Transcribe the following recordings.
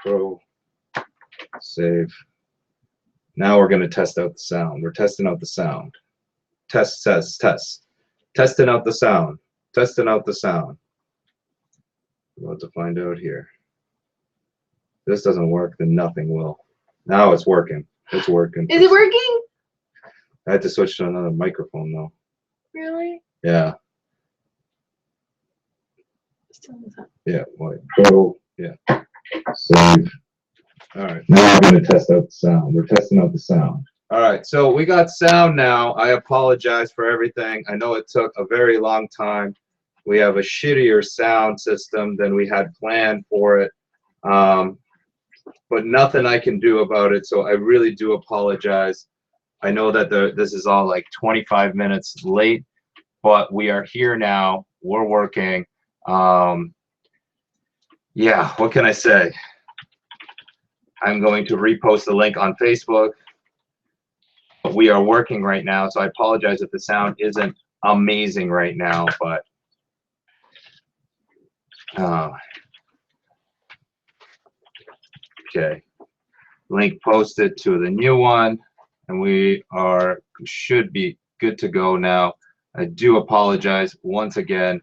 Pro. Save. Now we're going to test out the sound. We're testing out the sound. Test, test, test. Testing out the sound. Testing out the sound. We're about to find out here. If this doesn't work, then nothing will. Now it's working. It's working. Is it working? I had to switch to another microphone though. Really? Yeah. Still in the top. Yeah. Go. Yeah. Save. All right. Now we're going to test out the sound. We're testing out the sound. All right. So we got sound now. I apologize for everything. I know it took a very long time. We have a shittier sound system than we had planned for it. But nothing I can do about it. So I really do apologize. I know that this is all like 25 minutes late, but we are here now. We're working. Yeah, what can I say? I'm going to repost the link on Facebook. We are working right now, so I apologize if the sound isn't amazing right now, but okay. Link posted to the new one, and we should be good to go now. I do apologize once again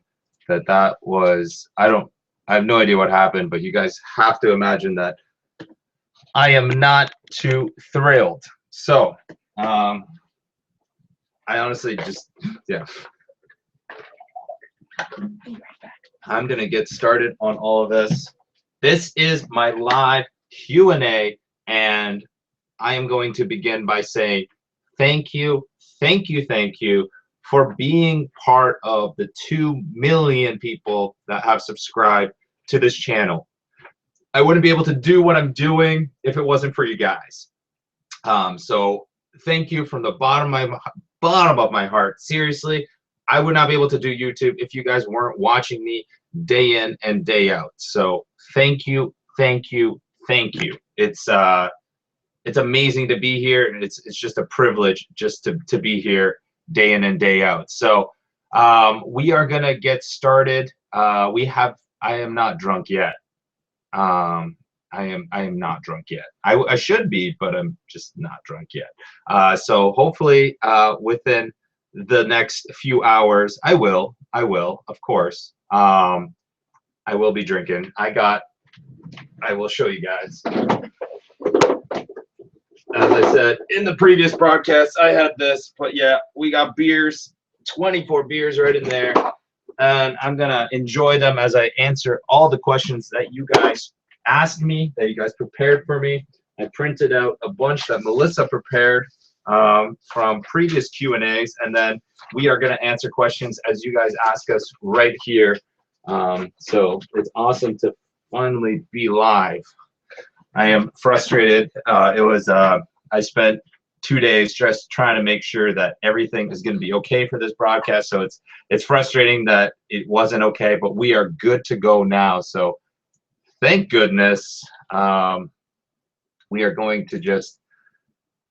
that was, I have no idea what happened, but you guys have to imagine that I am not too thrilled. So I honestly just, yeah. I'm gonna get started on all of this. This is my live Q&A, and I am going to begin by saying thank you, thank you, thank you for being part of the 2 million people that have subscribed to this channel. I wouldn't be able to do what I'm doing if it wasn't for you guys. So thank you from the bottom of my heart. Seriously, I would not be able to do YouTube if you guys weren't watching me day in and day out. So thank you, thank you, thank you. It's amazing to be here. It's just a privilege just to be here day in and day out. So we are gonna get started. I am not drunk yet. I am not drunk yet. I should be, but I'm just not drunk yet. So hopefully within the next few hours, I will, of course. I will be drinking. I will show you guys. As I said in the previous broadcast, I had this, but yeah, we got beers, 24 beers right in there. And I'm gonna enjoy them as I answer all the questions that you guys asked me, that you guys prepared for me. I printed out a bunch that Melissa prepared from previous Q&As, and then we are gonna answer questions as you guys ask us right here. So it's awesome to finally be live. I am frustrated. I spent 2 days just trying to make sure that everything is going to be okay for this broadcast. So it's frustrating that it wasn't okay, but we are good to go now. So thank goodness. We are going to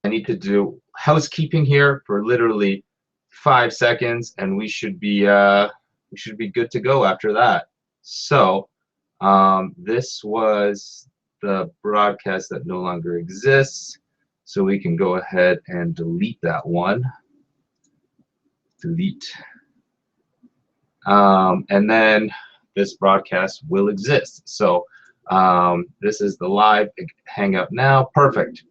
I need to do housekeeping here for literally 5 seconds, and we should be good to go after that. So this was the broadcast that no longer exists. So we can go ahead and delete that one. Delete. And then this broadcast will exist. So this is the live hangout now. Perfect.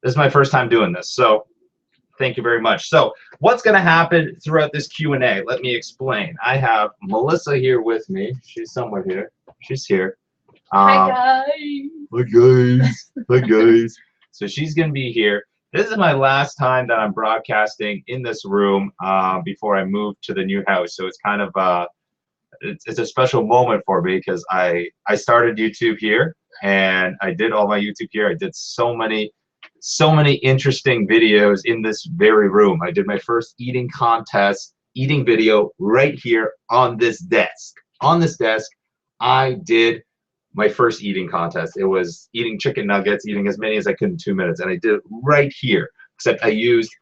This is my first time doing this. So thank you very much. So what's going to happen throughout this Q&A? Let me explain. I have Melissa here with me. She's somewhere here. She's here. Hi, guys. Hi, guys. Hi, guys. So she's going to be here. This is my last time that I'm broadcasting in this room before I move to the new house. So it's kind of it's a special moment for me because I started YouTube here, and I did all my YouTube here. I did so many interesting videos in this very room. I did my first eating video right here on this desk. On this desk, I did my first eating contest. It was eating chicken nuggets, eating as many as I could in 2 minutes, and I did it right here. Except I used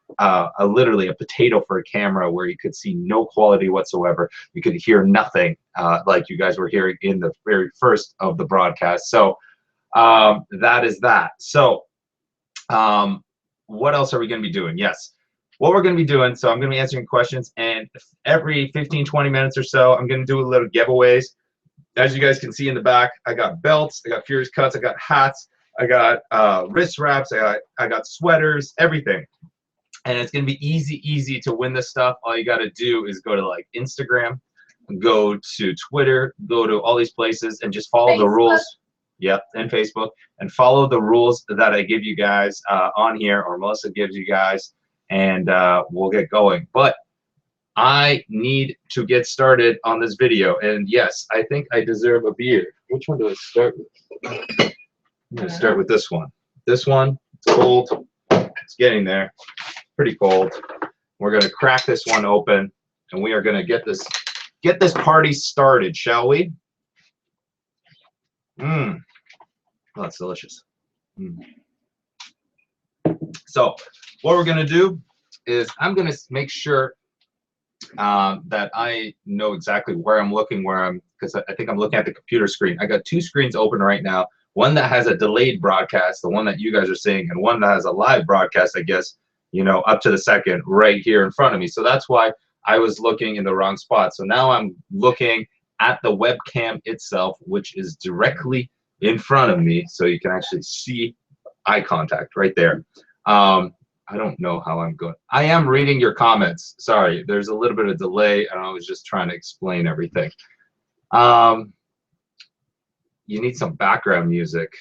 literally a potato for a camera where you could see no quality whatsoever. You could hear nothing like you guys were hearing in the very first of the broadcast. So that is that. So what else are we going to be doing? Yes. What we're going to be doing, so I'm going to be answering questions, and every 15, 20 minutes or so, I'm going to do a little giveaways. As you guys can see in the back, I got belts, I got Furious Cuts, I got hats, I got wrist wraps, I got sweaters, everything. And it's going to be easy to win this stuff. All you got to do is go to like Instagram, go to Twitter, go to all these places, and just follow the rules. Yep, and Facebook, and follow the rules that I give you guys on here, or Melissa gives you guys, and we'll get going. But I need to get started on this video, and yes, I think I deserve a beer. Which one do I start with? I'm going to start with this one. This one, it's cold. It's getting there. Pretty cold. We're going to crack this one open, and we are going to get this party started, shall we? Mmm. Oh, that's delicious. So what we're going to do is I'm going to make sure that I know exactly where I'm looking, because I think I'm looking at the computer screen. I got two screens open right now. One that has a delayed broadcast, the one that you guys are seeing, and one that has a live broadcast, I guess, you know, up to the second right here in front of me. So that's why I was looking in the wrong spot. So now I'm looking at the webcam itself, which is directly in front of me, so you can actually see eye contact right there. I don't know how I'm going. I am reading your comments. Sorry, there's a little bit of delay, and I was just trying to explain everything. You need some background music.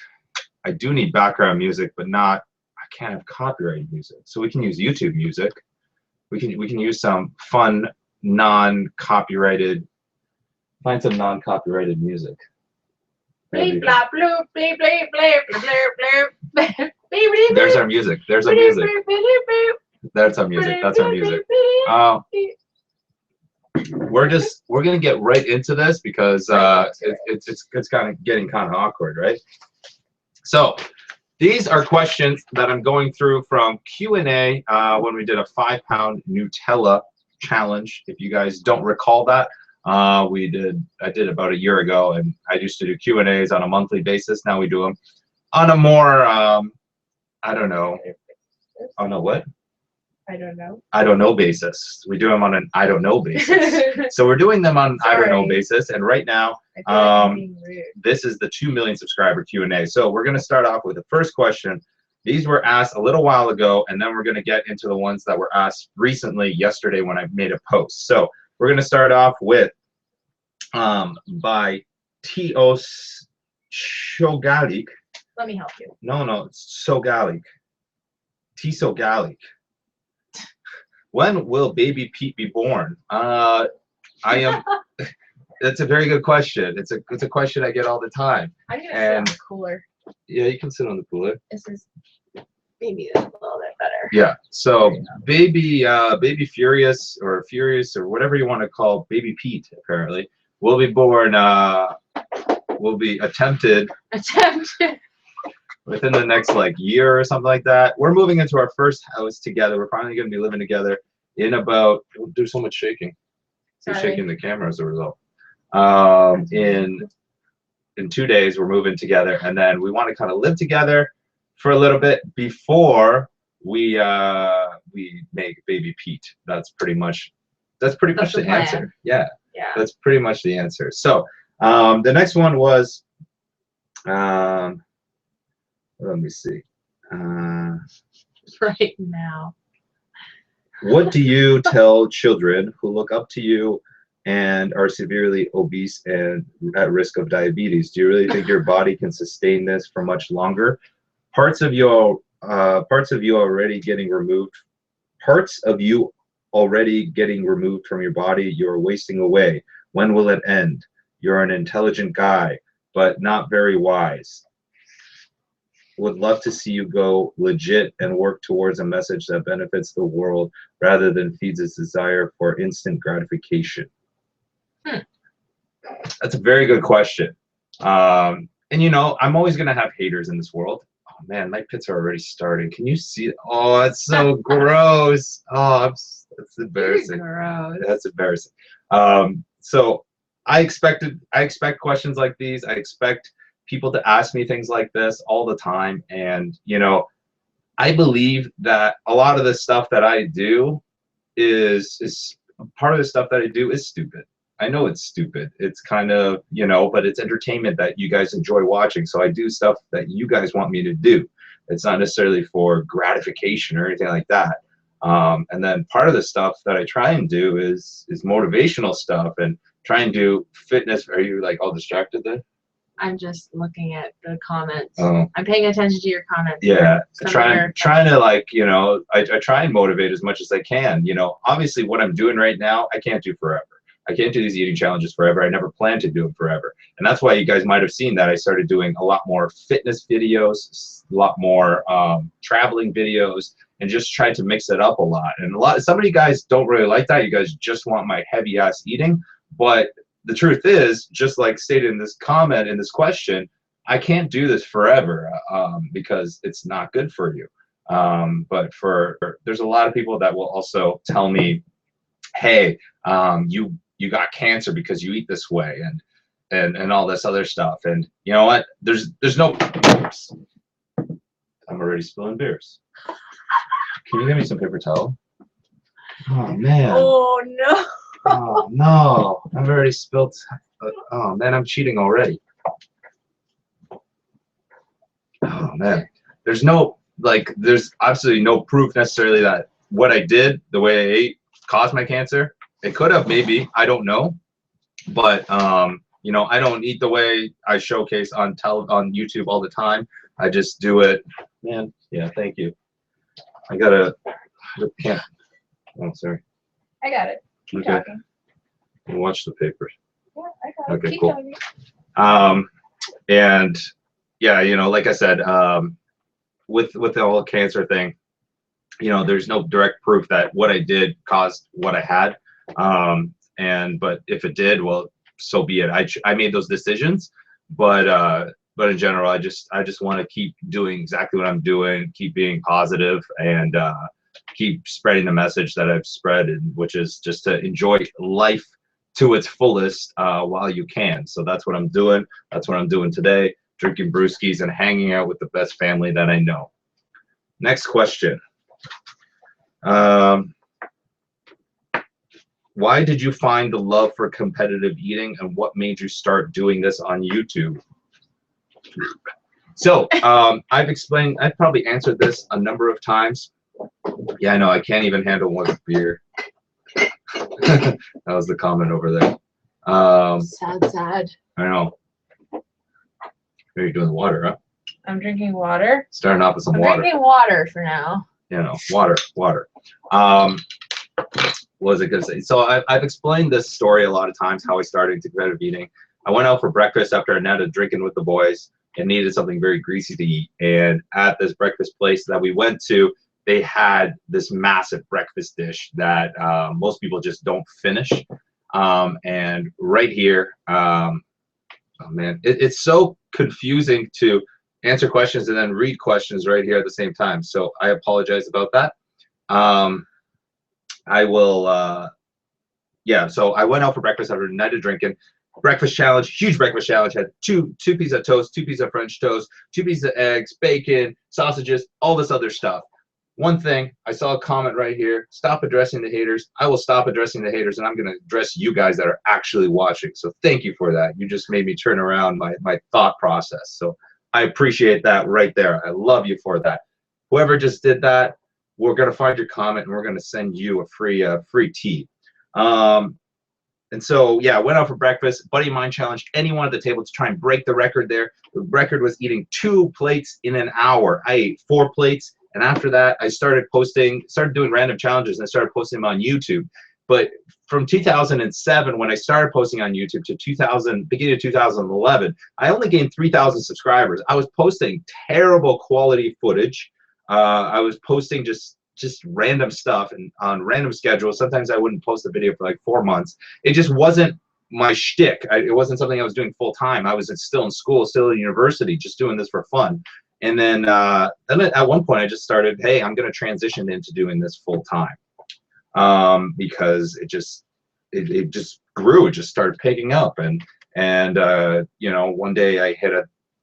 I do need background music, but I can't have copyrighted music. So we can use YouTube music. We can use some fun, non-copyrighted. Find some non-copyrighted music. There's our music. There's our music. That's our music. That's our music. We're gonna get right into this because it's kind of getting kind of awkward, right? So these are questions that I'm going through from Q&A when we did a 5-pound Nutella challenge. If you guys don't recall that. I did about a year ago, and I used to do Q&As on a monthly basis. Now we do them on a more, I don't know, on a what? I don't know. I don't know basis. We do them on an I don't know basis. So we're doing them on I don't know basis, and right now, this is the 2 million subscriber Q&A. So we're going to start off with the first question. These were asked a little while ago, and then we're going to get into the ones that were asked recently, yesterday when I made a post. So we're going to start off with by T.O. Shogalik. Let me help you. No, it's Sogalik. T. Sogalik. When will baby Pete be born? That's a very good question. It's a question I get all the time. I'm going to sit on the cooler. Yeah, you can sit on the cooler. This is maybe a little bit better. Yeah. So baby Furious or whatever you want to call baby Pete, apparently, will be born. Will be attempted within the next year or something like that. We're moving into our first house together. We're finally going to be living together in about. There's so much shaking. You're shaking the camera as a result. In 2 days, we're moving together, and then we want to kind of live together for a little bit before we make baby Pete. That's pretty much the answer. Yeah. That's pretty much the answer. So the next one was let me see. Right now. What do you tell children who look up to you and are severely obese and at risk of diabetes? Do you really think your body can sustain this for much longer? Parts of you already getting removed from your body. You're wasting away. When will it end? You're an intelligent guy, but not very wise. Would love to see you go legit and work towards a message that benefits the world rather than feeds its desire for instant gratification. That's a very good question. And I'm always gonna have haters in this world. Oh man, my pits are already starting. Can you see? Oh, it's so gross. Oh, that's embarrassing. Gross. That's embarrassing. So I expect questions like these. I expect people to ask me things like this all the time. And, you know, I believe that a lot of the stuff that I do is part of the stuff that I do is stupid. I know it's stupid. It's kind of, you know, but it's entertainment that you guys enjoy watching. So I do stuff that you guys want me to do. It's not necessarily for gratification or anything like that. And then part of the stuff that I try and do is motivational stuff and try and do fitness. Are you like all distracted then? I'm just looking at the comments. Oh. I'm paying attention to your comments. Yeah, trying to, like, you know, I try and motivate as much as I can. You know, obviously what I'm doing right now, I can't do forever. I can't do these eating challenges forever. I never planned to do them forever. And that's why you guys might have seen that I started doing a lot more fitness videos, a lot more traveling videos, and just tried to mix it up a lot. And some of you guys don't really like that. You guys just want my heavy ass eating. But the truth is, just like stated in this comment, in this question, I can't do this forever because it's not good for you. But there's a lot of people that will also tell me, hey, you got cancer because you eat this way, and all this other stuff. And you know what? There's no. Oops. I'm already spilling beers. Can you give me some paper towel? Oh man. Oh no. Oh no, I've already spilled. Oh man, I'm cheating already. Oh man, there's absolutely no proof necessarily that what I did, the way I ate, caused my cancer. It could have, maybe, I don't know. But you know, I don't eat the way I showcase on YouTube all the time. I just do it. Man, yeah, thank you. I can't. Oh, sorry. I got it. Keep Okay. talking. Watch the papers. Yeah, I got it. Okay, Keep cool. talking. And yeah, you know, like I said, with the whole cancer thing, you know, there's no direct proof that what I did caused what I had. But if it did, well, so be it. I made those decisions, but in general, I just want to keep doing exactly what I'm doing, keep being positive, and keep spreading the message that I've spread, which is just to enjoy life to its fullest while you can. So that's what I'm doing. That's what I'm doing today, drinking brewskis and hanging out with the best family that I know. Next question. Why did you find the love for competitive eating, and what made you start doing this on YouTube? So I've probably answered this a number of times. Yeah, I know, I can't even handle one beer. That was the comment over there. Sad. I know. Are you doing water, huh? I'm drinking water. Starting off with some I'm water. drinking water for now. You know, water. What was I gonna say? So I've explained this story a lot of times, how I started into competitive eating. I went out for breakfast after a night of drinking with the boys and needed something very greasy to eat. And at this breakfast place that we went to, they had this massive breakfast dish that most people just don't finish. And right here, oh man, it's so confusing to answer questions and then read questions right here at the same time. So I apologize about that. I will, yeah, so I went out for breakfast after a night of drinking. Breakfast challenge, huge breakfast challenge, had two pieces of toast, 2 pieces of French toast, 2 pieces of eggs, bacon, sausages, all this other stuff. One thing, I saw a comment right here, stop addressing the haters. I will stop addressing the haters, and I'm going to address you guys that are actually watching. So thank you for that. You just made me turn around my thought process. So I appreciate that right there. I love you for that. Whoever just did that, we're going to find your comment, and we're going to send you a free tea. And so, yeah, I went out for breakfast. Buddy of mine challenged anyone at the table to try and break the record there. The record was eating 2 plates in an hour. I ate 4 plates. And after that, I started doing random challenges, and I started posting them on YouTube. But from 2007, when I started posting on YouTube, to beginning of 2011, I only gained 3,000 subscribers. I was posting terrible quality footage. I was posting just random stuff and on random schedules. Sometimes I wouldn't post a video for like 4 months. It just wasn't my shtick. It wasn't something I was doing full time. I was still in school, still in university, just doing this for fun. And then at one point I just started, hey, I'm going to transition into doing this full time, because it just grew. It just started picking up, and you know, one day I hit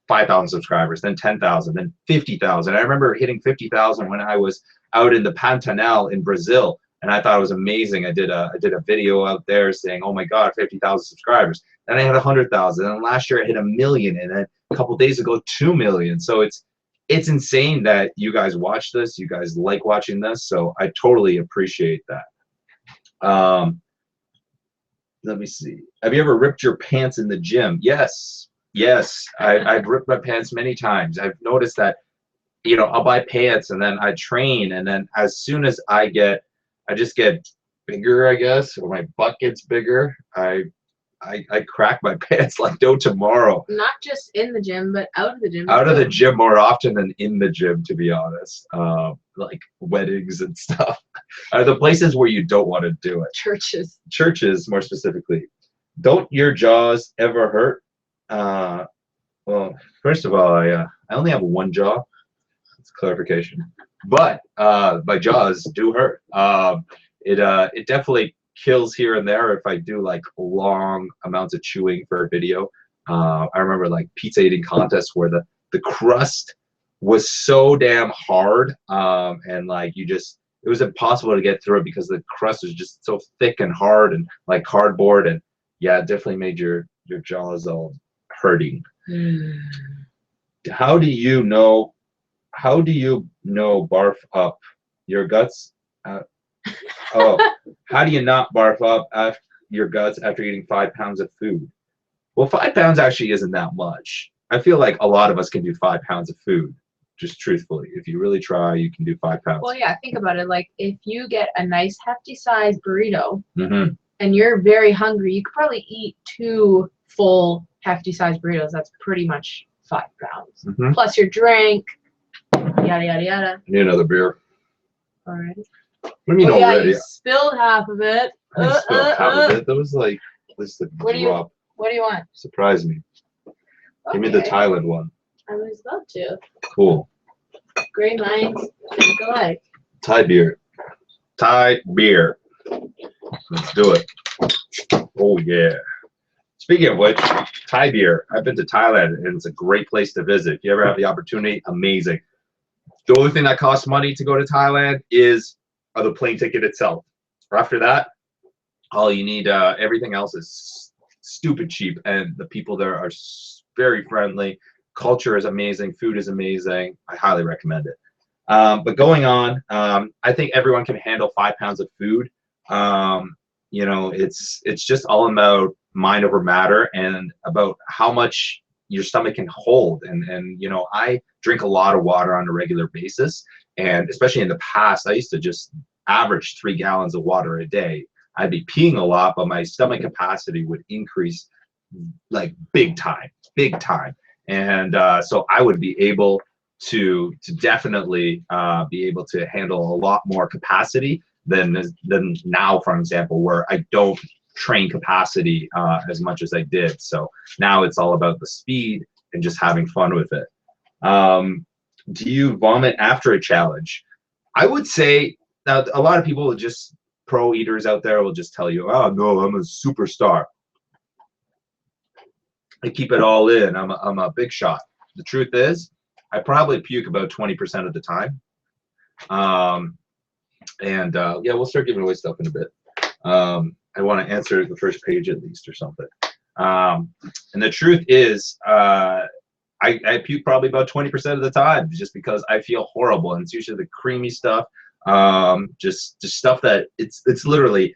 5,000 subscribers, then 10,000, then 50,000. I remember hitting 50,000 when I was out in the Pantanal in Brazil, and I thought it was amazing. I did a video out there saying, "Oh my God, 50,000 subscribers." Then I had 100,000, and last year I hit 1 million, and then a couple days ago 2 million. So it's insane that you guys watch this. You guys like watching this, so I totally appreciate that. Let me see. Have you ever ripped your pants in the gym? Yes. Yes, I've ripped my pants many times. I've noticed that, you know, I'll buy pants and then I train, and then as soon as I just get bigger, I guess, or my butt gets bigger, I crack my pants like no tomorrow. Not just in the gym, but out of the gym. Out of the gym more often than in the gym, to be honest. Like weddings and stuff are the places where you don't want to do it. Churches. Churches, more specifically. Don't your jaws ever hurt? Well, first of all, I only have one jaw. That's clarification. But my jaws do hurt. It definitely kills here and there if I do like long amounts of chewing for a video. I remember like pizza eating contests where the crust was so damn hard, and like it was impossible to get through it because the crust was just so thick and hard and like cardboard, and yeah, it definitely made your jaws all hurting. How do you know barf up your guts? Oh, how do you not barf up your guts after eating 5 pounds of food? Well, 5 pounds actually isn't that much. I feel like a lot of us can do 5 pounds of food. Just truthfully, if you really try, you can do 5 pounds. Well, yeah, think about it. Like if you get a nice hefty sized burrito Mm-hmm. and you're very hungry, you could probably eat 2 full hefty sized burritos. That's pretty much 5 pounds. Mm-hmm. Plus your drink, yada yada yada. I need another beer. Already. What do you mean Oh, yeah, already? you spilled half of it. I didn't spill half of it. That was like this the What do you drop. What do you want? Surprise me. Give me the Thailand one. I was about to. Cool. Great minds think alike. Thai beer. Thai beer. Let's do it. Oh yeah. Speaking of which, Thai beer. I've been to Thailand and it's a great place to visit. If you ever have the opportunity, amazing. The only thing that costs money to go to Thailand is the plane ticket itself. After that, all you need, everything else is stupid cheap, and the people there are very friendly. Culture is amazing. Food is amazing. I highly recommend it. But going on, I think everyone can handle 5 pounds of food. You know, it's just all about mind over matter and about how much your stomach can hold. And you know, I drink a lot of water on a regular basis, and especially in the past, I used to just average 3 gallons of water a day. I'd be peeing a lot, but my stomach capacity would increase like big time. And so I would be able to definitely be able to handle a lot more capacity than now, for example, where I don't train capacity as much as I did. So now it's all about the speed and just having fun with it. Do you vomit after a challenge? I would say, now a lot of people will just, pro eaters out there will just tell you, oh no, I'm a superstar. I keep it all in. I'm a big shot. The truth is, I probably puke about 20% of the time. Yeah, we'll start giving away stuff in a bit. I want to answer the first page at least or something. And the truth is, I puke probably about 20% of the time just because I feel horrible, and it's usually the creamy stuff, just stuff that it's literally,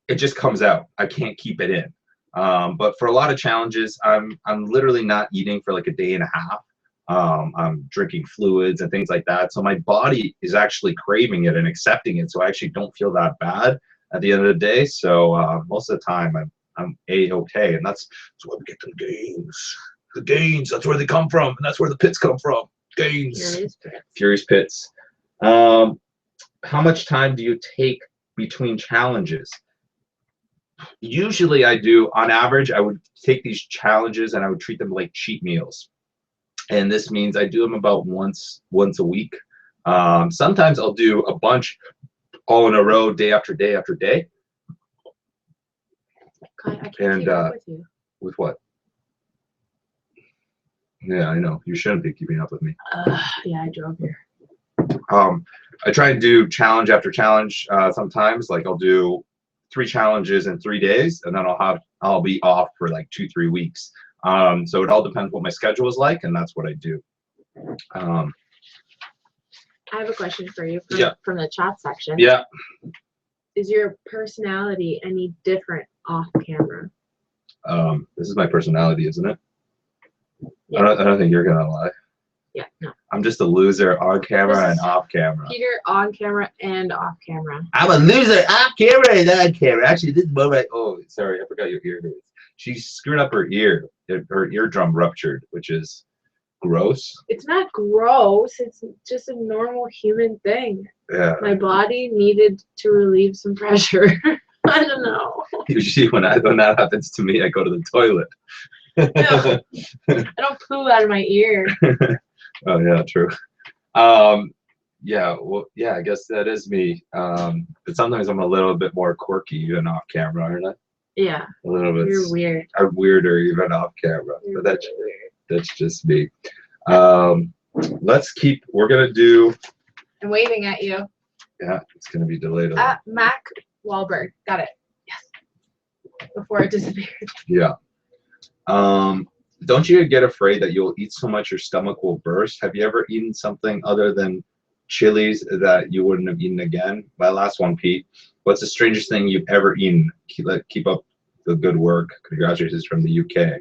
it just comes out. I can't keep it in. But for a lot of challenges, I'm literally not eating for like a day and a half. I'm drinking fluids and things like that. So my body is actually craving it and accepting it. So I actually don't feel that bad at the end of the day. So most of the time I'm A-okay. And that's where we get the gains. The gains, that's where they come from. And that's where the pits come from. Gains. Furious pits. How much time do you take between challenges? Usually I do, on average, I would take these challenges and I would treat them like cheat meals. And this means I do them about once a week. Sometimes I'll do a bunch all in a row, day after day after day. God, I can't keep up with you. With what? Yeah, I know. You shouldn't be keeping up with me. Yeah, I drove here. I try and do challenge after challenge. Sometimes, like I'll do 3 challenges in 3 days, and then I'll be off for like 2-3 weeks. So it all depends what my schedule is like, and that's what I do. I have a question for you from the chat section. Yeah. Is your personality any different off camera? This is my personality, isn't it? Yeah. I don't think you're gonna lie. Yeah, no. I'm just a loser on camera and off camera. Peter on camera and off camera. I'm a loser off camera and on camera. Actually, this moment. Oh, sorry, I forgot your ear. She screwed up her ear. Her eardrum ruptured, which is gross. It's not gross. It's just a normal human thing. Yeah. My body needed to relieve some pressure. I don't know. Usually, when that happens to me, I go to the toilet. No, I don't poo out of my ear. Oh yeah, true. Yeah, well, yeah, I guess that is me. But sometimes I'm a little bit more quirky even off camera, aren't I? Yeah. A little bit. You're weird. I'm weirder even off camera, You're but that's really weird. that's just me. We're gonna do. I'm waving at you. Yeah, it's gonna be delayed. Mac Wahlberg. Got it. Yes. Before it disappeared. Yeah. Don't you get afraid that you'll eat so much your stomach will burst? Have you ever eaten something other than chilies that you wouldn't have eaten again? My last one, Pete. What's the strangest thing you've ever eaten? Keep up the good work. Congratulations from the UK.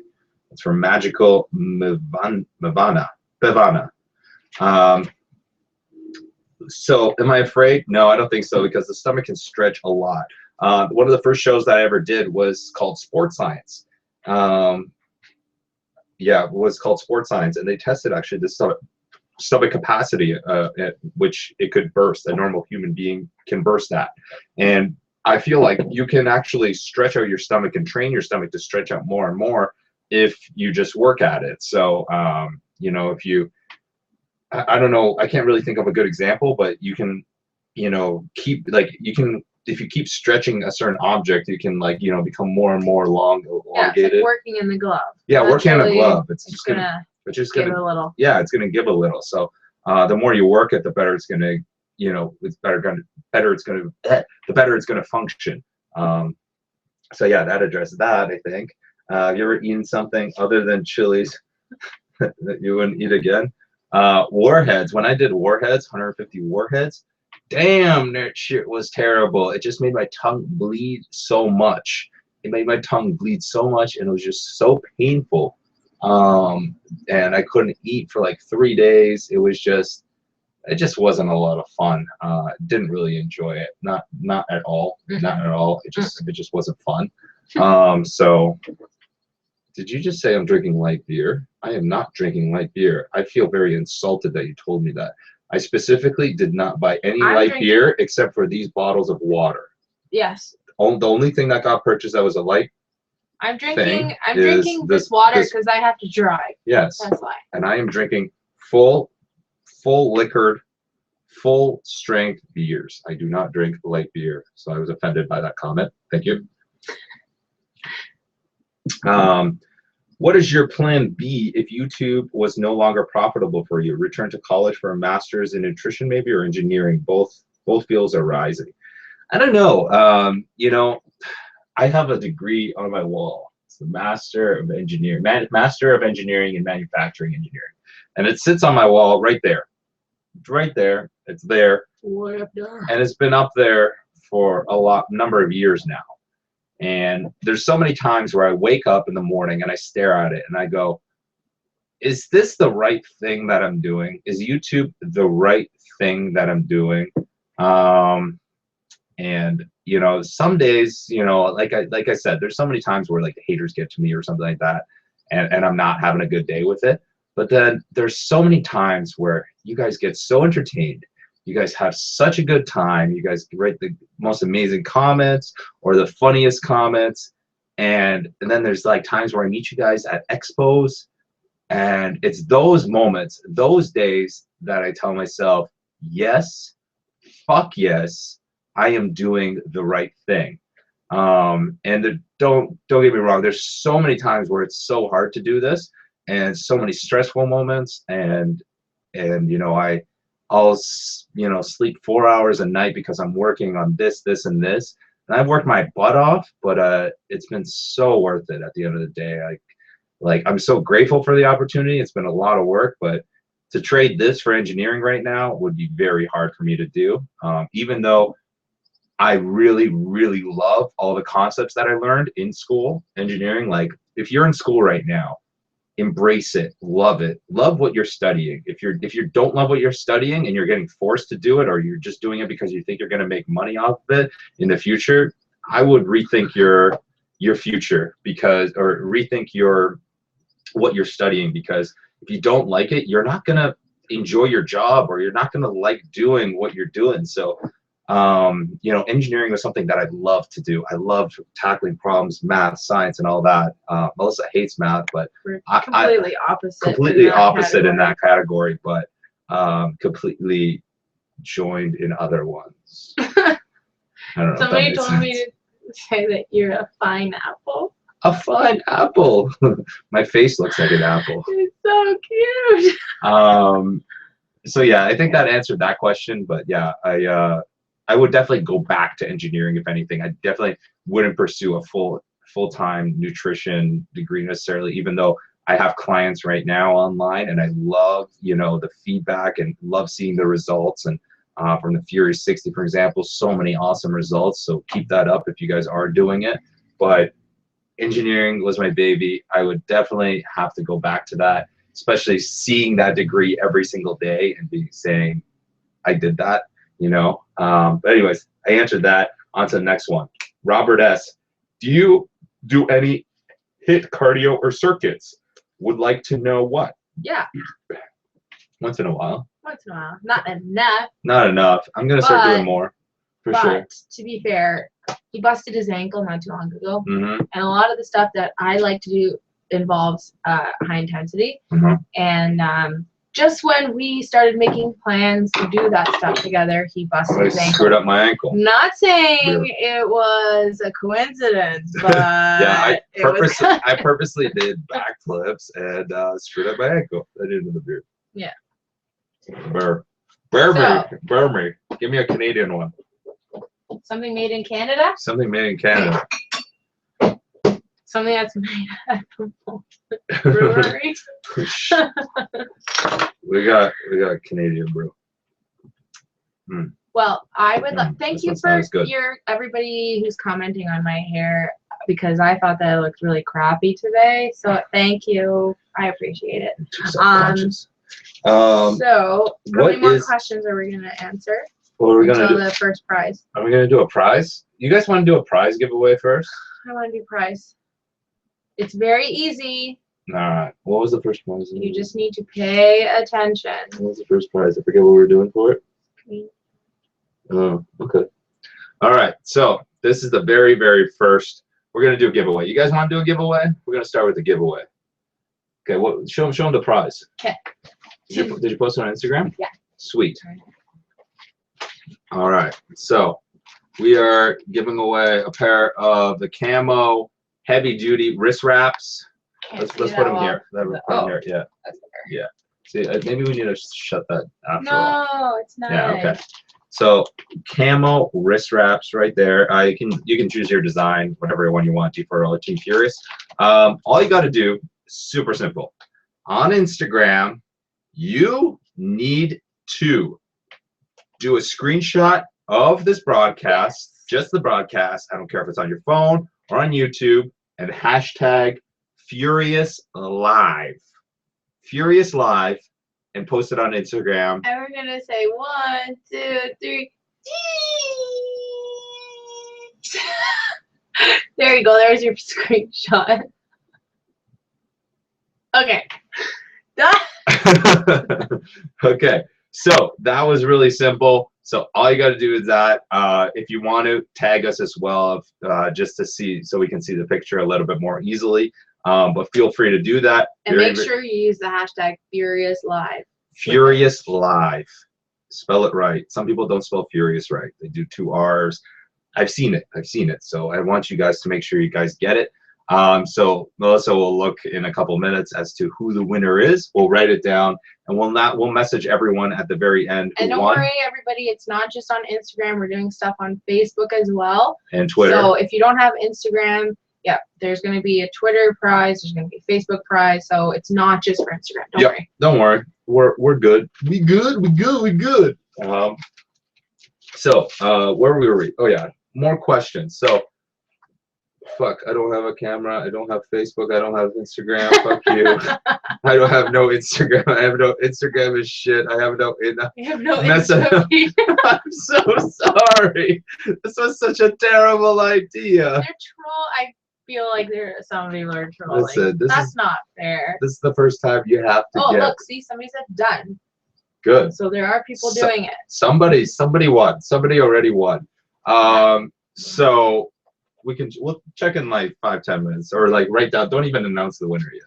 It's from Magical Bevana. So am I afraid? No, I don't think so, because the stomach can stretch a lot. One of the first shows that I ever did was called Sports Science. Yeah, it was called Sports Science, and they tested actually the stomach capacity at which it could burst. A normal human being can burst that. And I feel like you can actually stretch out your stomach and train your stomach to stretch out more and more if you just work at it. So, you know, if you, I don't know, I can't really think of a good example, but you can, you know, if you keep stretching a certain object, you can, like, you know, become more and more elongated. Yeah, it's like working in the glove. Yeah, working in the glove. It's just gonna give it a little. Yeah, it's gonna give a little. So the more you work it, the better it's gonna, you know, the better it's gonna function. So yeah, that addresses that, I think. Have you ever eaten something other than chilies that you wouldn't eat again? Warheads. When I did Warheads, 150 Warheads, damn, that shit was terrible. It just made my tongue bleed so much. It made my tongue bleed so much, and it was just so painful. And I couldn't eat for like 3 days. It just wasn't a lot of fun. Didn't really enjoy it. Not at all. Not at all. It just wasn't fun. So did you just say I'm drinking light beer? I am not drinking light beer. I feel very insulted that you told me that. I specifically did not buy any light beer except for these bottles of water. Yes. The only thing that got purchased that was a light. I'm drinking this water because I have to drive. Yes. That's why. And I am drinking full liquored, full strength beers. I do not drink light beer. So I was offended by that comment. Thank you. What is your plan B if YouTube was no longer profitable for you? Return to college for a master's in nutrition, maybe, or engineering? Both fields are rising. I don't know. You know, I have a degree on my wall. It's the Master of Engineering in Manufacturing Engineering, and it sits on my wall right there. Right there. It's there. Way up there. And it's been up there for a number of years now. And there's so many times where I wake up in the morning and I stare at it and I go, is this the right thing that I'm doing? Is YouTube the right thing that I'm doing? And you know, some days, you know, like I said, there's so many times where like the haters get to me or something like that, and I'm not having a good day with it. But then there's so many times where you guys get so entertained. You guys have such a good time. You guys write the most amazing comments or the funniest comments. And then there's like times where I meet you guys at expos. And it's those moments, those days that I tell myself, yes, fuck yes, I am doing the right thing. And don't get me wrong, there's so many times where it's so hard to do this. and so many stressful moments, and you know, I'll you know, sleep 4 hours a night because I'm working on this and this, and I've worked my butt off, but it's been so worth it at the end of the day. Like I'm so grateful for the opportunity. It's been a lot of work, but to trade this for engineering right now would be very hard for me to do. Even though I really, really love all the concepts that I learned in school, engineering. Like if you're in school right now, embrace it, love what you're studying. If you don't love what you're studying and you're getting forced to do it, or you're just doing it because you think you're going to make money off of it in the future, I would rethink your future, because, or rethink what you're studying, because if you don't like it, you're not going to enjoy your job, or you're not going to like doing what you're doing. So you know, engineering was something that I love to do. I love tackling problems, math, science, and all that. Melissa hates math, but We're completely opposite. Completely opposite in that category, but completely joined in other ones. I don't know. Somebody told me to say that you're a fine apple. A fine apple. My face looks like an apple. It's so cute. So yeah, I think that answered that question. But yeah, I would definitely go back to engineering if anything. I definitely wouldn't pursue a full-time nutrition degree necessarily, even though I have clients right now online, and I love, you know, the feedback and love seeing the results. And from the Fury 60, for example, so many awesome results. So keep that up if you guys are doing it. But engineering was my baby. I would definitely have to go back to that, especially seeing that degree every single day and be saying, I did that, you know. But anyways, I answered that. On to the next one. Robert S. Do you do any HIIT cardio or circuits? Would like to know what. Yeah. Once in a while. Once in a while. Not enough. Not enough. I'm going to start doing more, for sure. But to be fair, he busted his ankle not too long ago. Mm-hmm. And a lot of the stuff that I like to do involves high intensity. Mm-hmm. And just when we started making plans to do that stuff together, he busted his ankle. Screwed up my ankle. Not saying it was a coincidence, but yeah, I purposely did backflips and screwed up my ankle. I did it in the beard. Yeah. Burr me. Give me a Canadian one. Something made in Canada? Something made in Canada. Something that's made at the brewery. we got a Canadian brew. Well, I would thank you for your everybody who's commenting on my hair, because I thought that it looked really crappy today. So thank you. I appreciate it. So how many more questions are we gonna answer? What are we gonna do? The first prize. Are we gonna do a prize? You guys want to do a prize giveaway first? I want to do prize. It's very easy. All right. What was the first prize? You just need to pay attention. What was the first prize? I forget what we were doing for it. Okay. Oh, okay. All right. So this is the very, very first. We're gonna do a giveaway. You guys want to do a giveaway? We're gonna start with the giveaway. Okay. What? Show them the prize. Okay. Did you post it on Instagram? Yeah. Sweet. All right. So we are giving away a pair of the camo heavy duty wrist wraps. Let's put them here. Yeah. Yeah. See, maybe we need to shut that after. No, it's not. Yeah. Okay. So camo wrist wraps right there. You can choose your design, whatever one you want, G4L or Team Furious. All you got to do, super simple. On Instagram, you need to do a screenshot of this broadcast, just the broadcast. I don't care if it's on your phone or on YouTube, and hashtag Furious Live. Furious Live, and post it on Instagram. And we're gonna say 1, 2, 3. There you go. There's your screenshot. Okay. Okay. So that was really simple. So all you got to do is that. If you want to tag us as well, just to see, so we can see the picture a little bit more easily. But feel free to do that. And make sure you use the hashtag Furious Live. Furious Live. Spell it right. Some people don't spell Furious right. They do 2 R's. I've seen it. So I want you guys to make sure you guys get it. So Melissa will look in a couple minutes as to who the winner is. We'll write it down, and we'll message everyone at the very end who And don't won. worry, everybody, it's not just on Instagram. We're doing stuff on Facebook as well. And Twitter. So if you don't have Instagram, yeah, there's going to be a Twitter prize. There's going to be a Facebook prize. So it's not just for Instagram. Don't worry. Don't worry. We're good. We good. So where were we? Oh yeah, more questions. So fuck, I don't have a camera. I don't have Facebook. I don't have Instagram. Fuck you. I don't have no Instagram. I have no Instagram is shit. I have no. You have no Instagram. I'm so sorry. This was such a terrible idea. They're troll. I feel like some people are trolling. Listen, That's not fair. This is the first time you have to get. Look, see, somebody said done. Good. So there are people doing it. Somebody won. Somebody already won. So we'll check in like 5-10 minutes, or like write down. Don't even announce the winner yet.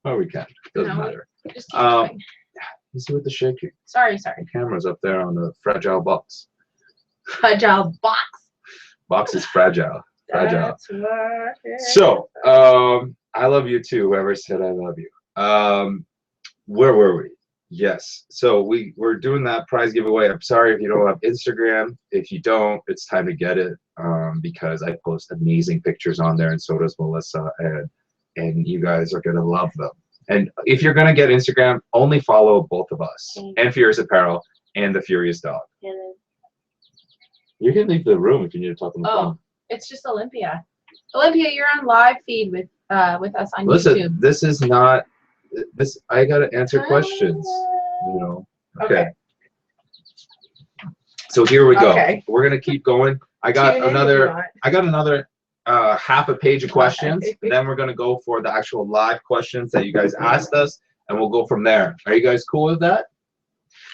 Oh, we can. Doesn't matter. Just keep going. You see with the shaking. Sorry. The camera's up there on the fragile box. Fragile box. Box is fragile. Fragile. That's what it is. So, I love you too. Whoever said I love you. Where were we? Yes. So we're doing that prize giveaway. I'm sorry if you don't have Instagram. If you don't, it's time to get it, because I post amazing pictures on there, and so does Melissa, and you guys are gonna love them. And if you're gonna get Instagram, only follow both of us, and Furious Apparel and the Furious Dog. You can leave the room if you need to talk on the phone. It's just Olympia. Olympia, you're on live feed with us on Listen, YouTube. this is not this. I gotta answer questions. You know. Okay. So here we go. Okay. We're gonna keep going. I got another half a page of questions. Then we're gonna go for the actual live questions that you guys asked us, and we'll go from there. Are you guys cool with that?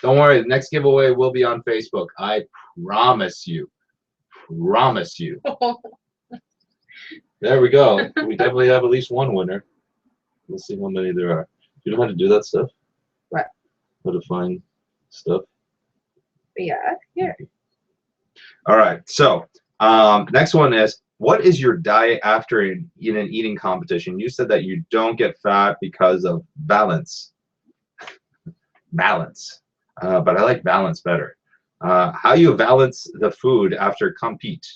Don't worry. The next giveaway will be on Facebook. I promise you. Promise you. There we go. We definitely have at least one winner. Let's see how many there are. You know how to do that stuff? What? How to find stuff? Yeah, here. All right. So next one is, what is your diet after in an eating competition? You said that you don't get fat because of balance. Balance. But I like balance better. How you balance the food after compete?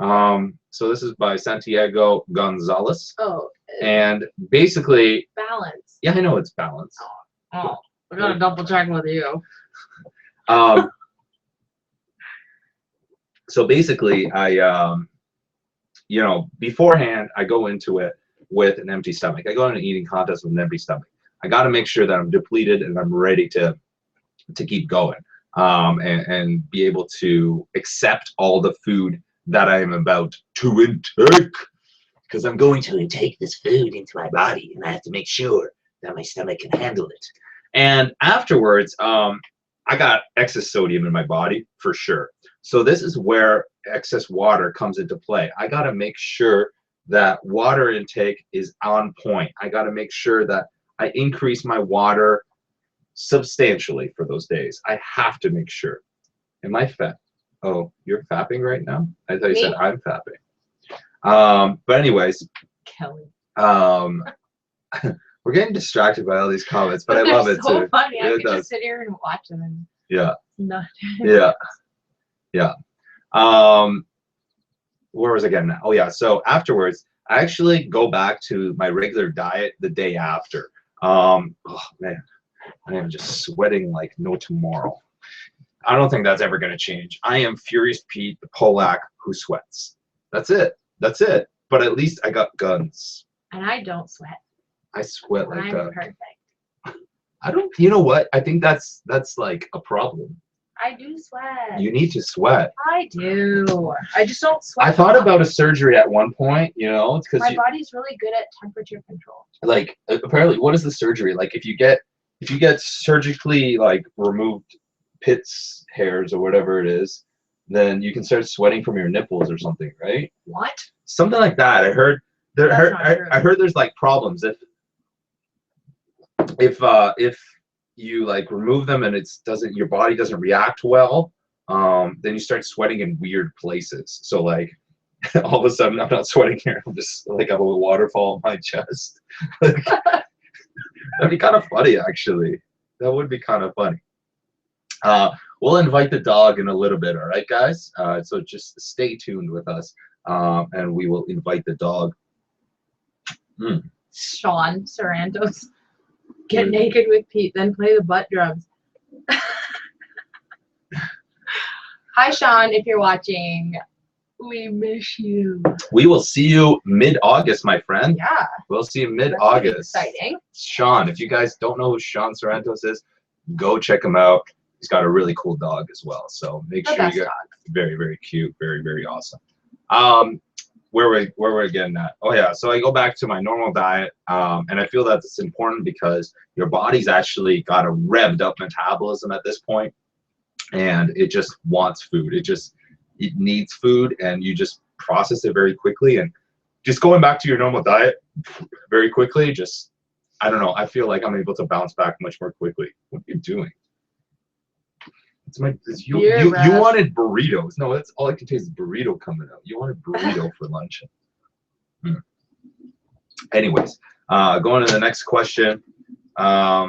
So this is by Santiago Gonzalez. Oh. And basically, Balance. yeah, I know it's balance. Oh, we're gonna double check with you. So basically, I, beforehand, I go into it with an empty stomach. I go in an eating contest with an empty stomach. I got to make sure that I'm depleted and I'm ready to keep going, and be able to accept all the food that I am about to intake. Because I'm going to intake this food into my body, and I have to make sure that my stomach can handle it. And afterwards, I got excess sodium in my body for sure. So this is where excess water comes into play. I got to make sure that water intake is on point. I got to make sure that I increase my water substantially for those days. I have to make sure. Am I fat? Oh, you're fapping right now? I thought you said I'm fapping. But anyways, Kelly. We're getting distracted by all these comments, but I love it so too. Funny. I It could does. just sit here and watch them and Yeah. not. Yeah. Where was I getting at? Oh yeah. So afterwards, I actually go back to my regular diet the day after. Oh man, I am just sweating like no tomorrow. I don't think that's ever gonna change. I am Furious Pete, the Polak who sweats. That's it. That's it. But at least I got guns. And I don't sweat. I sweat like I'm perfect. I don't. You know what? I think that's like a problem. I do sweat. You need to sweat. I do. I just don't sweat. I thought about a surgery at one point. You know, it's because my body's really good at temperature control. Like apparently, what is the surgery? Like if you get surgically like removed pits hairs or whatever it is, then you can start sweating from your nipples or something, right? What? Something like that. I heard. I heard there's like problems if you like remove them and your body doesn't react well, then you start sweating in weird places. So like All of a sudden, I'm not sweating here. I'm just like I have a waterfall in my chest. Like, that'd be kind of funny, actually. That would be kind of funny. We'll invite the dog in a little bit, all right, guys? So just stay tuned with us, and we will invite the dog. Sean Sorrento's get naked with Pete, then play the butt drums. Hi, Sean, if you're watching. We miss you. We will see you mid-August, my friend. Yeah. We'll see you mid-August. Exciting. Sean, if you guys don't know who Sean Sorrentos is, go check him out. He's got a really cool dog as well. So make sure you get very, very cute, very, very awesome. Where we're getting at? Oh yeah, so I go back to my normal diet, and I feel that it's important because your body's actually got a revved up metabolism at this point, and it just wants food. It needs food, and you just process it very quickly. And just going back to your normal diet very quickly, just, I don't know, I feel like I'm able to bounce back much more quickly. What are you doing? You wanted burritos. No, that's all I can taste is burrito coming out. You wanted burrito for lunch. Anyways, going to the next question. Let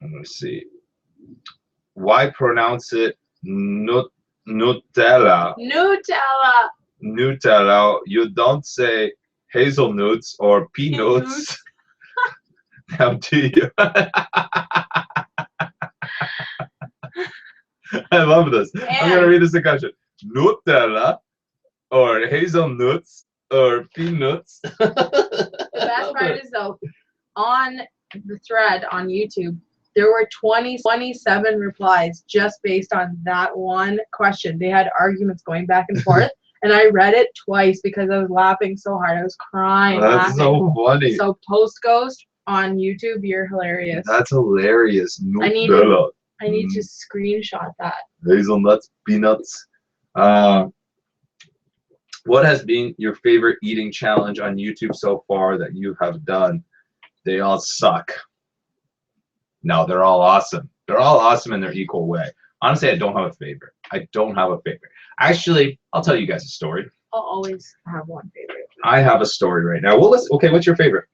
me see. Why pronounce it Nutella? Nutella. Nutella. You don't say hazelnuts or peanuts. Now do you? I love this. I'm gonna read this question. Nutella or hazelnuts or peanuts. The best part is though, on the thread on YouTube, there were 27 replies just based on that one question. They had arguments going back and forth, and I read it twice because I was laughing so hard. I was crying. That's so funny. So Post Ghost on YouTube, you're hilarious. That's hilarious. Nutella. I need to screenshot that. Hazelnuts, peanuts. What has been your favorite eating challenge on YouTube so far that you have done? They all suck. No, they're all awesome. They're all awesome in their equal way. Honestly, I don't have a favorite. I don't have a favorite. Actually, I'll tell you guys a story. I'll always have one favorite. I have a story right now. Well, okay, what's your favorite?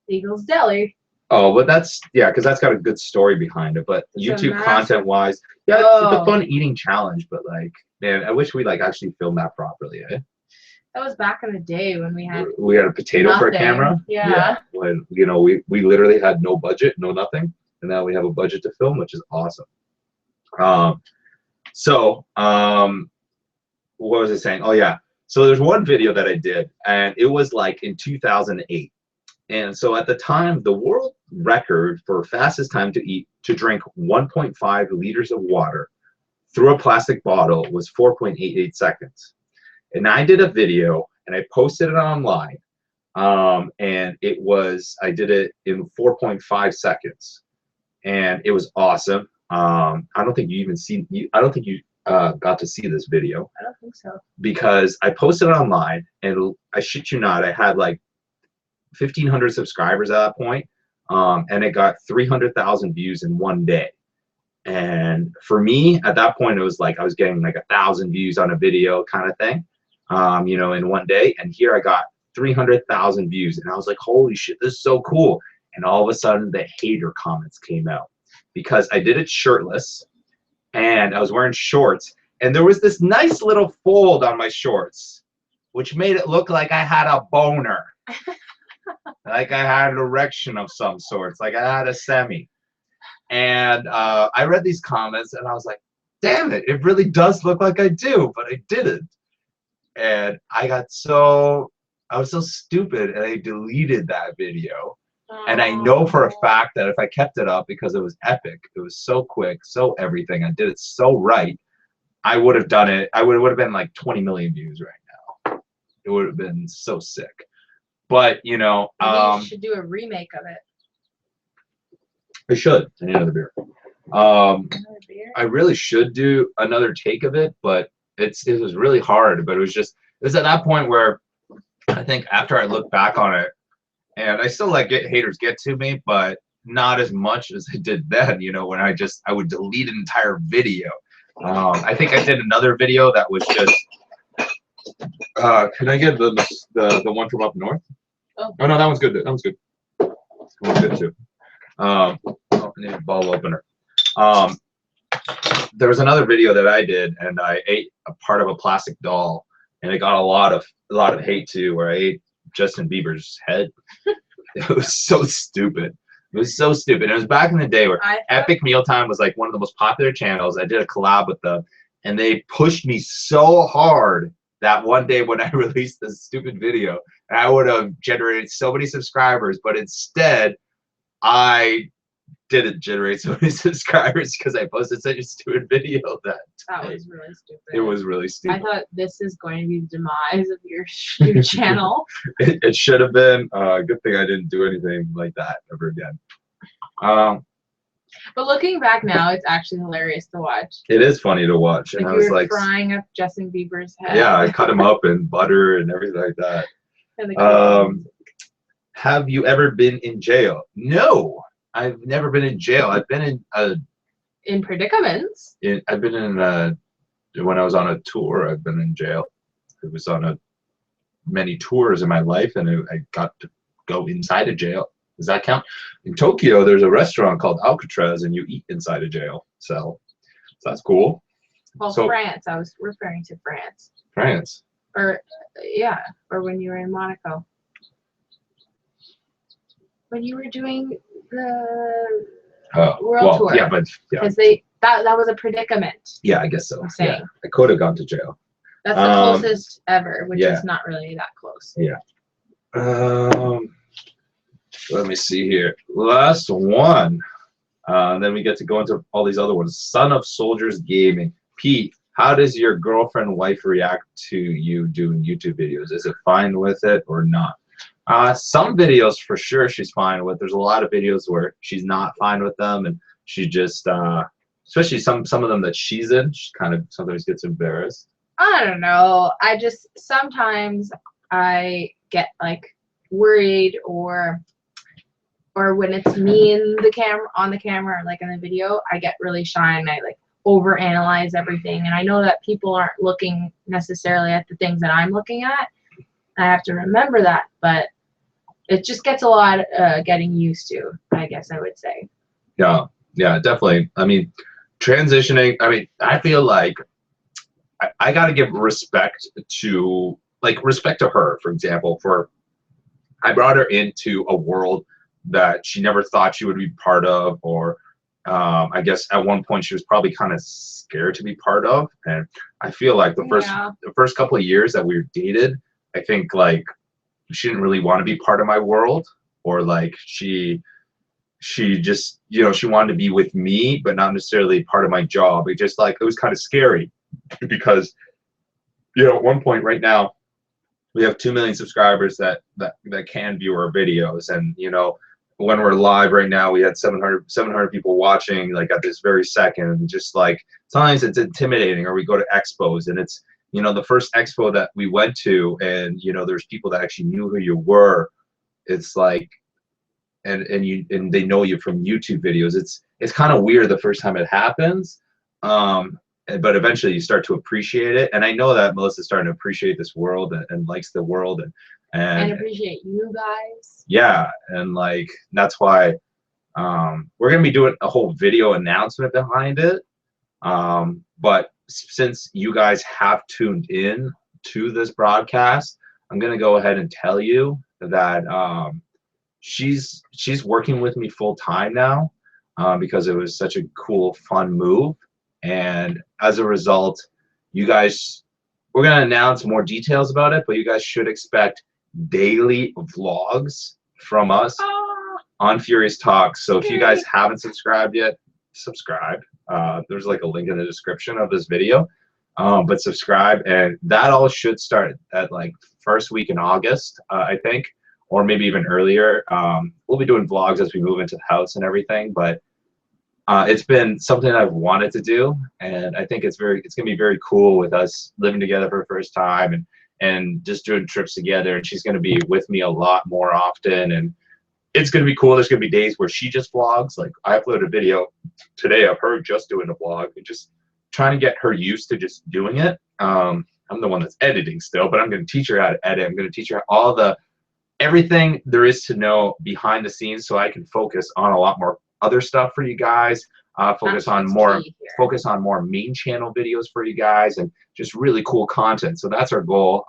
Eagles Deli. Oh, but that's, yeah, because that's got a good story behind it. But It's YouTube content-wise, yeah, it's a fun eating challenge. But like, man, I wish we like actually filmed that properly. Eh? That was back in the day when we had a potato for a camera. Yeah. When we literally had no budget, no nothing, and now we have a budget to film, which is awesome. What was I saying? Oh yeah. So there's one video that I did, and it was like in 2008. And so at the time, the world record for fastest time to drink 1.5 liters of water through a plastic bottle was 4.88 seconds. And I did a video and I posted it online. And I did it in 4.5 seconds. And it was awesome. I don't think you got to see this video. I don't think so. Because I posted it online, and I shit you not, I had like 1,500 subscribers at that point, and it got 300,000 views in one day. And for me, at that point, it was like I was getting like 1,000 views on a video kind of thing, in one day. And here I got 300,000 views, and I was like, holy shit, this is so cool. And all of a sudden, the hater comments came out because I did it shirtless, and I was wearing shorts, and there was this nice little fold on my shorts, which made it look like I had a boner. Like I had an erection of some sorts, like I had a semi. And I read these comments and I was like, damn it, it really does look like I do, but I didn't. And I was so stupid, and I deleted that video. And I know for a fact that if I kept it up, because it was epic, it was so quick, so everything, I did it so right, I would have done it. It would have been like 20 million views right now. It would have been so sick. But you should do a remake of it. I should. I need another beer. Another beer? I really should do another take of it, but it was really hard. But it was at that point where I think after I look back on it, and I still haters get to me, but not as much as I did then. When I would delete an entire video. I think I did another video that was just. Can I get the one from up north? Oh. Oh no, that one's good. That one's good. That one's good too. Oh, I need a bottle opener. There was another video that I did, and I ate a part of a plastic doll, and it got a lot of hate too. Where I ate Justin Bieber's head. It was so stupid. It was so stupid. It was back in the day where Epic Mealtime was like one of the most popular channels. I did a collab with them, and they pushed me so hard that one day when I released this stupid video, I would have generated so many subscribers, but instead I didn't generate so many subscribers because I posted such a stupid video that was really stupid. It was really stupid. I thought this is going to be the demise of your channel. It should have been. Good thing I didn't do anything like that ever again. But looking back now, it's actually hilarious to watch. It is funny to watch, and like I was you were like, frying up Justin Bieber's head. yeah, I cut him up in butter and everything like that. Have you ever been in jail? No, I've never been in jail. I've been in predicaments. I've been in when I was on a tour. I've been in jail. I was on many tours in my life, and I got to go inside a jail. Does that count? In Tokyo, there's a restaurant called Alcatraz, and you eat inside a jail. So that's cool. Well, France. I was referring to France. France. Or yeah, or when you were in Monaco. When you were doing the world tour. Yeah, but yeah. Because that was a predicament. Yeah, I guess so. I'm saying. Yeah, I could have gone to jail. That's the closest ever, which is not really that close. Yeah. Let me see here. Last one. Then we get to go into all these other ones. Son of Soldiers Gaming. Pete, how does your girlfriend, wife react to you doing YouTube videos? Is it fine with it or not? Some videos for sure she's fine with. There's a lot of videos where she's not fine with them, and she just, especially some of them that she's in, she kind of sometimes gets embarrassed. I don't know. Sometimes I get like worried or when it's me in on the camera, like in the video, I get really shy and I like overanalyze everything. And I know that people aren't looking necessarily at the things that I'm looking at. I have to remember that, but it just gets a lot getting used to, I guess I would say. Yeah, definitely. I mean, transitioning, I feel like I got to give respect to her, for example, I brought her into a world that she never thought she would be part of, or I guess at one point she was probably kind of scared to be part of. And I feel like the first couple of years that we were dated, I think like she didn't really want to be part of my world, or like she just, she wanted to be with me, but not necessarily part of my job. It just like, it was kind of scary because, at one point right now, we have 2 million subscribers that can view our videos. And, when we're live right now, we had 700 people watching, like at this very second. Just like, sometimes it's intimidating, or we go to expos and it's, the first expo that we went to, and, there's people that actually knew who you were. It's like, and they know you from YouTube videos. It's kind of weird the first time it happens. But eventually you start to appreciate it. And I know that Melissa's starting to appreciate this world and likes the world and appreciate you guys. Yeah, and like that's why we're gonna be doing a whole video announcement behind it. But since you guys have tuned in to this broadcast, I'm gonna go ahead and tell you that she's working with me full time now because it was such a cool, fun move. And as a result, we're going to announce more details about it, but you guys should expect daily vlogs from us on Furious Talks. So if you guys haven't subscribed yet, subscribe. There's like a link in the description of this video, but subscribe, and that all should start at like first week in August, I think, or maybe even earlier. We'll be doing vlogs as we move into the house and everything, but it's been something I've wanted to do, and I think it's gonna be very cool with us living together for the first time and just doing trips together. And she's gonna be with me a lot more often, and it's gonna be cool. There's gonna be days where she just vlogs. Like I uploaded a video today of her just doing a vlog, and just trying to get her used to just doing it. I'm the one that's editing still, but I'm going to teach her how to edit. I'm going to teach her everything there is to know behind the scenes, so I can focus on a lot more other stuff for you guys. Focus on more main channel videos for you guys, and just really cool content. So that's our goal,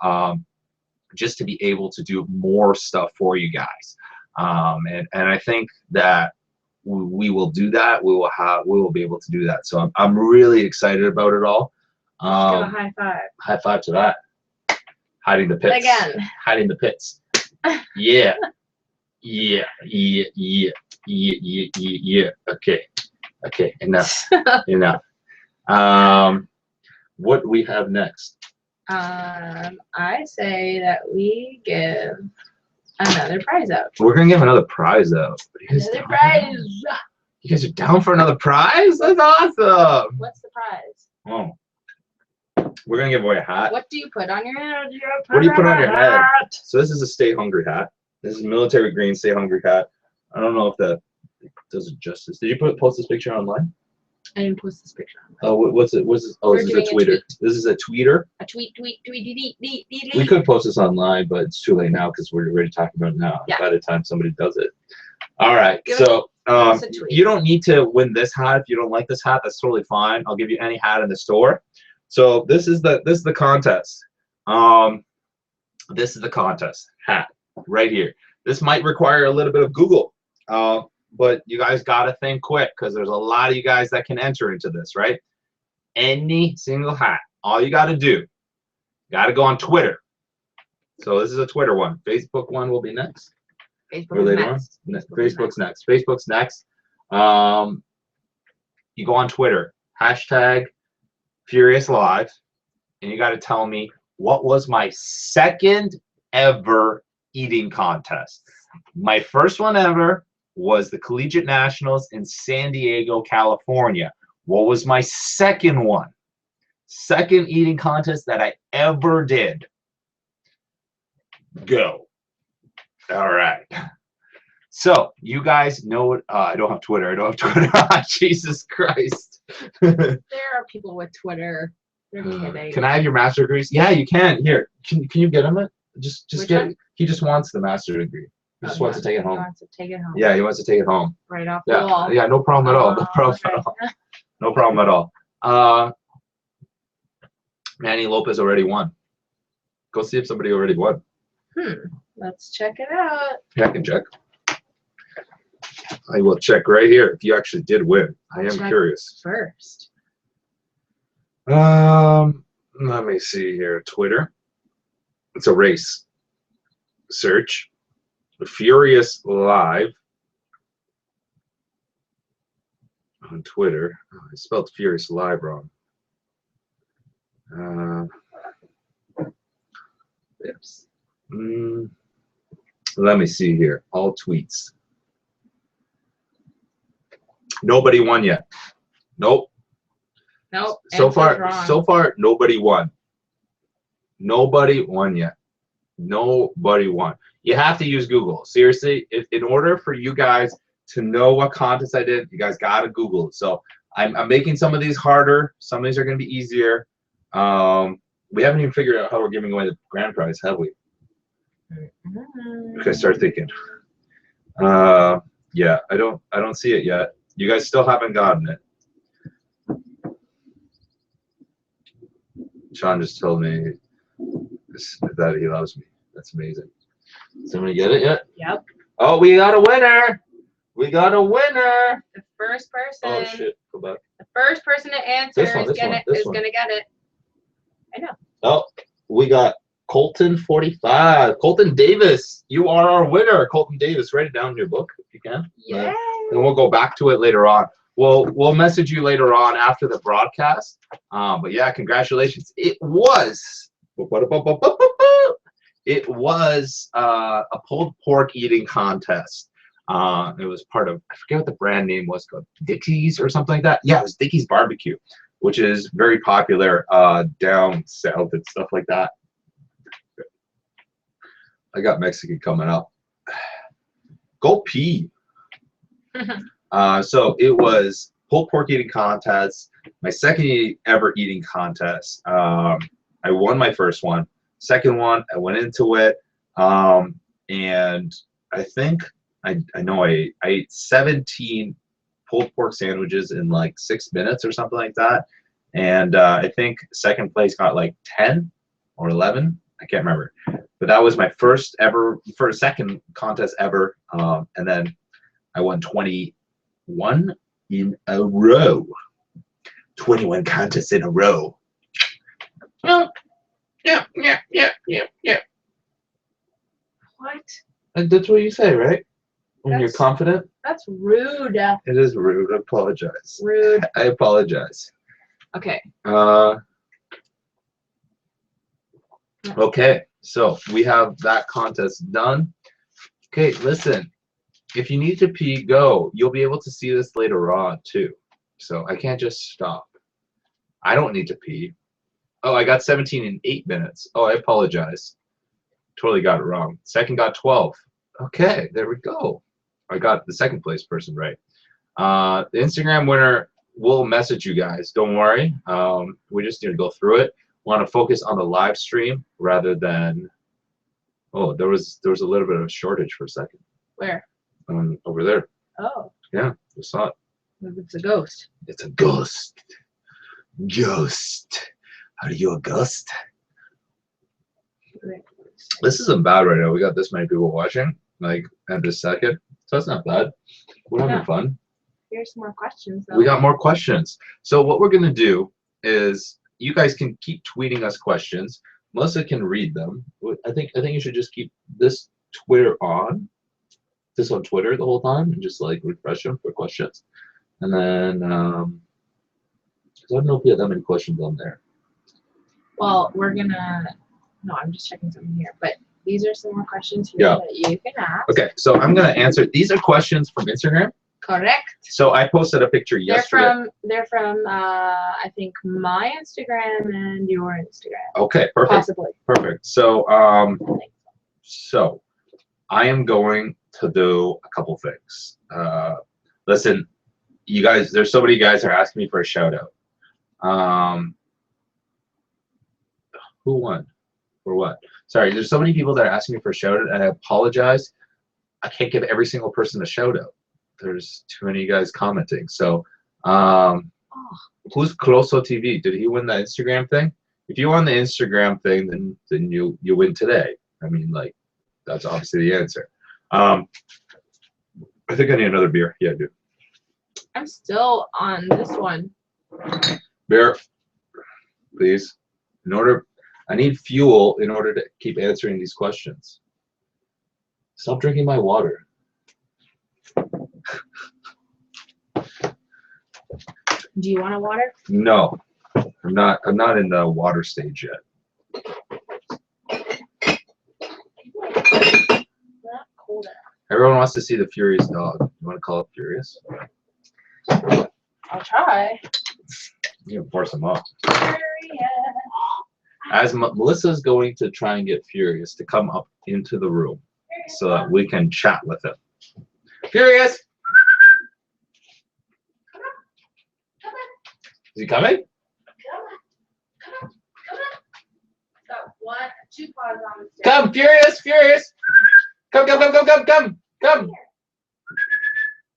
just to be able to do more stuff for you guys. And I think that we will do that. We will be able to do that. So I'm really excited about it all. Give a high five. High five to that. Hiding the pits. Again. Hiding the pits. Yeah. Yeah. Yeah. Yeah. Yeah. Yeah. Yeah. Yeah. Okay. Okay. Enough. Enough. What do we have next? I say that we give another prize out. We're gonna give another prize out. Another prize. You guys are down for another prize? That's awesome. What's the prize? Oh. We're gonna give away a hat. What do you put on your head? What do you put on your head? So this is a Stay Hungry hat. This is military green Stay Hungry hat. I don't know if that does it justice. Did you post this picture online? I didn't post this picture online. Oh, what's it? What's this? Oh, this is a tweeter. This is a tweeter. A tweet. We could post this online, but it's too late now because we're already talking about it now. Yeah. By the time somebody does it. All right. Give so us a tweet. you don't need to win this hat if you don't like this hat. That's totally fine. I'll give you any hat in the store. So this is the contest. This is the contest hat right here. This might require a little bit of Google, but you guys gotta think quick because there's a lot of you guys that can enter into this, right? Any single hat. All you gotta do, gotta go on Twitter. So this is a Twitter one. Facebook one will be next. Facebook's next. Facebook's next. You go on Twitter. Hashtag Furious Live, and you got to tell me what was my second ever eating contest. My first one ever was the Collegiate Nationals in San Diego, California. What was my second one? Second eating contest that I ever did. Go. All right. So you guys know what? I don't have Twitter. I don't have Twitter. Jesus Christ. There are people with Twitter. Can I have your master degrees? Yeah, you can. Here, can you get him it? Just get it. He just wants the master degree. He just wants to take it home. He wants to take it home. Yeah, he wants to take it home. Right off the wall. Yeah, no problem at all. No problem at all. No problem at all. Manny Lopez already won. Go see if somebody already won. Let's check it out. Yeah, I can check. I will check right here if you actually did win. I am curious. First. Let me see here. Twitter. It's a race. Search. Furious Live. On Twitter. Oh, I spelled Furious Live wrong. Oops. Let me see here. All tweets. Nobody won yet. Nope. Nope. So far, nobody won. Nobody won yet. Nobody won. You have to use Google. Seriously, in order for you guys to know what contest I did, you guys gotta Google it. So I'm making some of these harder. Some of these are gonna be easier. We haven't even figured out how we're giving away the grand prize, have we? Okay, start thinking. Yeah, I don't see it yet. You guys still haven't gotten it. Sean just told me that he loves me. That's amazing. Somebody get it yet? Yep. Oh, we got a winner. We got a winner. The first person. Oh shit! Go back. The first person to answer is gonna get it. I know. Oh, we got Colton 45. Colton Davis, you are our winner. Colton Davis, write it down in your book if you can. Yeah. And we'll go back to it later on. We'll message you later on after the broadcast. But yeah, congratulations. It was a pulled pork eating contest. It was part of, I forget what the brand name was, called Dickey's or something like that. Yeah, it was Dickey's Barbecue, which is very popular down south and stuff like that. I got Mexican coming up. Go pee. So it was pulled pork eating contest. my second ever eating contest. I won my first one. Second one, I went into it, and I think I know I ate 17 pulled pork sandwiches in like 6 minutes or something like that. And I think second place got like 10 or 11. I can't remember. But that was my second contest ever. And then I won 21 in a row. 21 contests in a row. Well, yeah. What? And that's what you say, right? When you're confident? That's rude. It is rude. I apologize. Rude. I apologize. Okay. Okay, so we have that contest done. Okay, listen. If you need to pee, go. You'll be able to see this later on, too. So I can't just stop. I don't need to pee. Oh, I got 17 in 8 minutes. Oh, I apologize. Totally got it wrong. Second got 12. Okay, there we go. I got the second place person right. The Instagram winner will message you guys. Don't worry. We just need to go through it. Want to focus on the live stream rather than. Oh, there was a little bit of a shortage for a second. Where? Over there. Oh. Yeah, I saw it. It's a ghost. It's a ghost. Ghost. Are you a ghost? This isn't bad right now. We got this many people watching, like at this second. So that's not bad. We're having fun. Here's some more questions, though. We got more questions. So what we're gonna do is you guys can keep tweeting us questions. Melissa can read them. I think you should just keep this Twitter on. This on Twitter the whole time and just like refresh them for questions. And then I don't know if we have that many questions on there. Well, we're gonna. No, I'm just checking something here. But these are some more questions here that you can ask. Okay, so I'm gonna answer. These are questions from Instagram. Correct. So I posted a picture yesterday. They're from I think my Instagram and your Instagram. Okay, perfect. Possibly. Perfect. So so I am going to do a couple things. Listen, you guys, there's so many guys that are asking me for a shout out. Who won? For what? Sorry, there's so many people that are asking me for a shout out, and I apologize. I can't give every single person a shout out. There's too many guys commenting. So, who's Coloso TV? Did he win the Instagram thing? If you won the Instagram thing, then you win today. I mean, like, that's obviously the answer. I think I need another beer. Yeah, I do. I'm still on this one. Beer, please. I need fuel in order to keep answering these questions. Stop drinking my water. Do you want a water? No, I'm not. I'm not in the water stage yet. Not cold enough. Everyone wants to see the Furious dog. You want to call it Furious? I'll try. You can force him up. Furious. As Melissa's going to try and get Furious to come up into the room so that we can chat with him. Furious! Is he coming? Come on. Got 1, 2 paws on the stairs. Come, Furious! Furious! Come!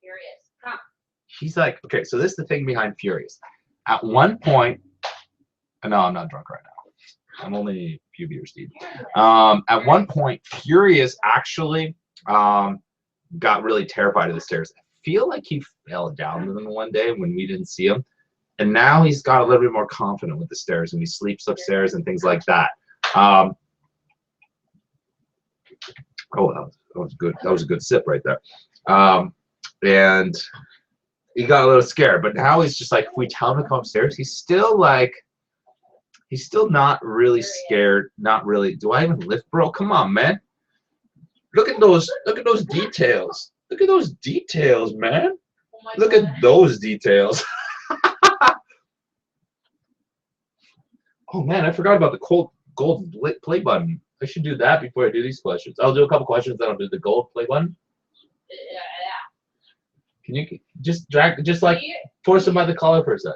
Furious, come. He's like, okay, so this is the thing behind Furious. At one point, no, I'm not drunk right now. I'm only a few beers deep. At one point, Furious actually got really terrified of the stairs. I feel like he fell down them one day when we didn't see him. And now he's got a little bit more confident with the stairs and he sleeps upstairs and things like that. Oh, that was good. That was a good sip right there. And he got a little scared, but now he's just like, if we tell him to come upstairs, he's still not really scared. Not really. Do I even lift, bro? Come on, man. Look at those details. Look at those details, man. Oh Look at those details. Oh man, I forgot about the gold play button. I should do that before I do these questions. I'll do a couple questions, then I'll do the gold play button. Yeah. Can you just like force him by the collar for a sec?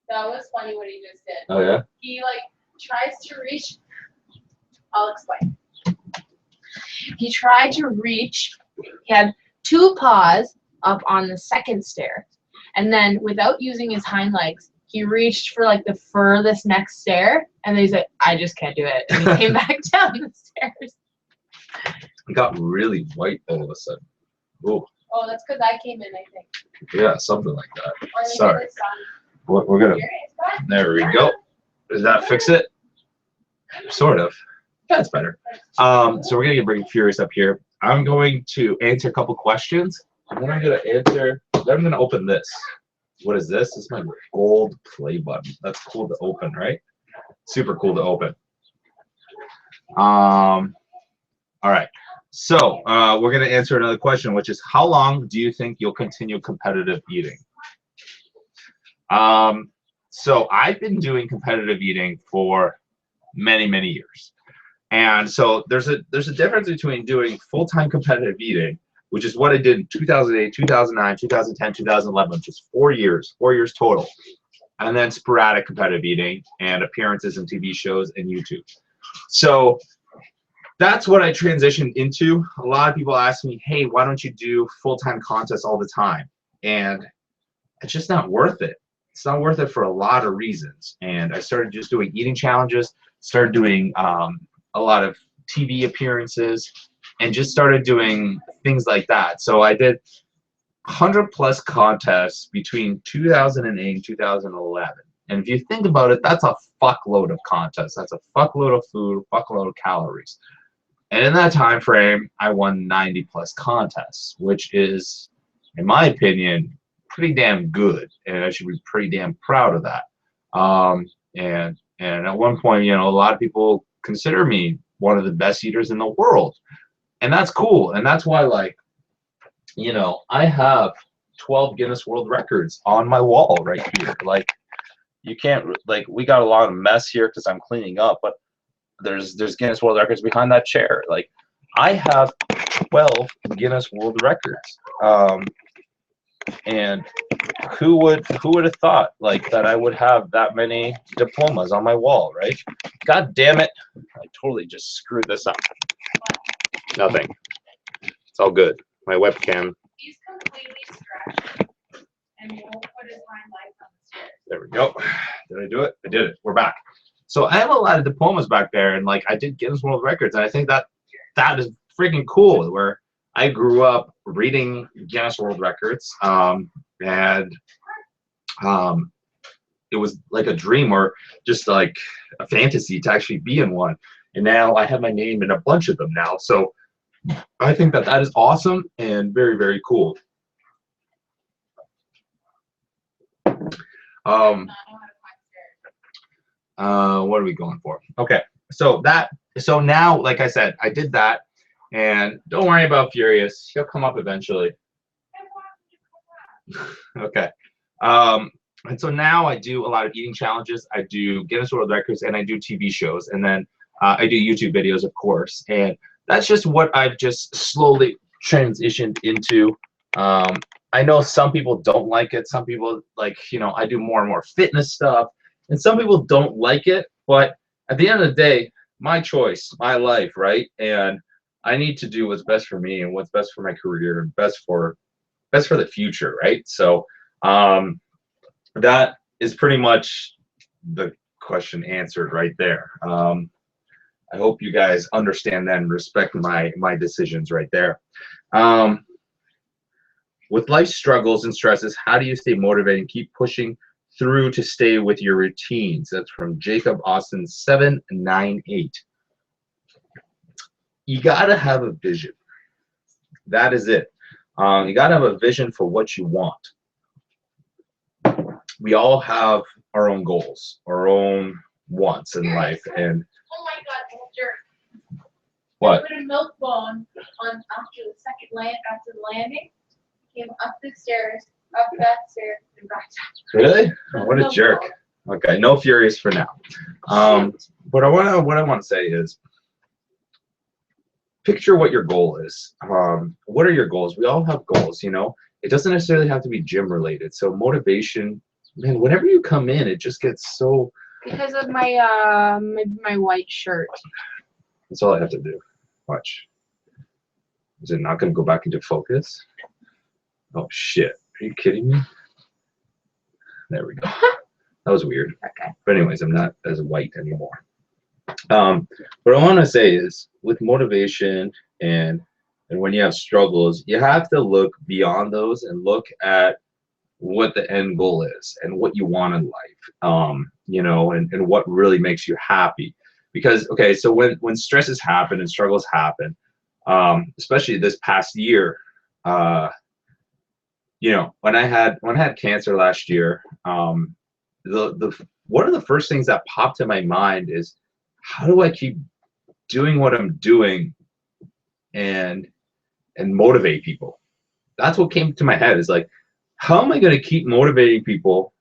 That was funny what he just did. Oh yeah. He like tries to reach. I'll explain. He tried to reach. He had two paws up on the second stair, and then without using his hind legs, he reached for like the furthest next stair, and then he's like, "I just can't do it," and he came back down the stairs. It got really white all of a sudden. Oh. Oh, that's because I came in, I think. Yeah, something like that. Or maybe Sorry. the sun. We're gonna. There we go. Does that fix it? Sort of. That's better. So we're gonna bring Furious up here. I'm going to answer a couple questions, and then I'm gonna answer. Then I'm gonna open this. What is this? This is my gold play button. That's cool to open, right? Super cool to open. All right. So we're gonna answer another question, which is, how long do you think you'll continue competitive eating? So I've been doing competitive eating for many, many years. And so there's a difference between doing full-time competitive eating, which is what I did in 2008, 2009, 2010, 2011, which is 4 years total. And then sporadic competitive eating and appearances in TV shows and YouTube. So that's what I transitioned into. A lot of people ask me, hey, why don't you do full-time contests all the time? And it's just not worth it. It's not worth it for a lot of reasons. And I started just doing eating challenges, started doing a lot of TV appearances, and just started doing things like that. So I did 100+ contests between 2008 and 2011. And if you think about it, that's a fuckload of contests. That's a fuckload of food, fuckload of calories. And in that time frame, I won 90+ contests, which is, in my opinion, pretty damn good, and I should be pretty damn proud of that. And at one point, you know, a lot of people consider me one of the best eaters in the world, and that's cool. And that's why, like, you know, I have 12 Guinness World Records on my wall right here. Like, you can't, like, we got a lot of mess here because I'm cleaning up, but there's Guinness World Records behind that chair. Like, I have 12 Guinness World Records. And who would have thought, like, that I would have that many diplomas on my wall, right? God damn it. I totally just screwed this up. Nothing. It's all good. My webcam. He's completely stretched and won't put his hind legs on the stairs. There we go. Did I do it? I did it. We're back. So I have a lot of diplomas back there, and like, I did Guinness World Records, and I think that is freaking cool, where I grew up reading Guinness World Records, and it was like a dream, or just like a fantasy to actually be in one. And now I have my name in a bunch of them now. So I think that is awesome and very, very cool. What are we going for? Okay, so now, like I said, I did that, and don't worry about Furious. He'll come up eventually. Okay. And so now I do a lot of eating challenges. I do Guinness World Records, and I do TV shows, and then I do YouTube videos, of course. And that's just what I've just slowly transitioned into. I know some people don't like it. Some people, like, you know, I do more and more fitness stuff, and some people don't like it. But at the end of the day, my choice, my life, right? And I need to do what's best for me and what's best for my career and best for the future, right? So that is pretty much the question answered right there. I hope you guys understand that and respect my decisions right there. With life struggles and stresses, how do you stay motivated and keep pushing through to stay with your routines? That's from Jacob Austin 798. You gotta have a vision. That is it. You gotta have a vision for what you want. We all have our own goals, our own wants in life, and oh my God, jerk. What? I put a milk bone on after the landing, came up the stairs, up that stair, and back down. Really? Oh, what a jerk. Okay, no Furious for now. But what I want to say is, picture what your goal is. What are your goals? We all have goals, you know. It doesn't necessarily have to be gym related. So motivation man, whenever you come in, it just gets so. Because of my my white shirt. That's all I have to do. Watch. Is it not going to go back into focus? Oh shit! Are you kidding me? There we go. That was weird. Okay. But anyways, I'm not as white anymore. What I want to say is, with motivation and when you have struggles, you have to look beyond those and look at what the end goal is and what you want in life. You know, and what really makes you happy. Because okay, so when stresses happen and struggles happen, especially this past year, you know, when I had cancer last year, the one of the first things that popped in my mind is, how do I keep doing what I'm doing and motivate people? That's what came to my head, is like, how am I going to keep motivating people?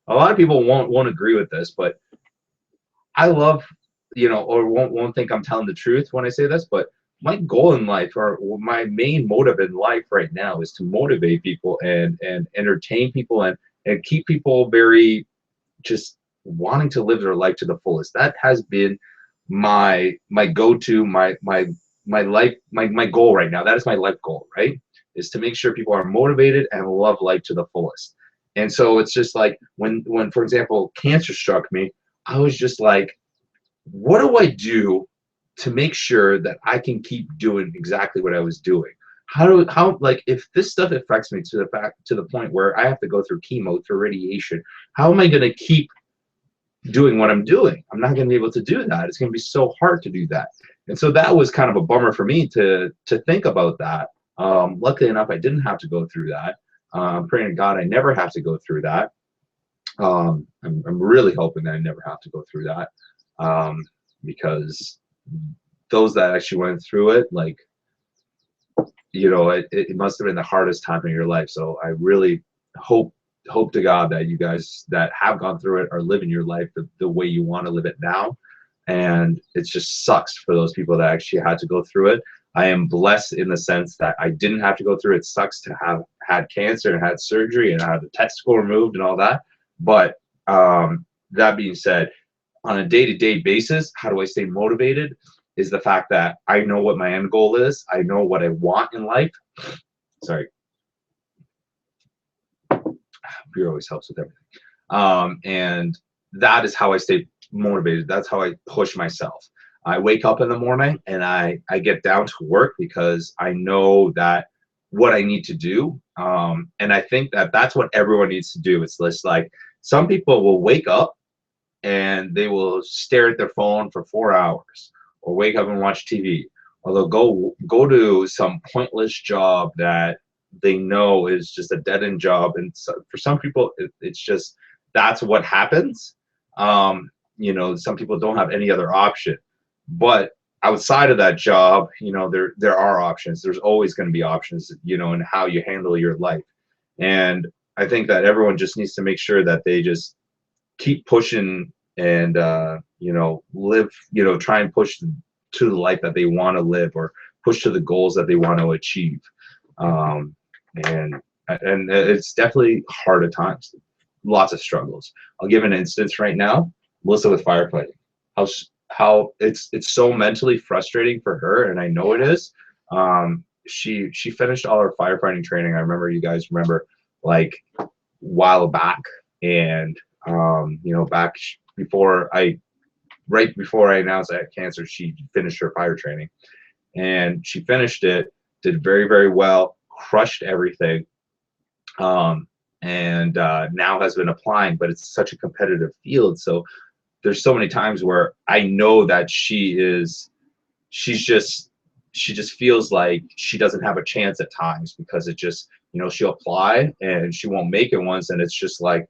A lot of people won't agree with this, but I love, you know, or won't think I'm telling the truth when I say this, but my goal in life, or my main motive in life right now, is to motivate people and entertain people and keep people very just wanting to live their life to the fullest. That has been my go-to, my life, my goal right now. That is my life goal, right? Is to make sure people are motivated and love life to the fullest. And so it's just like when for example, cancer struck me, I was just like, what do I do to make sure that I can keep doing exactly what I was doing? How like, if this stuff affects me to the point where I have to go through chemo, through radiation, how am I going to keep doing what I'm doing? I'm not going to be able to do that. It's going to be so hard to do that. And so that was kind of a bummer for me to think about that. Luckily enough, I didn't have to go through that. I'm praying to God I never have to go through that. I'm really hoping that I never have to go through that, because those that actually went through it, like, you know, it must have been the hardest time in your life. So I really hope to God that you guys that have gone through it are living your life the way you want to live it now. And it just sucks for those people that actually had to go through it. I am blessed in the sense that I didn't have to go through it. It sucks to have had cancer and had surgery and had the testicle removed and all that. But that being said, on a day-to-day basis, how do I stay motivated? Is the fact that I know what my end goal is. I know what I want in life. Sorry. Beer always helps with everything. And that is how I stay motivated. That's how I push myself. I wake up in the morning and I get down to work because I know that what I need to do. And I think that that's what everyone needs to do. It's just like, some people will wake up and they will stare at their phone for 4 hours, or wake up and watch TV, or they'll go to some pointless job that they know is just a dead-end job. And so for some people, it's just, that's what happens. You know, some people don't have any other option. But outside of that job, you know, there are options. There's always going to be options, you know, in how you handle your life. And I think that everyone just needs to make sure that they just keep pushing and you know, live, you know, try and push to the life that they want to live, or push to the goals that they want to achieve. And it's definitely hard at times, lots of struggles. I'll give an instance right now. Melissa with firefighting, how it's so mentally frustrating for her, and I know it is. She finished all her firefighting training. I remember, you guys remember, like, a while back, and you know, back right before I announced I had cancer, she finished her fire training, and she finished it, did very, very well, crushed everything, and now has been applying. But it's such a competitive field, so there's so many times where I know that she just feels like she doesn't have a chance at times, because it just, you know, she'll apply and she won't make it once, and it's just like,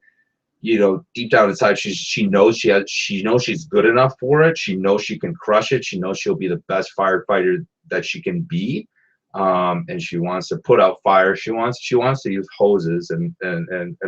you know, deep down inside, she knows she's good enough for it. She knows she can crush it. She knows she'll be the best firefighter that she can be. And she wants to put out fire. She wants to use hoses and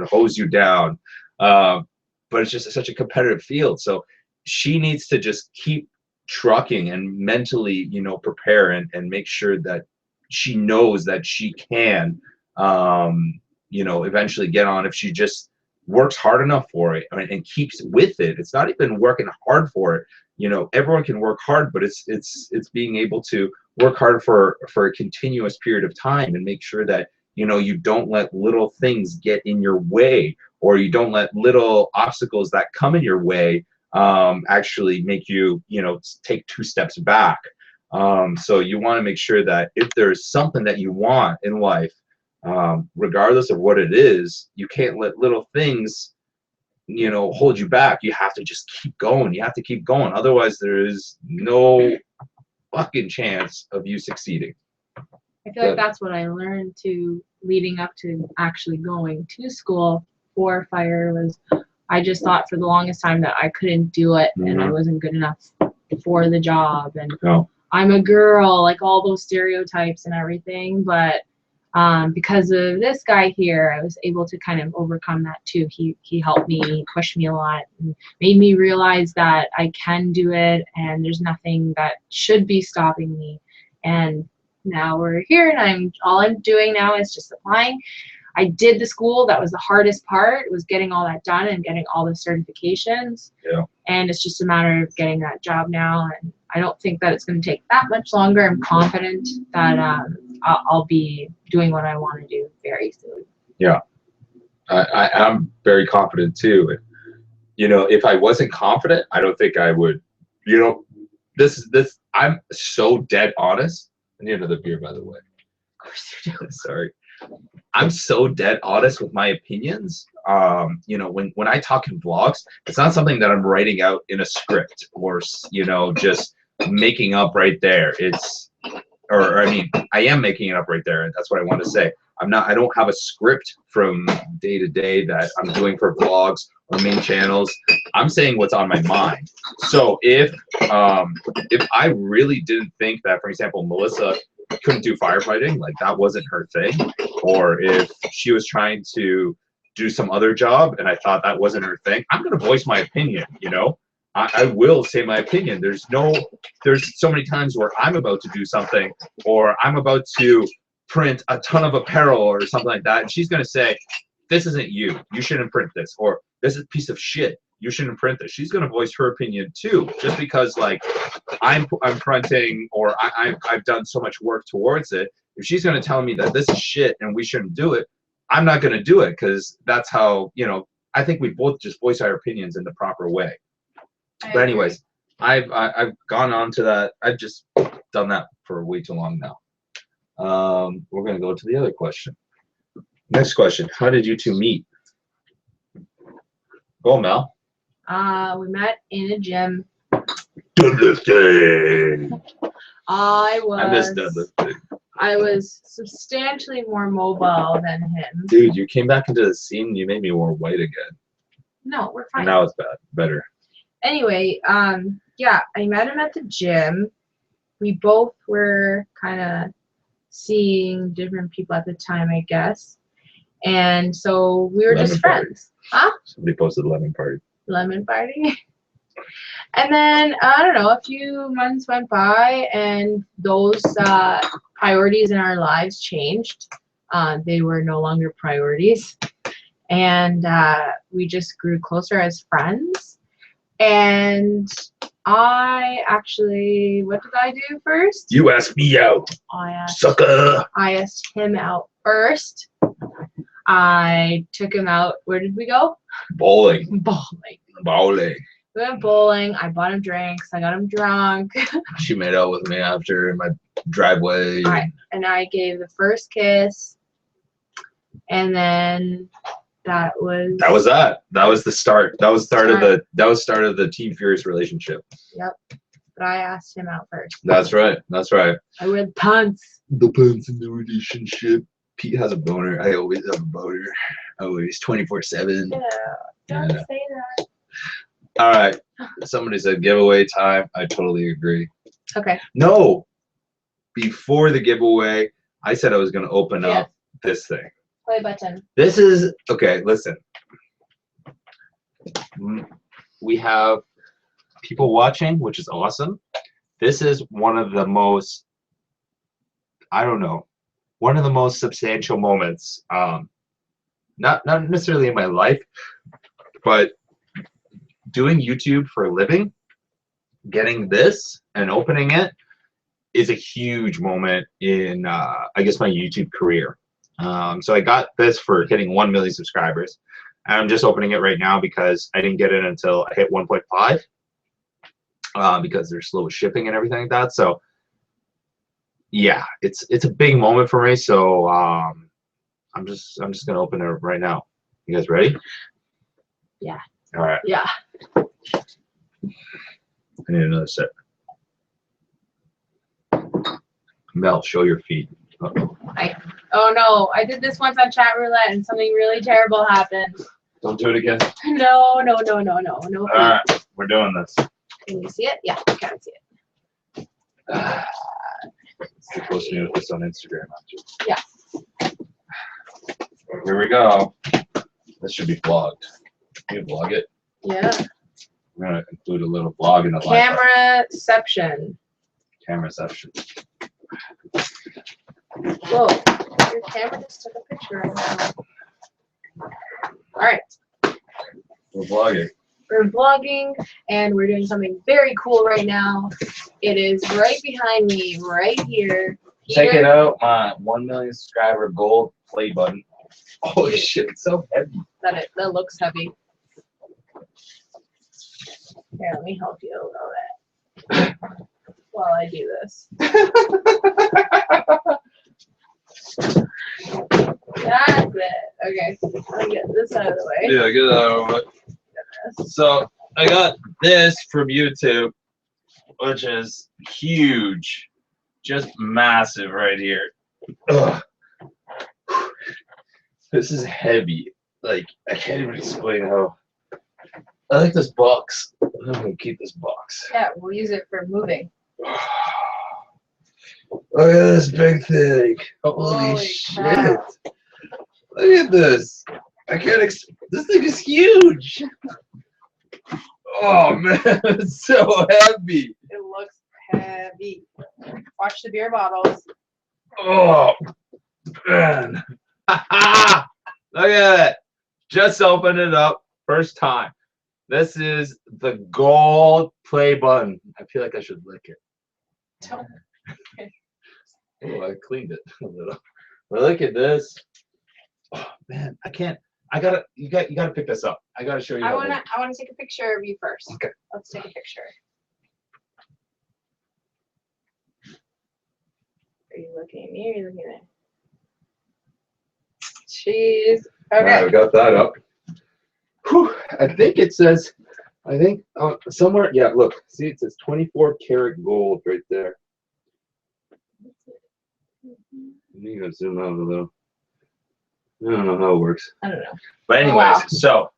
hose you down. But it's just such a competitive field. So she needs to just keep trucking and mentally, you know, prepare and make sure that she knows that she can, you know, eventually get on, if she just works hard enough for it and keeps with it. It's not even working hard for it. You know, everyone can work hard, but it's being able to work hard for a continuous period of time and make sure that, you know, you don't let little things get in your way, or you don't let little obstacles that come in your way actually make you, you know, take 2 steps back. So you want to make sure that if there's something that you want in life, regardless of what it is, you can't let little things, you know, hold you back. You have to just keep going. You have to keep going. Otherwise, there is no fucking chance of you succeeding. I feel like that's what I learned to leading up to actually going to school for fire was I just thought for the longest time that I couldn't do it and I wasn't good enough for the job, and I'm a girl, like all those stereotypes and everything. But because of this guy here, I was able to kind of overcome that too. He helped me, pushed me a lot, and made me realize that I can do it and there's nothing that should be stopping me. And now we're here, and all I'm doing now is just applying. I did the school. That was the hardest part, was getting all that done and getting all the certifications. Yeah. And it's just a matter of getting that job now. And I don't think that it's going to take that much longer. I'm confident that I'll be doing what I want to do very soon. Yeah. I'm very confident too. You know, if I wasn't confident, I don't think I would, you know, I'm so dead honest. I need another beer, by the way. Of course you do. Sorry. I'm so dead honest with my opinions. You know, when I talk in vlogs, it's not something that I'm writing out in a script or, you know, just making up right there. Or I mean, I am making it up right there, and that's what I want to say. I don't have a script from day to day that I'm doing for vlogs or main channels. I'm saying what's on my mind. So if I really didn't think that, for example, Melissa couldn't do firefighting, like that wasn't her thing, or if she was trying to do some other job and I thought that wasn't her thing, I'm gonna voice my opinion, you know? I will say my opinion. There's so many times where I'm about to do something, or I'm about to print a ton of apparel or something like that, and she's gonna say, this isn't you, you shouldn't print this, or this is a piece of shit, you shouldn't print this. She's gonna voice her opinion too, just because like I'm printing, or I've done so much work towards it. If she's gonna tell me that this is shit and we shouldn't do it, I'm not gonna do it, because that's how, you know, I think we both just voice our opinions in the proper way. But anyways, I've gone on to that. I've just done that for way too long now. We're gonna go to the other question. Next question: how did you two meet? Go, Mel. We met in a gym. Deadlifting. I miss deadlifting. I was substantially more mobile than him. Dude, you came back into the scene. You made me more white again. No, we're fine. And now it's better. Anyway, yeah, I met him at the gym. We both were kind of seeing different people at the time, I guess. And so we were just friends. Huh? Somebody posted lemon party. Lemon party. And then, I don't know, a few months went by and those priorities in our lives changed. They were no longer priorities. And we just grew closer as friends. And I actually, what did I do first? You asked me out. Sucker. I asked him out first. I took him out. Where did we go? Bowling. Bowling. We went bowling. I bought him drinks. I got him drunk. She made out with me after in my driveway. And I gave the first kiss. And then that was that. That was the start. That was start of the Team Furious relationship. Yep. But I asked him out first. That's right. That's right. I wear the pants. The pants in the relationship. Pete has a boner. I always have a boner. Always 24/7. Yeah. Don't say that. All right. Somebody said giveaway time. I totally agree. Okay. No. Before the giveaway, I said I was going to open up this thing. Play button. This is, okay, listen. We have people watching, which is awesome. This is one of the most, I don't know, one of the most substantial moments not necessarily in my life, but doing YouTube for a living, getting this and opening it is a huge moment in I guess my YouTube career. So I got this for hitting 1 million subscribers, and I'm just opening it right now because I didn't get it until I hit 1.5 because they're slow with shipping and everything like that. So yeah, it's a big moment for me. So I'm just gonna open it right now. You guys ready? Yeah. All right. Yeah. I need another sip. Mel, show your feet. Uh-oh. Oh no, I did this once on chat roulette and something really terrible happened. Don't do it again. No. All right, we're doing this. Can you see it? Yeah, I can see it. You're supposed to do this on Instagram, aren't you? Yeah. Here we go. This should be vlogged. Can you vlog it? Yeah. I'm gonna include a little vlog in the Cameraception. Cameraception. Whoa, your camera just took a picture right now. All right. We're vlogging. We're vlogging and we're doing something very cool right now. It is right behind me, right here. Checking out my 1 million subscriber gold play button. Holy shit, it's so heavy. That looks heavy. Here, let me help you a little bit while I do this. That's it. Okay, let me get this out of the way. Yeah, get that out of the way. So I got this from YouTube, which is huge, just massive right here. Ugh. This is heavy. Like, I can't even explain how. I like this box. I'm gonna keep this box. Yeah, we'll use it for moving. Look at this big thing. Holy shit. Crap. Look at this. I can't this thing is huge. Oh man, it's so heavy. It looks heavy. Watch the beer bottles. Oh man. Look at it. Just opened it up. First time. This is the gold play button. I feel like I should lick it. Don't. Oh, I cleaned it a little. But look at this. Oh man, I can't. You gotta pick this up. I gotta show you. I wanna take a picture of you first. Okay. Let's take a picture. Are you looking at me or are you looking at me? Jeez. Okay. All right, we got that up. Whew, I think it says, somewhere, yeah, look, see, it says 24 karat gold right there. You gotta zoom out a little. I don't know how it works. I don't know. But anyways, Wow. So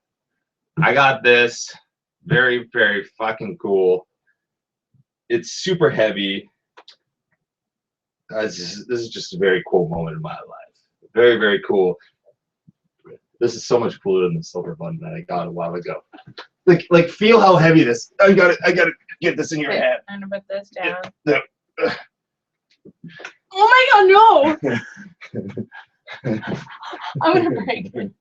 I got this. Very, very fucking cool. It's super heavy. This is just a very cool moment in my life. Very, very cool. This is so much cooler than the silver button that I got a while ago. Like feel how heavy this. I gotta get this in your hand. I'm gonna put this down. Yeah. Oh my god, no! I'm gonna break it.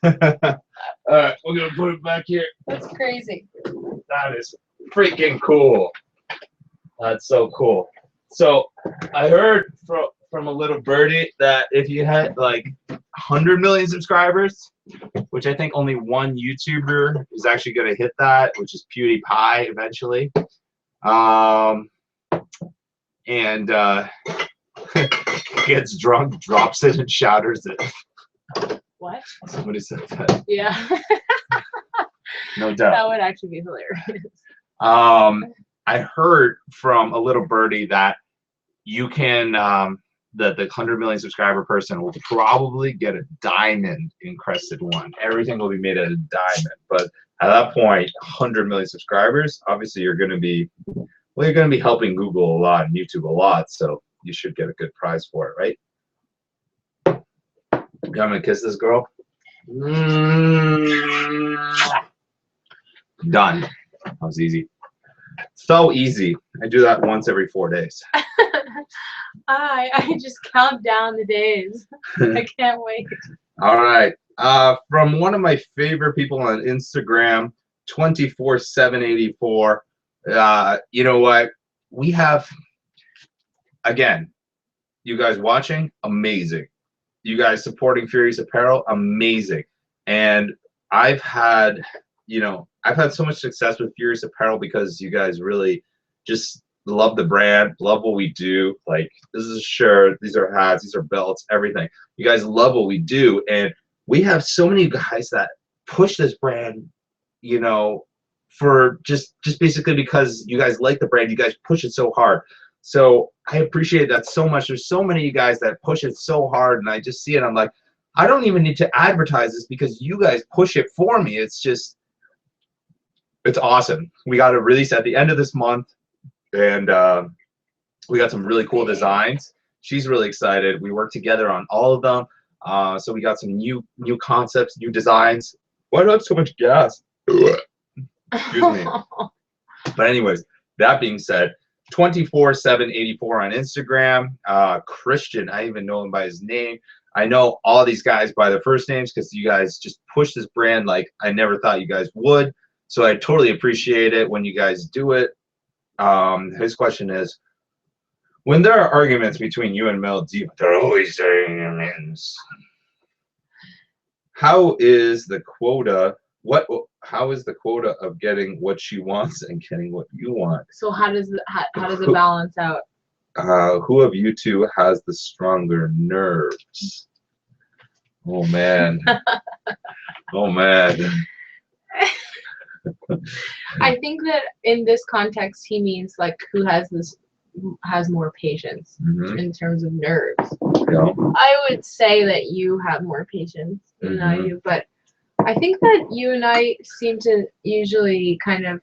Alright, we're gonna put it back here. That's crazy. That is freaking cool. That's so cool. So I heard from a little birdie that if you had like 100 million subscribers, which I think only one YouTuber is actually going to hit that, which is PewDiePie eventually, and gets drunk, drops it, and shatters it. What? Somebody said that. Yeah. No doubt. That would actually be hilarious. I heard from a little birdie that you can, the 100 million subscriber person will probably get a diamond encrusted one. Everything will be made out of diamond. But at that point, 100 million subscribers, obviously you're going to be, well, you're going to be helping Google a lot and YouTube a lot. So you should get a good prize for it, right? I'm going to kiss this girl. Done. That was easy. So easy. I do that once every 4 days. I just count down the days. I can't wait. All right. From one of my favorite people on Instagram, 24/7/84. You know what? We have, again, you guys watching, amazing. You guys supporting Furious Apparel, amazing. And I've had, I've had so much success with Furious Apparel because you guys really just love the brand, love what we do. Like, this is a shirt, these are hats, these are belts, everything. You guys love what we do, and we have so many guys that push this brand, for just basically because you guys like the brand, you guys push it so hard. So I appreciate that so much. There's so many of you guys that push it so hard, and I just see it. I'm like, I don't even need to advertise this because you guys push it for me. It's awesome. We got a release at the end of this month, and we got some really cool designs. She's really excited. We worked together on all of them. So we got some new concepts, new designs. Why do I have so much gas? Excuse me. But anyways, that being said, 24/7/84 on Instagram. Christian, I even know him by his name. I know all these guys by their first names because you guys just push this brand like I never thought you guys would. So I totally appreciate it when you guys do it. His question is, when there are arguments between you and Mel D, they're always arguments. How is the quota of getting what she wants and getting what you want? So how does it balance out? Who of you two has the stronger nerves? Oh man. Oh man. I think that in this context he means like who has more patience in terms of nerves. Yeah. I would say that you have more patience than I do, but I think that you and I seem to usually kind of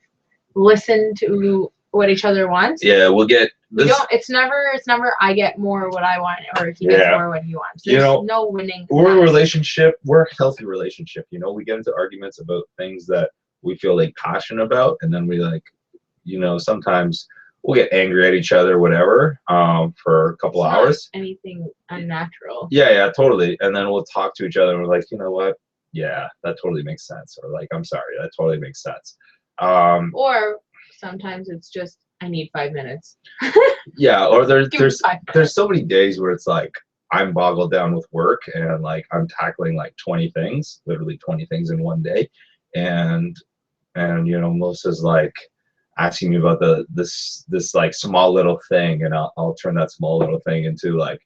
listen to what each other wants. Yeah, we'll get this. It's never I get more what I want or he gets more what he wants. There's no winning. We're a relationship. We're a healthy relationship. We get into arguments about things that we feel like passionate about, and then we sometimes we'll get angry at each other, whatever, for a couple hours. Anything unnatural. Yeah, totally. And then we'll talk to each other and we're like, you know what? Yeah, that totally makes sense. Or like, I'm sorry, that totally makes sense. Or sometimes it's just I need 5 minutes. Yeah, or there's so many days where it's like I'm boggled down with work and like I'm tackling like 20 things, literally 20 things in one day. And Melissa's like asking me about this like small little thing, and I'll turn that small little thing into like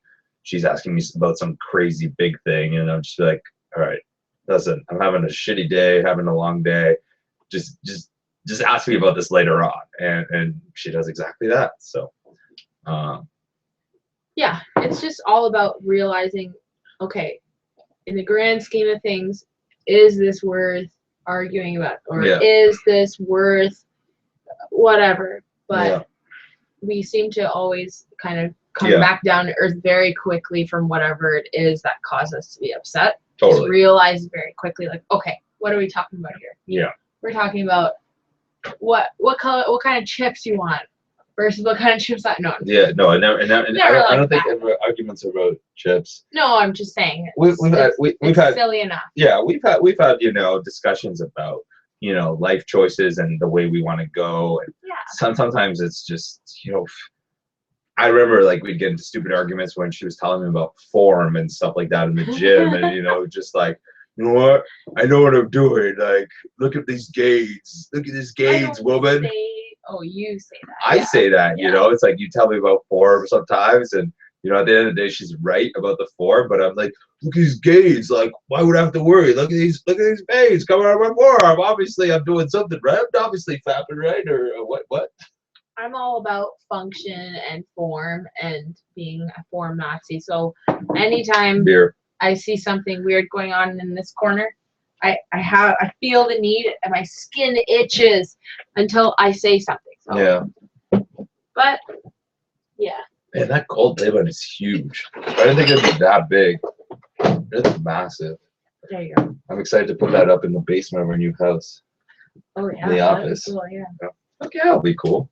she's asking me about some crazy big thing, and I'm just like, all right, listen, I'm having a shitty day, having a long day. Just ask me about this later on, and she does exactly that. So yeah, it's just all about realizing, okay, in the grand scheme of things, is this worth arguing about, or is this worth whatever? But we seem to always kind of come back down to earth very quickly from whatever it is that caused us to be upset. Totally. Just realize very quickly, like, okay, what are we talking about here? Yeah. We're talking about what color, what kind of chips you want versus what kind of chips I no. Yeah, no, I don't think arguments are about chips. No, I'm just saying we've had silly enough. Yeah, we've had discussions about life choices and the way we want to go, and sometimes it's just I remember like we'd get into stupid arguments when she was telling me about form and stuff like that in the gym, and just like, you know what, I know what I'm doing, like, look at these gains, woman. You say that. I say that, it's like you tell me about form sometimes, and at the end of the day she's right about the form, but I'm like, look at these gains, like, why would I have to worry? Look at these veins coming out of my forearm. Obviously I'm doing something right. I'm obviously fapping right, or what? I'm all about function and form and being a form Nazi. So anytime I see something weird going on in this corner, I feel the need and my skin itches until I say something. So. Yeah. But yeah. Man, that gold ribbon is huge. I didn't think it'd be that big. It's massive. There you go. I'm excited to put that up in the basement of our new house. Oh yeah. In the office. Cool, yeah. Okay, that'll be cool.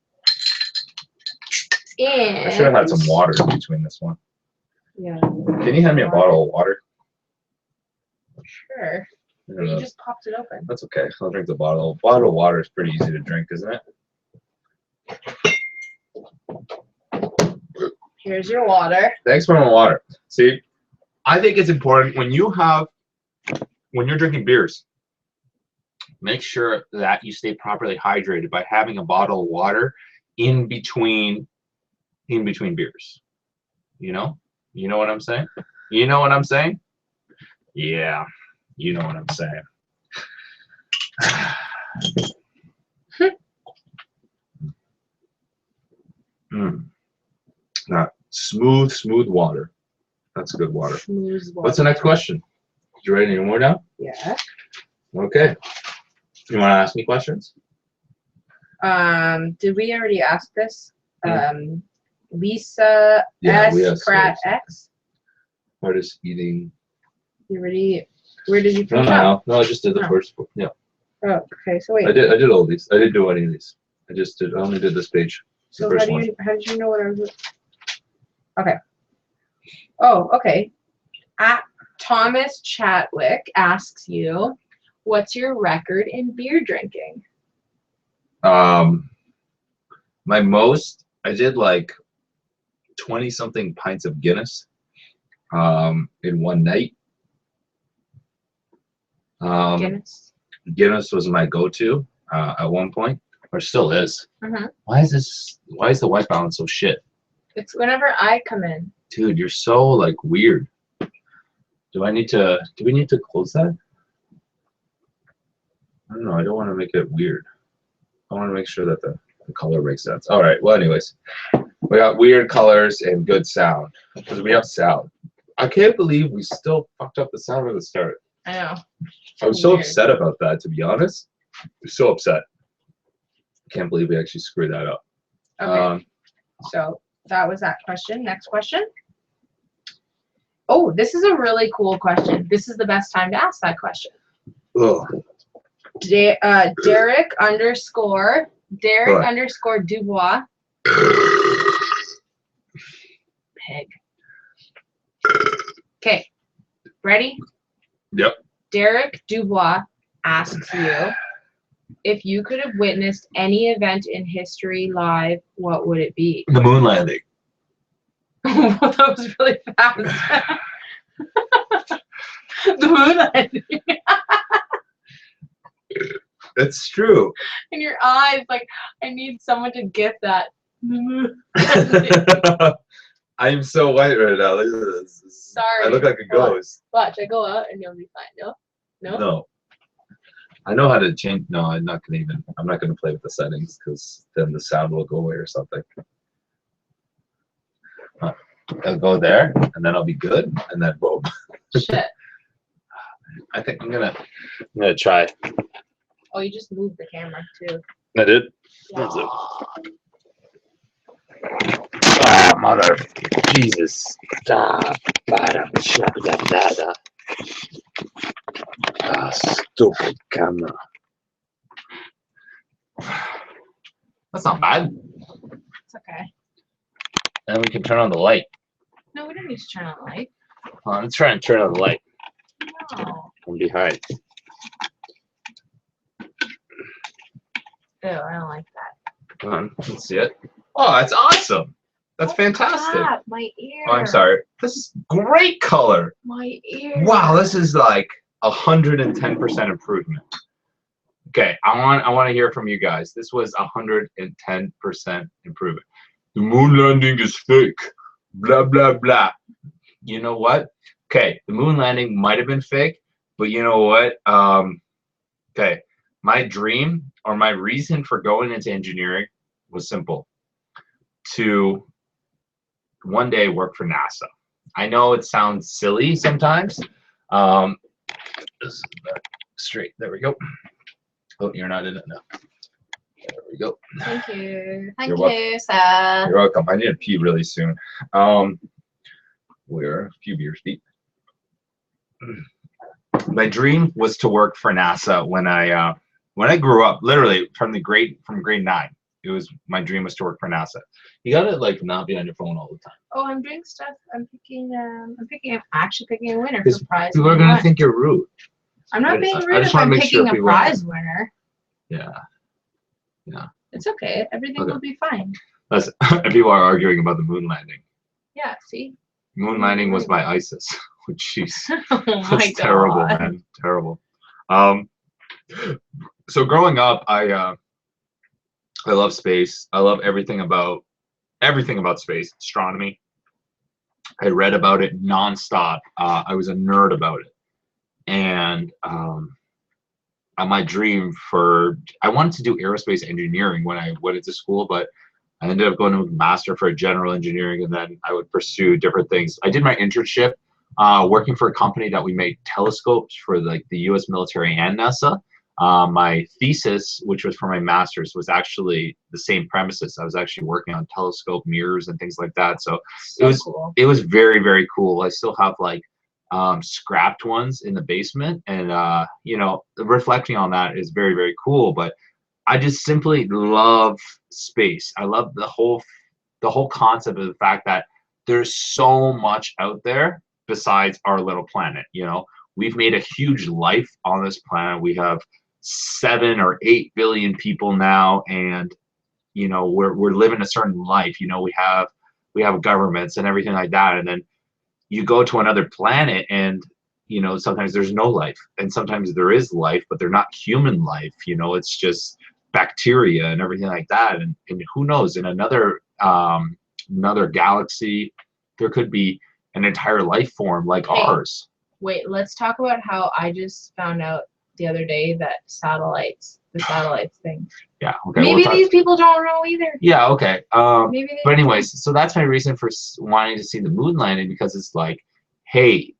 And I should have had some water in between this one. Yeah. Can you hand me a bottle of water? Sure. But you just popped it open. That's okay. I'll drink the bottle. Bottle of water is pretty easy to drink, isn't it? Here's your water. Thanks for my water. See, I think it's important when you're drinking beers, make sure that you stay properly hydrated by having a bottle of water in between beers. You know what I'm saying? You know what I'm saying? Yeah, you know what I'm saying. Not smooth water. That's good water. Smooth water. What's the next question? You write any more down? Yeah. Okay. You want to ask me questions? Did we already ask this? Lisa S. Pratt X. Hardest eating. You already? Where did you finish No, I just did the first one. Yeah. Oh, okay. So wait. I did all these. I didn't do any of these. I only did this page. So how did you know what I was? Okay. Oh, okay. At Thomas Chatwick asks you, what's your record in beer drinking? My most, I did like 20 something pints of Guinness in one night. Guinness was my go-to at one point, or still is. Why is the white balance so shit? It's whenever I come in. Dude, you're so like weird. Do we need to close that? I don't know. I don't want to make it weird. I want to make sure that the color makes sense. All right. Well, anyways, we got weird colors and good sound because we have sound. I can't believe we still fucked up the sound at the start. I know. I was so upset about that, to be honest. I was so upset. I can't believe we actually screwed that up. Okay. So that was that question. Next question. Oh, this is a really cool question. This is the best time to ask that question. Ugh. Derek underscore Dubois. Pig. Okay. Ready? Yep. Derek Dubois asks you, if you could have witnessed any event in history live, what would it be? The moon landing. That was really fast. The moon landing. It's true. In your eyes, like, I need someone to get that. I'm so white right now. Look at this. Sorry. I look like a ghost. Watch, I go out and you'll be fine. No? No? No. I know how to change. No, I'm not gonna play with the settings because then the sound will go away or something. I'll go there and then I'll be good and then boom. Shit. I think I'm gonna try. Oh, you just moved the camera too. I did? Yeah. Ah, mother. Jesus. Stupid camera. That's not bad. It's okay. And then we can turn on the light. No, we don't need to turn on the light. Let's try and turn on the light No. from behind. Ew, I don't like that. Come on, let's see it. Oh, that's awesome. That's fantastic. Crap, my ear. Oh, I'm sorry. This is great color. My ear. Wow, this is like 110% improvement. Okay, I want to hear from you guys. This was 110% improvement. The moon landing is fake. Blah blah blah. You know what? Okay, the moon landing might have been fake, but you know what? Okay, my dream or my reason for going into engineering was simple: to one day work for NASA. I know it sounds silly sometimes. Straight. There we go. Oh, you're not in it now. There we go. Thank you. Thank you, sir. You're welcome. I need to pee really soon. We're a few beers deep. My dream was to work for NASA when I grew up, literally from grade 9. my dream was to work for NASA. You gotta like not be on your phone all the time. Oh, I'm doing stuff. I'm actually picking a winner Because for prize. people are gonna think you're rude. I'm not being rude just if wanna I'm make sure picking a people prize winner. Yeah. Yeah. It's okay. Everything will be fine. People are arguing about the moon landing. Yeah, see? Moon landing was by ISIS. Jeez. Oh my That's terrible, God. man. Terrible. So growing up, I love space. I love everything about space, astronomy. I read about it nonstop. I was a nerd about it, and my dream I wanted to do aerospace engineering when I went into school, but I ended up going to a master for general engineering, and then I would pursue different things. I did my internship working for a company that we made telescopes for like the U.S. military and NASA. My thesis, which was for my master's, was actually the same premises. I was actually working on telescope mirrors and things like that. So it was cool. It was very, very cool. I still have like scrapped ones in the basement, and you know, reflecting on that is very, very cool. But I just simply love space. I love the whole concept of the fact that there's so much out there besides our little planet. You know, we've made a huge life on this planet. We have 7 or 8 billion people now, and you know, we're living a certain life. You know, we have governments and everything like that, and then you go to another planet, and you know, sometimes there's no life, and sometimes there is life, but they're not human life. You know, it's just bacteria and everything like that, and who knows, in another galaxy there could be an entire life form like ours. Wait, let's talk about how I just found out the other day that the satellites thing. Yeah, okay. Maybe these people don't know either. Yeah, okay. Maybe they but anyways, so that's my reason for wanting to see the moon landing, because it's like, hey,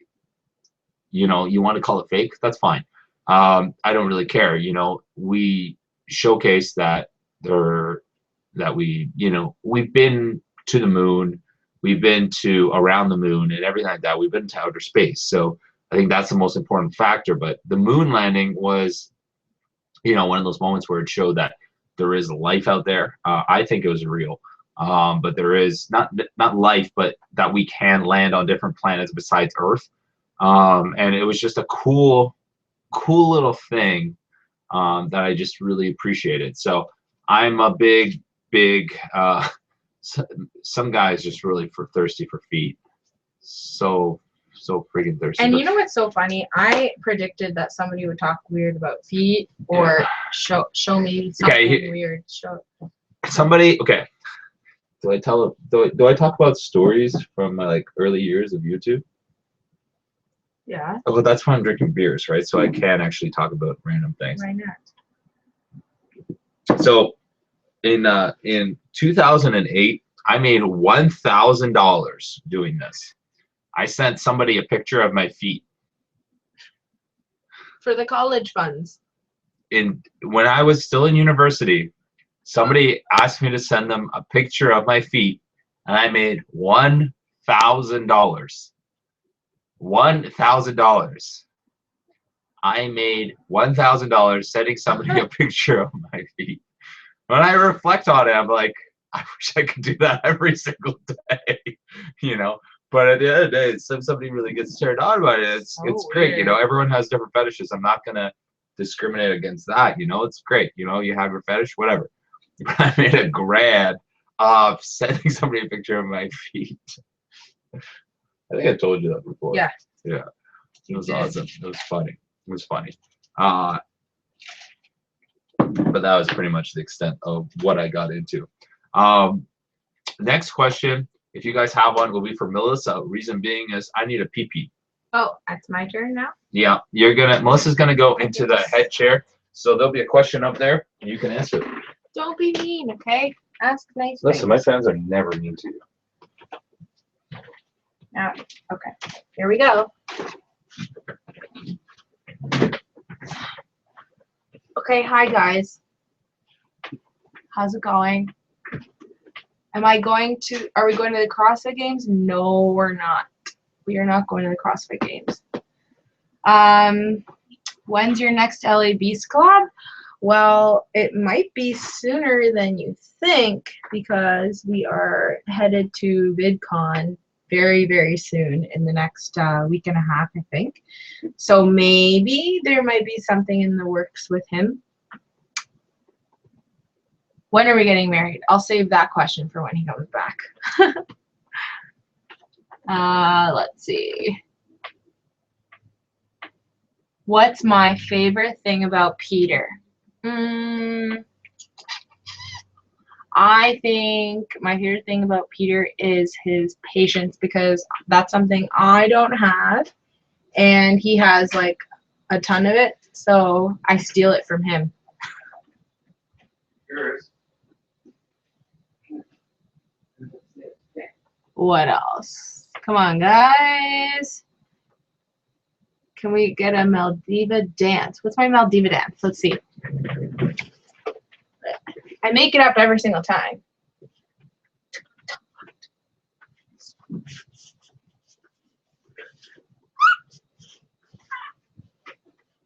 you know, you want to call it fake, that's fine. I don't really care. You know, we showcase that we, you know, we've been to the moon, we've been to around the moon and everything like that. We've been to outer space. So I think that's the most important factor. But the moon landing was, you know, one of those moments where it showed that there is life out there. I think it was real. But there is not life, but that we can land on different planets besides Earth. And it was just a cool little thing that I just really appreciated. So I'm a big some guys just really thirsty for feet. So freaking thirsty. And you know what's so funny? I predicted that somebody would talk weird about feet or show me something weird. Somebody, okay. Do I talk about stories from my like early years of YouTube? Yeah. Oh, well, that's why I'm drinking beers, right? So I can actually talk about random things. Why not? So in 2008, I made $1,000 doing this. I sent somebody a picture of my feet. For the college funds. When I was still in university, somebody asked me to send them a picture of my feet, and I made $1,000. $1,000. I made $1,000 sending somebody a picture of my feet. When I reflect on it, I'm like, I wish I could do that every single day, you know. But at the end of the day, if somebody really gets turned on by it, it's great. You know, everyone has different fetishes. I'm not gonna discriminate against that. You know, it's great. You know, you have your fetish, whatever. But I made $1,000 off sending somebody a picture of my feet. I think I told you that before. Yeah. Yeah. It was awesome. It was funny. It was funny. But that was pretty much the extent of what I got into. Next question, if you guys have one, will be for Melissa. Reason being is I need a pee-pee. Oh, that's my turn now? Yeah. Melissa's gonna go into the head chair. So there'll be a question up there and you can answer it. Don't be mean, okay? Ask nice. Listen, my fans are never mean to you. Now, okay. Here we go. Okay, hi guys. How's it going? Are we going to the CrossFit Games? No, we're not. We are not going to the CrossFit Games. When's your next LA Beast Club? Well, it might be sooner than you think because we are headed to VidCon very, very soon in the next week and a half, I think. So maybe there might be something in the works with him. When are we getting married? I'll save that question for when he comes back. Let's see. What's my favorite thing about Peter? I think my favorite thing about Peter is his patience, because that's something I don't have, and he has like a ton of it, so I steal it from him. Yours. What else? Come on, guys. Can we get a Maldiva dance? What's my Maldiva dance? Let's see. I make it up every single time.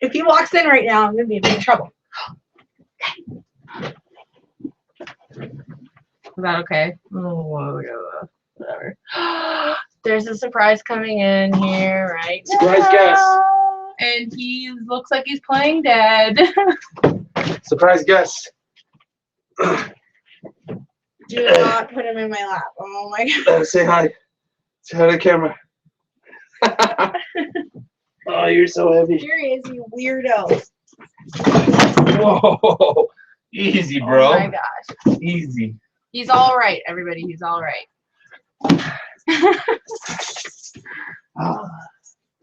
If he walks in right now, I'm going to be in big trouble. Is that okay? Oh, whatever. There's a surprise coming in here right Surprise now. guest. And he looks like he's playing dead. Surprise guest. Do not put him in my lap. Oh my god. Say hi. Say hi to the camera. Oh, you're so heavy. Here he is, you weirdo. Whoa. Easy, bro. Oh my gosh. Easy. He's all right, everybody. He's all right.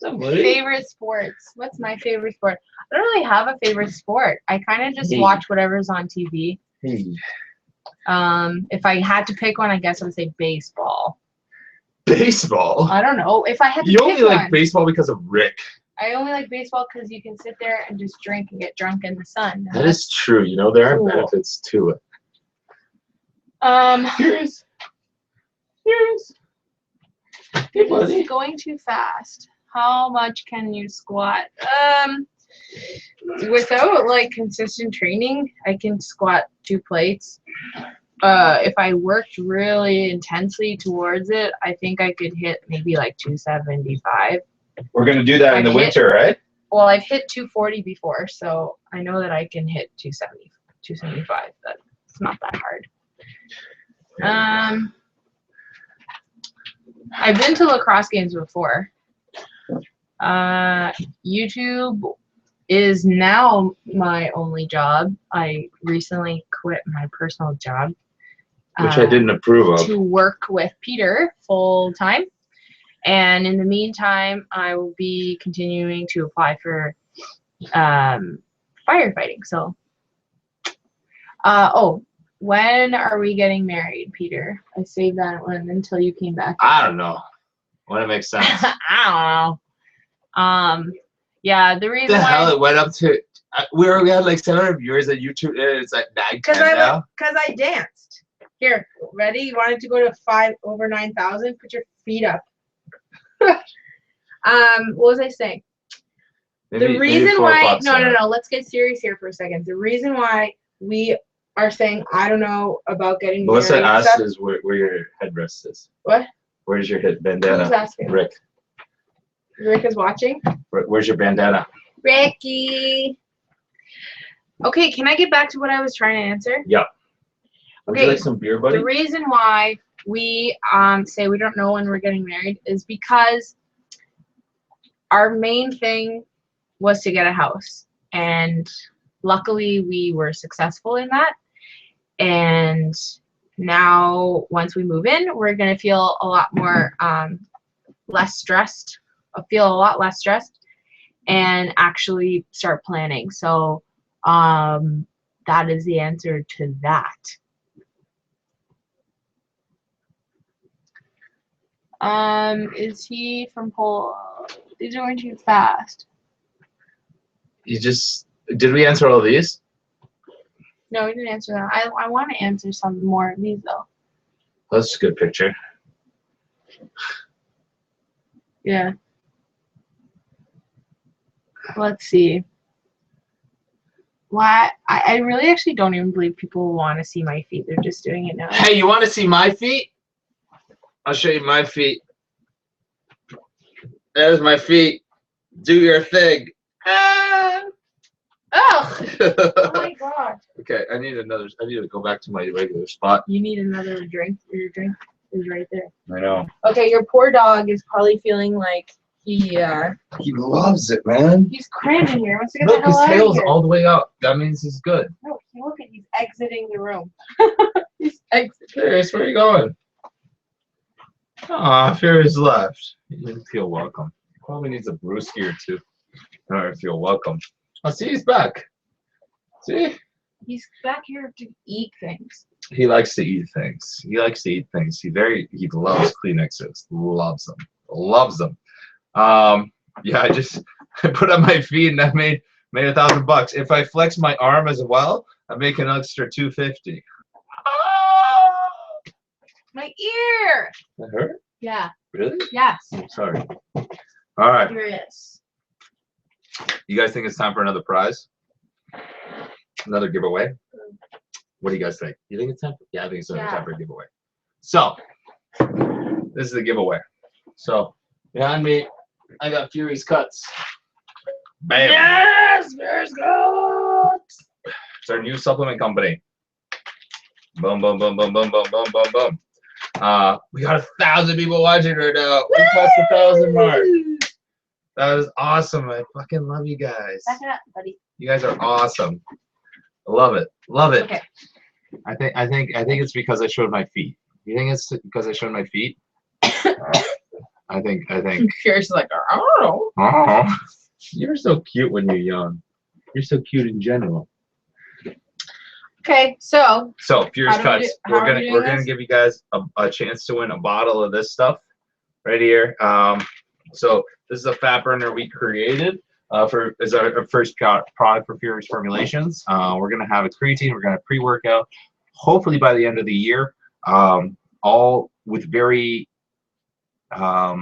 Favorite sports. What's my favorite sport? I don't really have a favorite sport. I kind of just watch whatever's on TV. Hey. If I had to pick one, I guess I would say baseball. Baseball? I don't know. If I had to You pick only like one, baseball because of Rick. I only like baseball because you can sit there and just drink and get drunk in the sun. That is true. You know, there are cool benefits to it. Here's. Hey, buddy. This is going too fast. How much can you squat? Without like consistent training, I can squat 2 plates. If I worked really intensely towards it, I think I could hit maybe like 275. We're gonna do that in the winter, right? Well, I've hit 240 before, so I know that I can hit 270, 275. That's not that hard. I've been to lacrosse games before. YouTube is now my only job. I recently quit my personal job, which I didn't approve of, to work with Peter full time. And in the meantime, I will be continuing to apply for firefighting. So, oh, when are we getting married, Peter? I saved that one until you came back. I don't know. When it makes sense. I don't know. Yeah, the reason the why. hell it went up to. We had like 700 viewers at YouTube. And it's like 9,000 now. Because I danced. Here, ready? You wanted to go to over 9,000? Put your feet up. What was I saying? Maybe, the reason why. No. Let's get serious here for a second. The reason why we are saying I don't know about getting married. Melissa asked is where your headrest is. What? Where's your head bandana? Who's asking? Rick. Rick is watching. Where's your bandana? Ricky. Okay, can I get back to what I was trying to answer? Yeah. Would Okay. you like some beer, buddy? The reason why we say we don't know when we're getting married is because our main thing was to get a house, and luckily we were successful in that. And now once we move in, we're going to feel a lot more less stressed, and actually start planning. So that is the answer to that. Is he from Poland? These are going too fast. Did we answer all these? No, we didn't answer that. I want to answer some more of these though. That's a good picture. Yeah. Let's see. Why? I really actually don't even believe people want to see my feet. They're just doing it now. Hey, you want to see my feet? I'll show you my feet. There's my feet. Do your thing. Ah! Oh! Oh my god. Okay, I need to go back to my regular spot. You need another drink? Your drink is right there. I know. Okay, your poor dog is probably feeling like He loves it, man. he's cramming here. Wants to get Look, the hell his out of tail's here. all the way up. That means he's good. No, look at he's exiting the room. He's exiting. Furious, where are you going? Aw, Furious left. He didn't feel welcome. He probably needs a brewski or two. I don't feel welcome. Oh, see, he's back. See? He's back here to eat things. He likes to eat things. He likes to eat things. He loves Kleenexes. Loves them. Loves them. Yeah, I put on my feet and I made $1,000. If I flex my arm as well, I make an extra $250. Oh! My ear. That hurt? Yeah. Really? Yes. Sorry. All right. Furious. You guys think it's time for another prize? Another giveaway? What do you guys think? You think it's time? Yeah, I think it's time for a giveaway. So, this is the giveaway. So, behind me, I got Fury's Cuts. Bam! Yes, Furious Cuts. It's our new supplement company. Boom, boom, boom, boom, boom, boom, boom, boom, boom. We got 1,000 people watching right now. We passed the 1,000 mark. That is awesome. I fucking love you guys. Back it up, buddy. You guys are awesome. I love it. Love it. Okay. I think it's because I showed my feet. You think it's because I showed my feet? I think. Furious is like, I don't know. Oh, you're so cute when you're young. You're so cute in general. Okay, so Furious Cuts. We're doing gonna this? give you guys a chance to win a bottle of this stuff right here. So this is a fat burner we created as our first product for Furious Formulations. We're gonna have a creatine. We're gonna have pre-workout. Hopefully by the end of the year, all with very how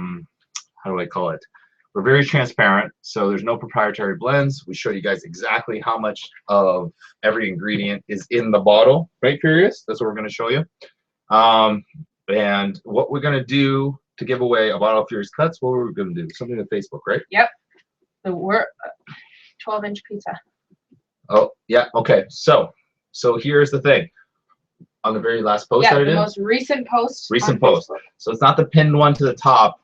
do I call it? We're very transparent, so there's no proprietary blends. We show you guys exactly how much of every ingredient is in the bottle, right, Furious? That's what we're going to show you. And what we're going to do to give away a bottle of Furious Cuts, what were we going to do? Something on Facebook, right? Yep. So we're 12-inch pizza. Oh, yeah, okay. So here's the thing. On the very last post that I did? The most recent post. Recent post. So it's not the pinned one to the top.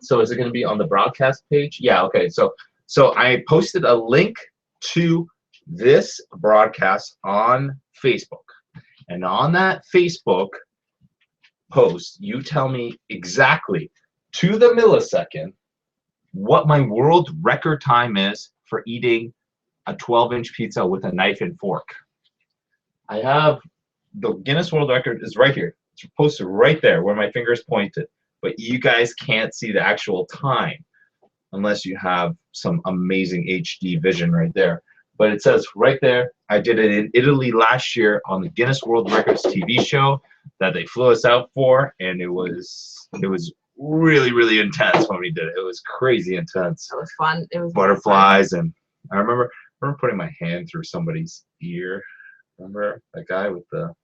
So is it going to be on the broadcast page? Yeah, okay. So I posted a link to this broadcast on Facebook. And on that Facebook post, you tell me exactly to the millisecond what my world record time is for eating a 12-inch pizza with a knife and fork. I have the Guinness World Record is right here. It's posted right there where my finger's pointed. But you guys can't see the actual time unless you have some amazing HD vision right there. But it says right there, I did it in Italy last year on the Guinness World Records TV show that they flew us out for, and it was really, really intense when we did it. It was crazy intense. It was fun. It was butterflies, and I remember putting my hand through somebody's ear. Remember that guy with the...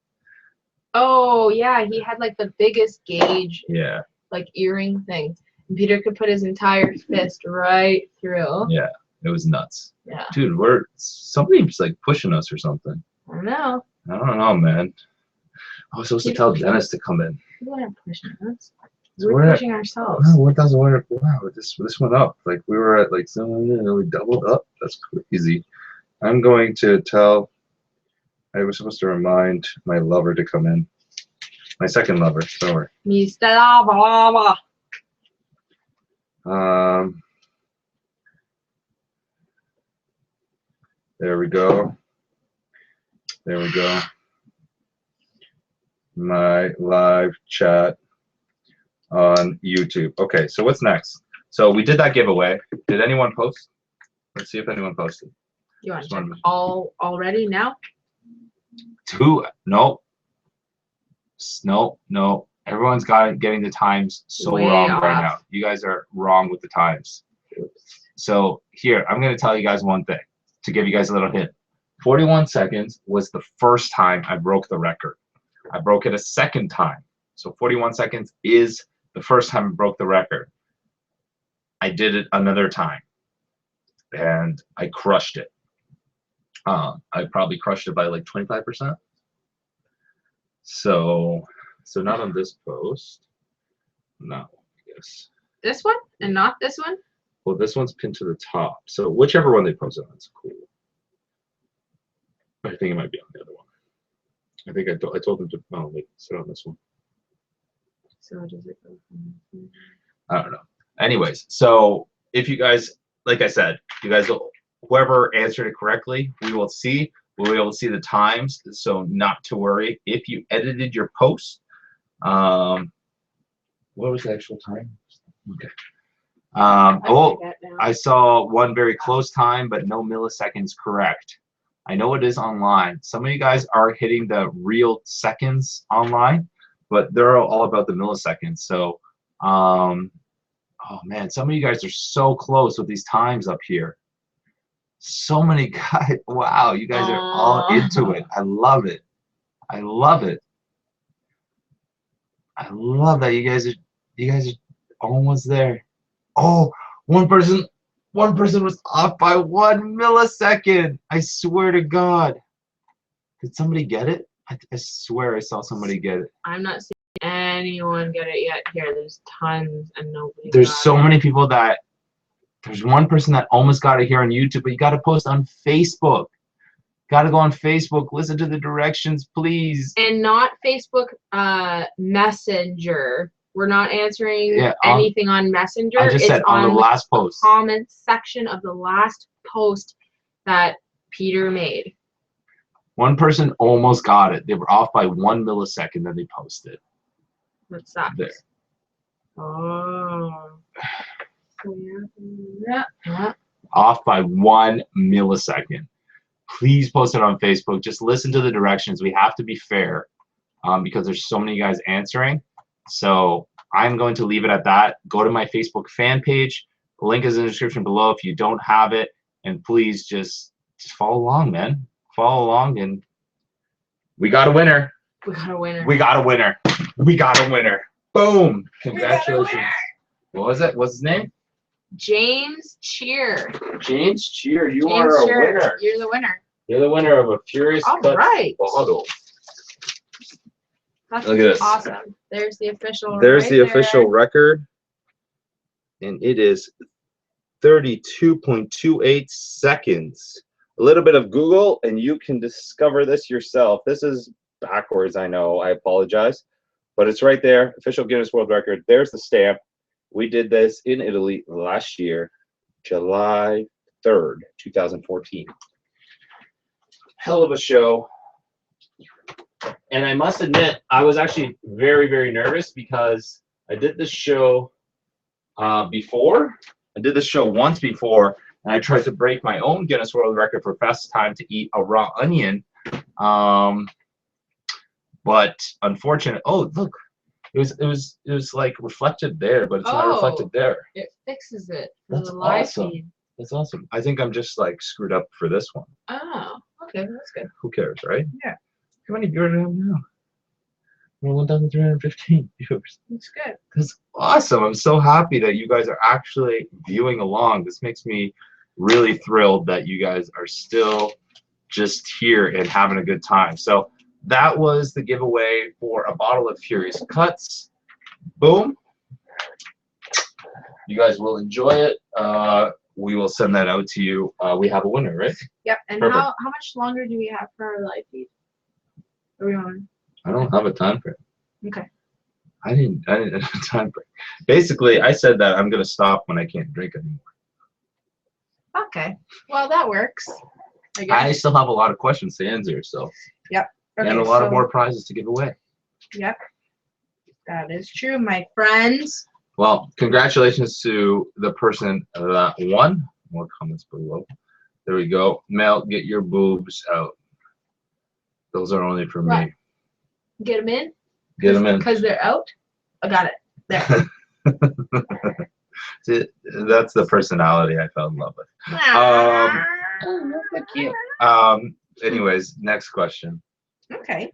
Oh, yeah, he had like the biggest gauge. Yeah. Like earring thing. And Peter could put his entire fist right through. Yeah, it was nuts. Yeah. Dude, somebody's like pushing us or something. I don't know. I don't know, man. I was supposed to tell Dennis to come in. People aren't pushing us. We're pushing ourselves. Wow, 1,000. Wow, this went up. Like we were at like we doubled up. That's crazy. I'm going to tell. I was supposed to remind my lover to come in. My second lover, don't worry. Mr. Lava. There we go. There we go. My live chat on YouTube. Okay, so what's next? So we did that giveaway. Did anyone post? Let's see if anyone posted. You want to check already now? No. Everyone's getting the times so Way wrong off. right now. You guys are wrong with the times. So here, I'm going to tell you guys one thing to give you guys a little hint. 41 seconds was the first time I broke the record. I broke it a second time. So 41 seconds is the first time I broke the record. I did it another time and I crushed it. I probably crushed it by like 25%. So not on this post. No, I guess. This one and not this one? Well, this one's pinned to the top. So whichever one they posted on, that's cool. I think it might be on the other one. I think I told them to sit on this one. So does it go from I don't know. Anyways, so if you guys, like I said, you guys will, whoever answered it correctly, we will see. We'll be able to see the times, so not to worry. If you edited your post, what was the actual time? Okay. I saw one very close time, but no milliseconds correct. I know it is online. Some of you guys are hitting the real seconds online, but they're all about the milliseconds. So, oh man, some of you guys are so close with these times up here. So many guys. Wow, you guys are all into it. I love it. I love it. I love that you guys are almost there. Oh, one person was off by 1 millisecond. I swear to God. Did somebody get it? I swear I saw somebody get it. I'm not seeing anyone get it yet here. There's tons and nobody. There's so many people that. There's one person that almost got it here on YouTube, but you got to post on Facebook. Got to go on Facebook. Listen to the directions, please. And not Facebook Messenger. We're not answering anything on Messenger. I just said on the last post. Comment section of the last post that Peter made. One person almost got it. They were off by 1 millisecond, then they posted. What's that? There. Oh. Yeah. Off by 1 millisecond. Please post it on Facebook. Just listen to the directions. We have to be fair because there's so many guys answering. So I'm going to leave it at that. Go to my Facebook fan page. The link is in the description below if you don't have it. And please just follow along, man. Follow along, and we got a winner. We got a winner. We got a winner. We got a winner. Boom. Congratulations. What was it? What's his name? James Cheer. James Cheer, you are a winner. You're the winner. You're the winner of a Furious Cut bottle. That's Look at this. Awesome. There's the official. There's the official record, and it is 32.28 seconds. A little bit of Google, and you can discover this yourself. This is backwards, I know. I apologize, but it's right there. Official Guinness World Record. There's the stamp. We did this in Italy last year, July 3rd, 2014. Hell of a show. And I must admit, I was actually very, very nervous because I did this show before. I did this show once before, and I tried to break my own Guinness World Record for fastest time to eat a raw onion. But unfortunately, oh, look. It was like reflected there, but it's not reflected there. It fixes it for That's the live awesome. feed. That's awesome. I think I'm just like screwed up for this one. Oh, okay, that's good. Who cares, right? Yeah. How many viewers do I have now? We're 1,315 viewers. That's good. That's awesome. I'm so happy that you guys are actually viewing along. This makes me really thrilled that you guys are still just here and having a good time. So that was the giveaway for a bottle of Furious Cuts. Boom. You guys will enjoy it. We will send that out to you. We have a winner, right? Yep. And how much longer do we have for our live feed? Are we on? I don't have a time frame. Okay. I didn't have a time frame. Basically, I said that I'm gonna stop when I can't drink anymore. Okay. Well, that works. I guess. I still have a lot of questions to answer, so. Yep. Okay, and a lot of more prizes to give away. Yep. That is true, my friends. Well, congratulations to the person that won. More comments below. There we go. Mel, get your boobs out. Those are only for me. Get them in? Get them in. Because they're out? I got it. There. See, that's the personality I fell in love with. Oh, so cute. anyways, next question. Okay.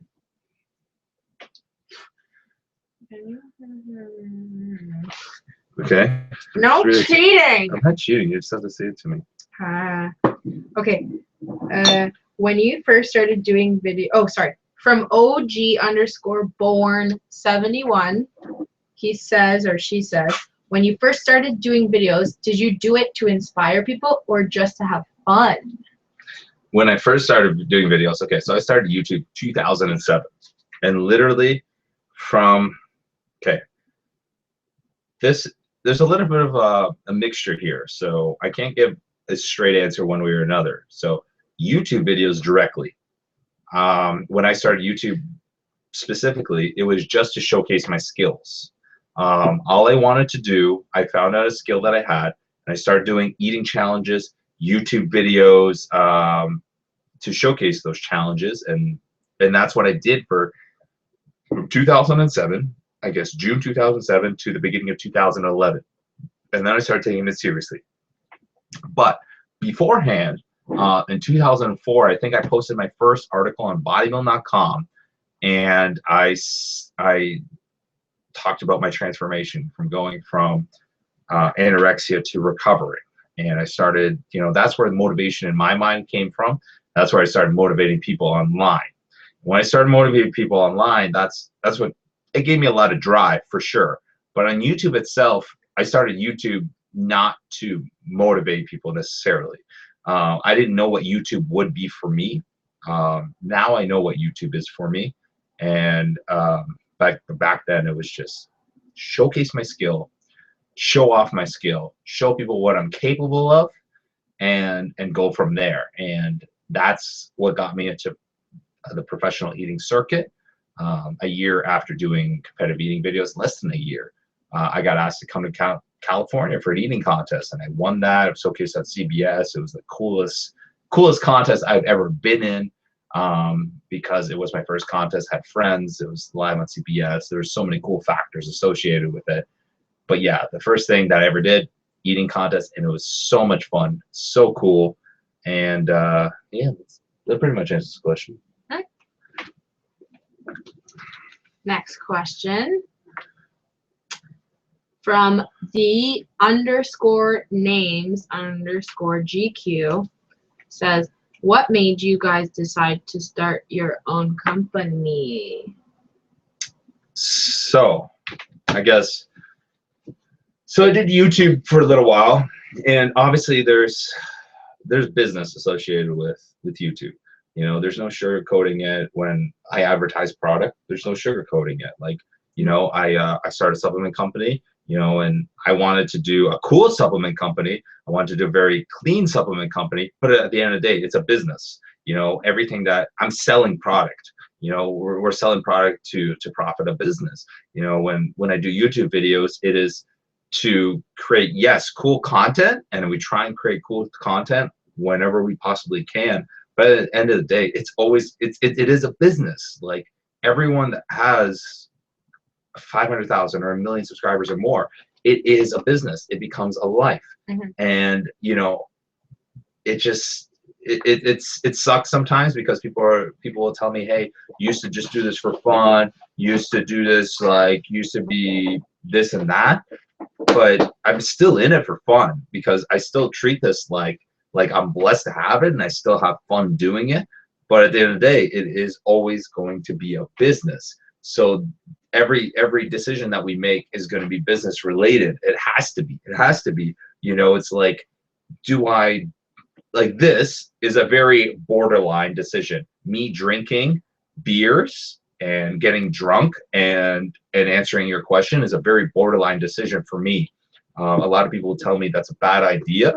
Okay. No Really- cheating. I'm not cheating. You just have to say it to me. Okay. When you first started doing video, oh, sorry, from OG_born71, he says, or she says, when you first started doing videos, did you do it to inspire people or just to have fun? When I first started doing videos, okay, so I started YouTube 2007, and literally from, okay, there's a little bit of a mixture here, so I can't give a straight answer one way or another. So YouTube videos directly. When I started YouTube specifically, it was just to showcase my skills. All I wanted to do, I found out a skill that I had, and I started doing eating challenges, YouTube videos to showcase those challenges, and that's what I did for from 2007, I guess June 2007 to the beginning of 2011, and then I started taking it seriously. But beforehand, in 2004, I think I posted my first article on bodybuilding.com, and I talked about my transformation from going from anorexia to recovering. And I started, you know, that's where the motivation in my mind came from. That's where I started motivating people online. When I started motivating people online, that's what it gave me a lot of drive for sure. But on YouTube itself, I started YouTube not to motivate people necessarily. I didn't know what YouTube would be for me. Now I know what YouTube is for me. And back then it was just showcase my skill, show off my skill, show people what I'm capable of, and go from there. And that's what got me into the professional eating circuit. A year after doing competitive eating videos, less than a year, I got asked to come to California for an eating contest, and I won that. It was showcased at CBS. It was the coolest contest I've ever been in, because it was my first contest. Had friends. It was live on CBS. There were so many cool factors associated with it. But yeah, the first thing that I ever did, eating contest, and it was so much fun, so cool, and yeah, that pretty much answers the question. Okay. Next question from the _names_GQ says, what made you guys decide to start your own company? So I guess, so I did YouTube for a little while, and obviously there's business associated with YouTube. You know, there's no sugarcoating it. When I advertise product, there's no sugarcoating it. Like, you know, I started a supplement company, you know, and I wanted to do a cool supplement company. I wanted to do a very clean supplement company, but at the end of the day, it's a business. You know, everything that I'm selling product, you know, we're selling product to profit a business. You know, when I do YouTube videos, it is to create, yes, cool content, and we try and create cool content whenever we possibly can. But at the end of the day, it's always it is a business. Like everyone that has 500,000 or 1 million subscribers or more, it is a business. It becomes a life. Mm-hmm. And you know, it just it sucks sometimes, because people will tell me, hey, you used to just do this for fun, you used to do this, like, used to be this and that. But I'm still in it for fun, because I still treat this like I'm blessed to have it, and I still have fun doing it. But at the end of the day, it is always going to be a business. So every decision that we make is going to be business related. It has to be. It has to be. You know, it's like, this is a very borderline decision. Me drinking beers and getting drunk and answering your question is a very borderline decision for me. A lot of people will tell me that's a bad idea.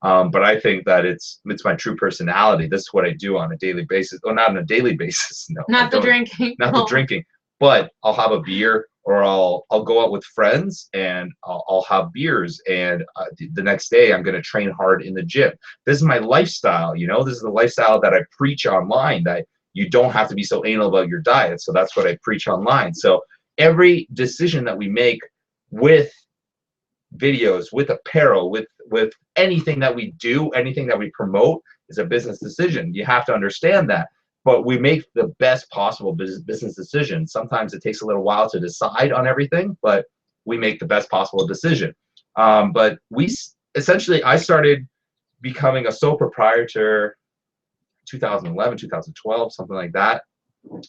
But I think that it's my true personality. This is what I do on a daily basis. Or not on a daily basis. No. Not the drinking. Not the drinking. But I'll have a beer, or I'll go out with friends, and I'll have beers, and the next day I'm going to train hard in the gym. This is my lifestyle. You know, this is the lifestyle that I preach online, that you don't have to be so anal about your diet. So that's what I preach online. So every decision that we make with videos, with apparel, with anything that we do, anything that we promote, It's a business decision. You have to understand that. But we make the best possible business decision. Sometimes it takes a little while to decide on everything, but we make the best possible decision. But essentially, I started becoming a sole proprietor 2011, 2012, something like that,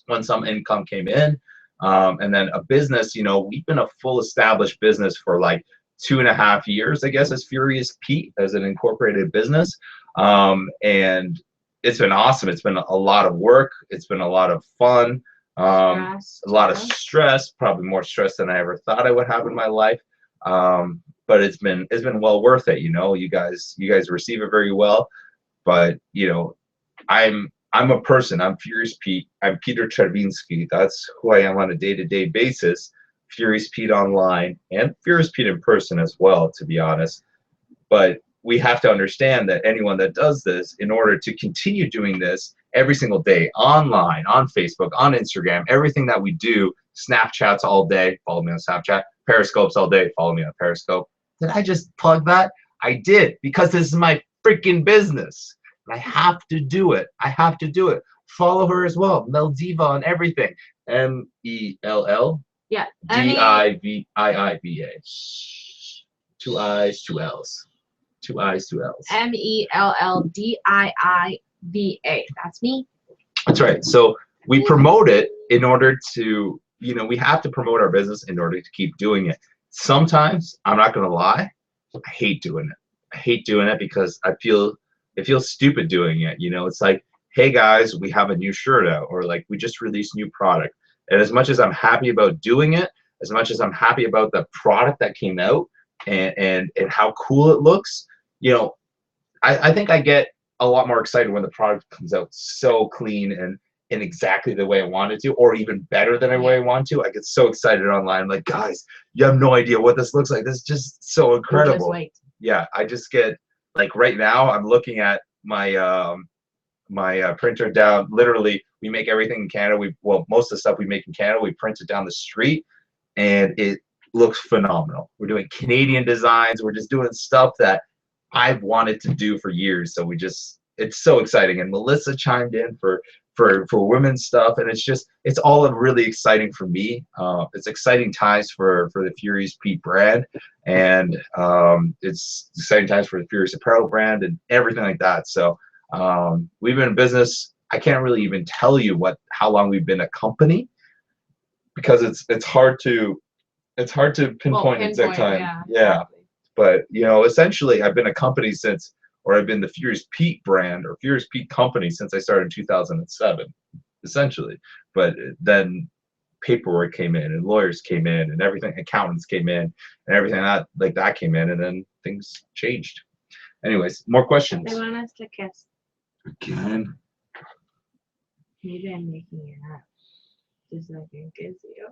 when some income came in. And then a business, we've been a full established business for like 2.5 years, I guess, as Furious Pete, as an incorporated business. And it's been awesome. It's been a lot of work. It's been a lot of fun. A lot of stress, probably more stress than I ever thought I would have in my life. But it's been well worth it. You guys receive it very well. But I'm a person. I'm Furious Pete. I'm Peter Czerwinski. That's who I am on a day-to-day basis. Furious Pete online and Furious Pete in person as well, to be honest. But we have to understand that anyone that does this, in order to continue doing this every single day, online, on Facebook, on Instagram, everything that we do, Snapchats all day, follow me on Snapchat, Periscopes all day, follow me on Periscope. Did I just plug that? I did, because this is my freaking business. I have to do it. I have to do it. Follow her as well, Meldiva on everything. MELL. Yeah. DIVIIVA. 2 I's, 2 L's. 2 I's, 2 L's. MELLDIIVA. That's me. That's right. So we promote it in order to, we have to promote our business in order to keep doing it. Sometimes, I'm not going to lie, I hate doing it. I hate doing it because it feels stupid doing it. It's like, hey guys, we have a new shirt out, or like we just released new product. And as much as I'm happy about doing it, as much as I'm happy about the product that came out and how cool it looks, I think I get a lot more excited when the product comes out so clean and in exactly the way I want it to, or even better than the way I want to. I get so excited online. I'm like, guys, you have no idea what this looks like. This is just so incredible. Just wait. Yeah, I just get, like, right now I'm looking at my my printer down. Literally, we make everything in Canada. Most of the stuff we make in Canada, we print it down the street, and it looks phenomenal. We're doing Canadian designs. We're just doing stuff that I've wanted to do for years. So it's so exciting. And Melissa chimed in for women's stuff, and it's all really exciting for me. It's exciting times for the Furious Pete brand, and it's exciting times for the Furious Apparel brand and everything like that. So we've been in business. I can't really even tell you how long we've been a company, because it's hard to pinpoint exact time. Yeah. But essentially, I've been a company I've been the Furious Pete brand or Furious Pete company since I started in 2007, essentially. But then paperwork came in, and lawyers came in, and everything, accountants came in, and everything that came in, and then things changed. Anyways, more questions. They want us to kiss. Again. Maybe I'm making it up. Just so I can kiss you.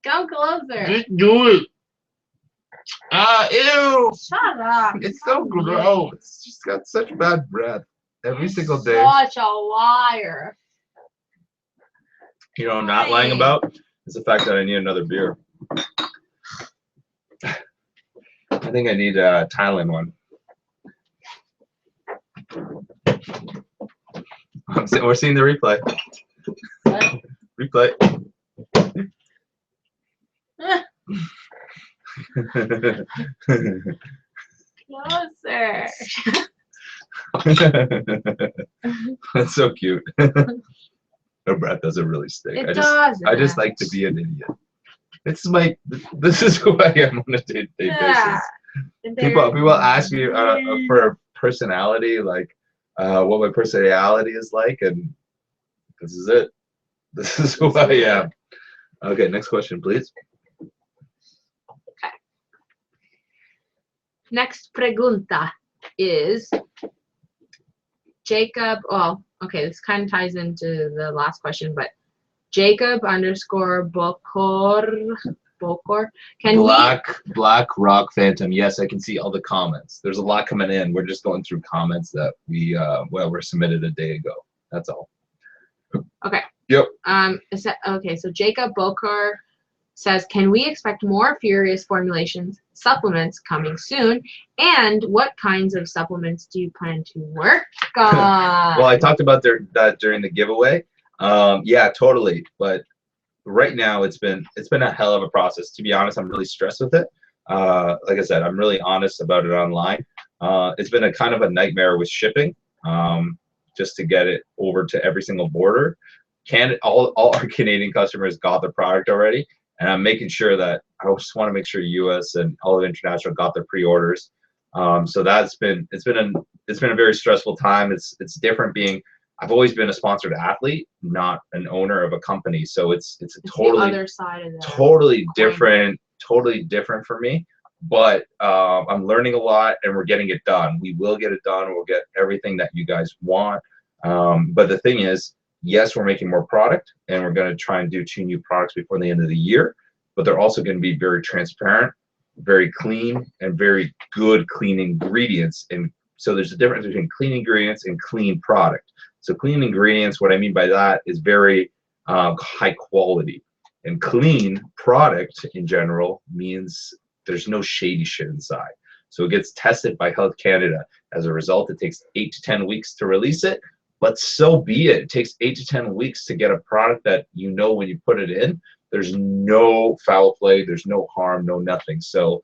Come closer. Just do it. Ew. Shut up. It's so gross. It's just got such bad breath every single day. Such a liar. You know what I'm not lying about? It's the fact that I need another beer. I think I need a Thailand one. We're seeing the replay. What? Replay. Closer. That's so cute. Her breath doesn't really stink. It I just like to be an idiot. This is who I am on a day-to-day basis. People ask me for personality, like what my personality is like, and this is it. This is who I am. Okay, next question, please. Okay. Next pregunta is Jacob. Well, okay, this kind of ties into the last question, but Jacob _Bokor. Black Rock Phantom. Yes, I can see all the comments. There's a lot coming in. We're just going through comments that were submitted a day ago. That's all. Okay. Yep. Okay, so Jacob Bokor says, can we expect more Furious formulations supplements coming soon? And what kinds of supplements do you plan to work on? Well, I talked about that during the giveaway. Yeah, totally. But right now it's been a hell of a process. To be honest, I'm really stressed with it. Like I said, I'm really honest about it online. It's been a kind of a nightmare with shipping, just to get it over to every single border. All our Canadian customers got the product already, and I'm making sure that I just want to make sure US and all of international got their pre-orders. So it's been a very stressful time. It's different being. I've always been a sponsored athlete, not an owner of a company. So it's a totally the other side of that. Totally different for me. But I'm learning a lot, and we're getting it done. We will get it done. We'll get everything that you guys want. But the thing is, yes, we're making more product, and we're going to try and do 2 new products before the end of the year. But they're also going to be very transparent, very clean, and very good clean ingredients. And so there's a difference between clean ingredients and clean product. So clean ingredients, what I mean by that is very high quality. And clean product in general means there's no shady shit inside. So it gets tested by Health Canada. As a result, it takes 8 to 10 weeks to release it, but so be it. It takes 8 to 10 weeks to get a product that you know when you put it in, there's no foul play, there's no harm, no nothing. So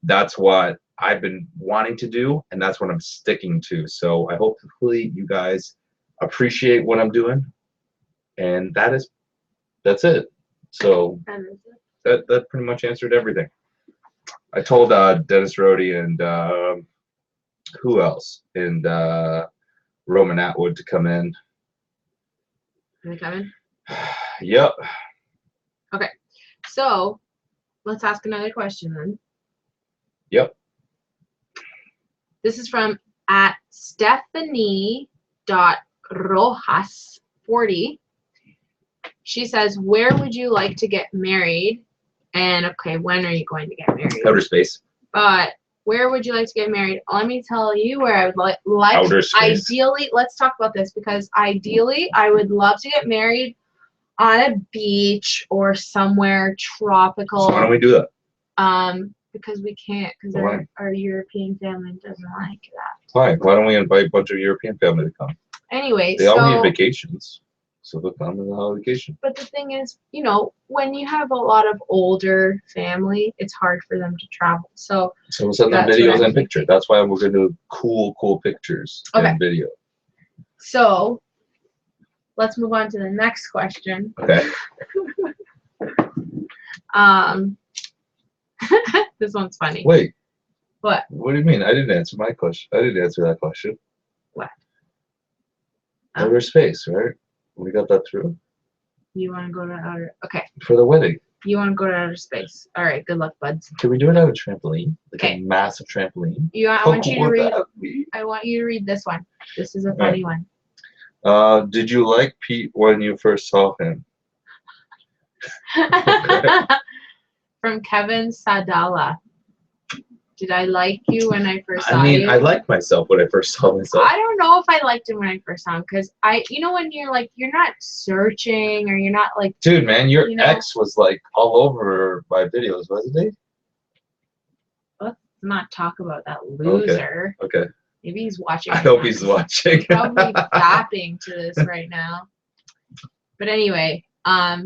that's what I've been wanting to do, and that's what I'm sticking to. So I hope hopefully you guys appreciate what I'm doing, and that's it. So that pretty much answered everything. I told Dennis Rohde and who else? And Roman Atwood to come in. Are they coming? Yep. Okay. So let's ask another question then. Yep. This is from @Stephanie.rojas40. She says, where would you like to get married? And okay, when are you going to get married? Outer space. But where would you like to get married? Let me tell you where I would like Outer space. Ideally, let's talk about this, because ideally I would love to get married on a beach or somewhere tropical. So why don't we do that? Because we can't, because our European family doesn't like that. Fine. Why don't we invite a bunch of European family to come? Anyway, they all need vacations, so they'll come on a vacation. But the thing is, you know, when you have a lot of older family, it's hard for them to travel. So we'll send them videos and pictures. That's why we're going to do cool pictures and video. So let's move on to the next question. Okay. This one's funny. Wait. What? What do you mean? I didn't answer my question. I didn't answer that question. What? Outer space, right? We got that through. You want to go to outer? Okay. For the wedding. You want to go to outer space? All right. Good luck, buds. Can we do it on a trampoline? Like a massive trampoline. I want you to read. I want you to read this one. This is a funny one. Did you like Pete when you first saw him? From Kevin Sadala. Did I like you when I first saw you? I mean, I liked myself when I first saw myself. I don't know if I liked him when I first saw him, because you know, when you're like, you're not searching, or you're not like. Dude, man, your ex was like all over my videos, wasn't he? Let's not talk about that loser. Okay. Maybe he's watching. I hope he's watching. He's probably fapping to this right now. But anyway, I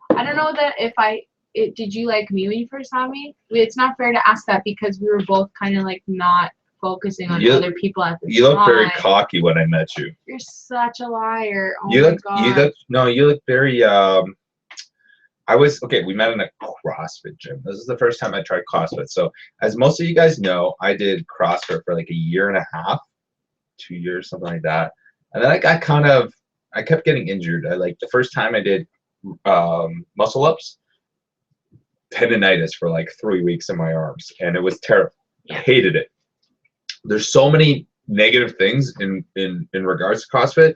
don't know that if did you like me when you first saw me? It's not fair to ask that, because we were both kind of like not focusing on other people at the time. You look very cocky when I met you. You're such a liar. Oh you my look, God. You look very, we met in a CrossFit gym. This is the first time I tried CrossFit. So as most of you guys know, I did CrossFit for like 1.5 years, 2 years, something like that. And then I kept getting injured. The first time I did muscle ups, tendonitis for like 3 weeks in my arms, and it was terrible. I hated it. There's so many negative things in regards to CrossFit.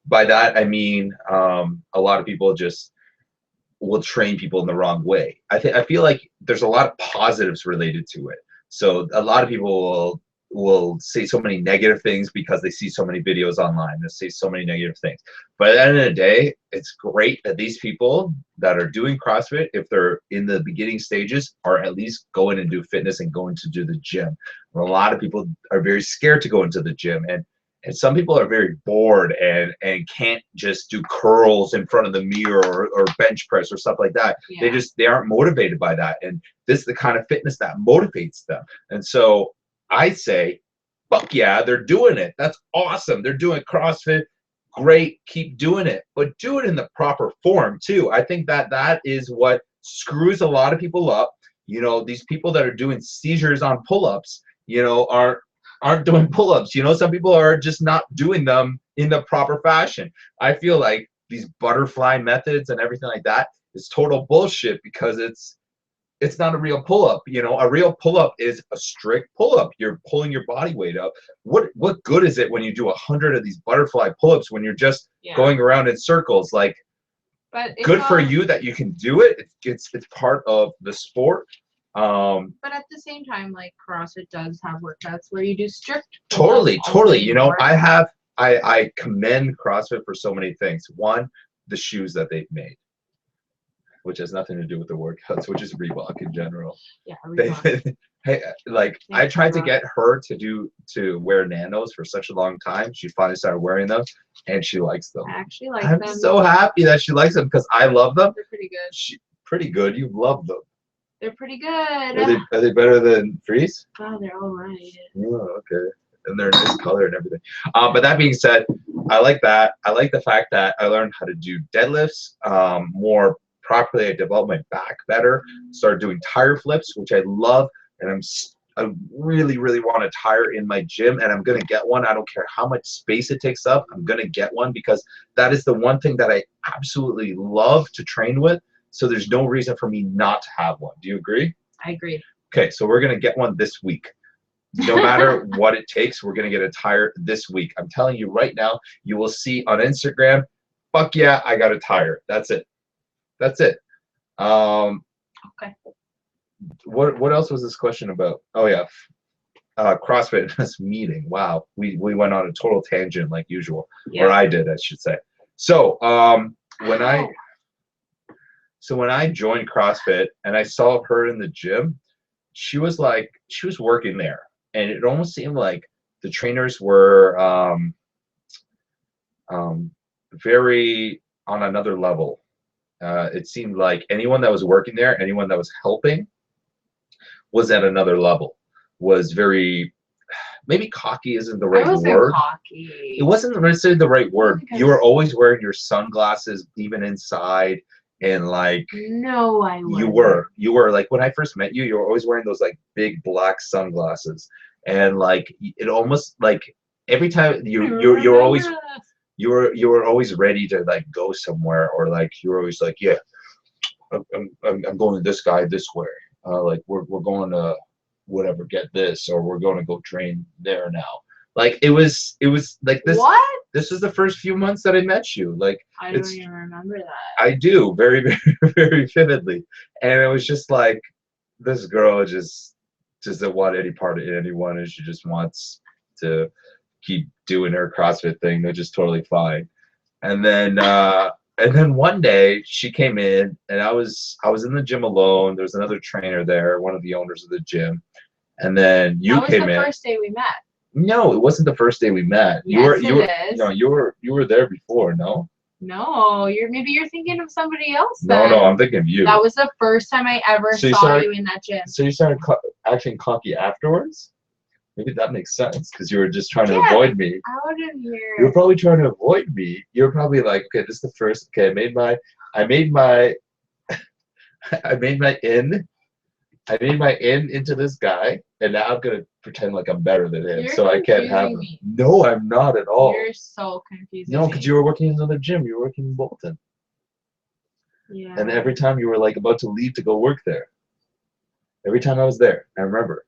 By that I mean a lot of people just will train people in the wrong way. I feel like there's a lot of positives related to it. So a lot of people will will say so many negative things because they see so many videos online. They say so many negative things. But at the end of the day, it's great that these people that are doing CrossFit, if they're in the beginning stages, are at least going and do fitness and going to do the gym. And a lot of people are very scared to go into the gym, and some people are very bored and can't just do curls in front of the mirror or bench press or stuff like that. Yeah. They aren't motivated by that. And this is the kind of fitness that motivates them. And so I say, fuck yeah, they're doing it. That's awesome. They're doing CrossFit. Great. Keep doing it. But do it in the proper form too. I think that is what screws a lot of people up. You know, these people that are doing seizures on pull-ups, you know, aren't doing pull-ups. You know, some people are just not doing them in the proper fashion. I feel like these butterfly methods and everything like that is total bullshit because it's not a real pull-up. You know, a real pull-up is a strict pull-up. You're pulling your body weight up. What good is it when you do 100 of these butterfly pull-ups when you're just going around in circles? Like, but good for you that you can do it. It's part of the sport. But at the same time, like CrossFit does have workouts where you do strict. Totally. You know, I commend CrossFit for so many things. One, the shoes that they've made, which has nothing to do with the workouts, which is Reebok in general. Yeah, Reebok. Hey, like I tried to get her to wear Nanos for such a long time. She finally started wearing them, and she likes them. I actually like I'm them. so happy that she likes them because I love them. They're pretty good. Pretty good. You love them. They're pretty good. Are they better than Freeze? Oh, they're all right. Oh, okay. And they're nice color and everything. But that being said, I like that. I like the fact that I learned how to do deadlifts more properly. I developed my back better. Started doing tire flips, which I love. And I really, really want a tire in my gym, and I'm gonna get one. I don't care how much space it takes up. I'm gonna get one because that is the one thing that I absolutely love to train with. So there's no reason for me not to have one. Do you agree? I agree. Okay, so we're gonna get one this week. No matter what it takes, we're gonna get a tire this week. I'm telling you right now, you will see on Instagram, fuck yeah, I got a tire. That's it. That's it. Okay. What else was this question about? Oh yeah, CrossFit meeting. Wow, we went on a total tangent like usual, or I did, I should say. So when I joined CrossFit and I saw her in the gym, she was working there, and it almost seemed like the trainers were very on another level. It seemed like anyone that was working there, anyone that was helping, was at another level. Was very, maybe cocky isn't the right word. Cocky. It wasn't necessarily the right word. You were always wearing your sunglasses even inside, and like no, I wasn't. You were like when I first met you, you were always wearing those like big black sunglasses, and like it almost like every time you were always you were always ready to like go somewhere, or like you were always like, yeah, I'm going to this guy this way. Like we're going to whatever, get this, or we're going to go train there now. Like it was like this. What? This was the first few months that I met you. Like I don't even remember that. I do very, very, very vividly, and it was just like this girl just doesn't want any part of anyone, and she just wants to keep doing her CrossFit thing, which is totally fine. And then one day she came in, and I was in the gym alone. There was another trainer there, one of the owners of the gym, and then you came in. That was the first day we met. No, it wasn't the first day we met. Yes, you were there before, no? No, maybe you're thinking of somebody else then. No, I'm thinking of you. That was the first time I ever saw you in that gym. So you started acting cocky afterwards? Maybe that makes sense because you were just trying to avoid me. Out of here. You were probably trying to avoid me. You were probably like, okay, this is the first. Okay, I made my in into this guy, and now I'm gonna pretend like I'm better than him, You're so I can't have him. me. No, I'm not at all. You're so confusing. No, because you were working in another gym. You were working in Bolton. Yeah. And every time you were like about to leave to go work there. Every time I was there, I remember.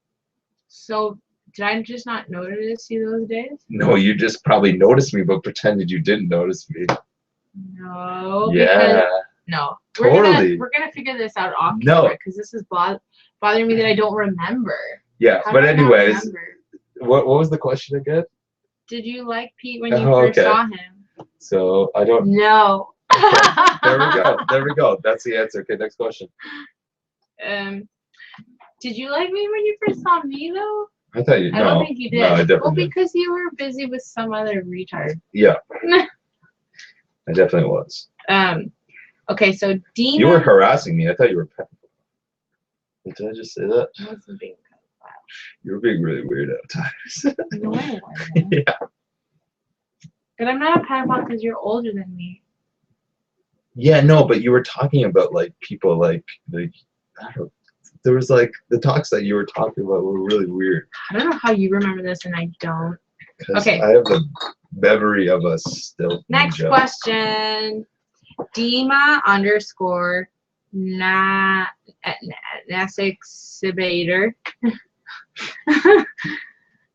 So did I just not notice you those days? No, you just probably noticed me, but pretended you didn't notice me. No. Yeah. No. Totally. We're gonna figure this out off No. camera because this is bothering me that I don't remember. Yeah, but anyways, What was the question again? Did you like Pete when you Oh, first okay. saw him? So I don't. No. There we go. There we go. That's the answer. Okay, next question. Did you like me when you first saw me though? I thought you. I No, don't think you did. No, I definitely well, did. because you were busy with some other retard. Yeah, I definitely was. Okay, so Dina. You were harassing me. I thought you were. Did I just say that? I wasn't being You were being really weird at times. no, I wasn't. Yeah. But I'm not a pedophile because you're older than me. Yeah, no, but you were talking about like people like I don't know, there was like the talks that you were talking about were really weird. I don't know how you remember this and I don't. 'Cause Okay. I have the memory of us still. Next question. Dima underscore Nasexhibator.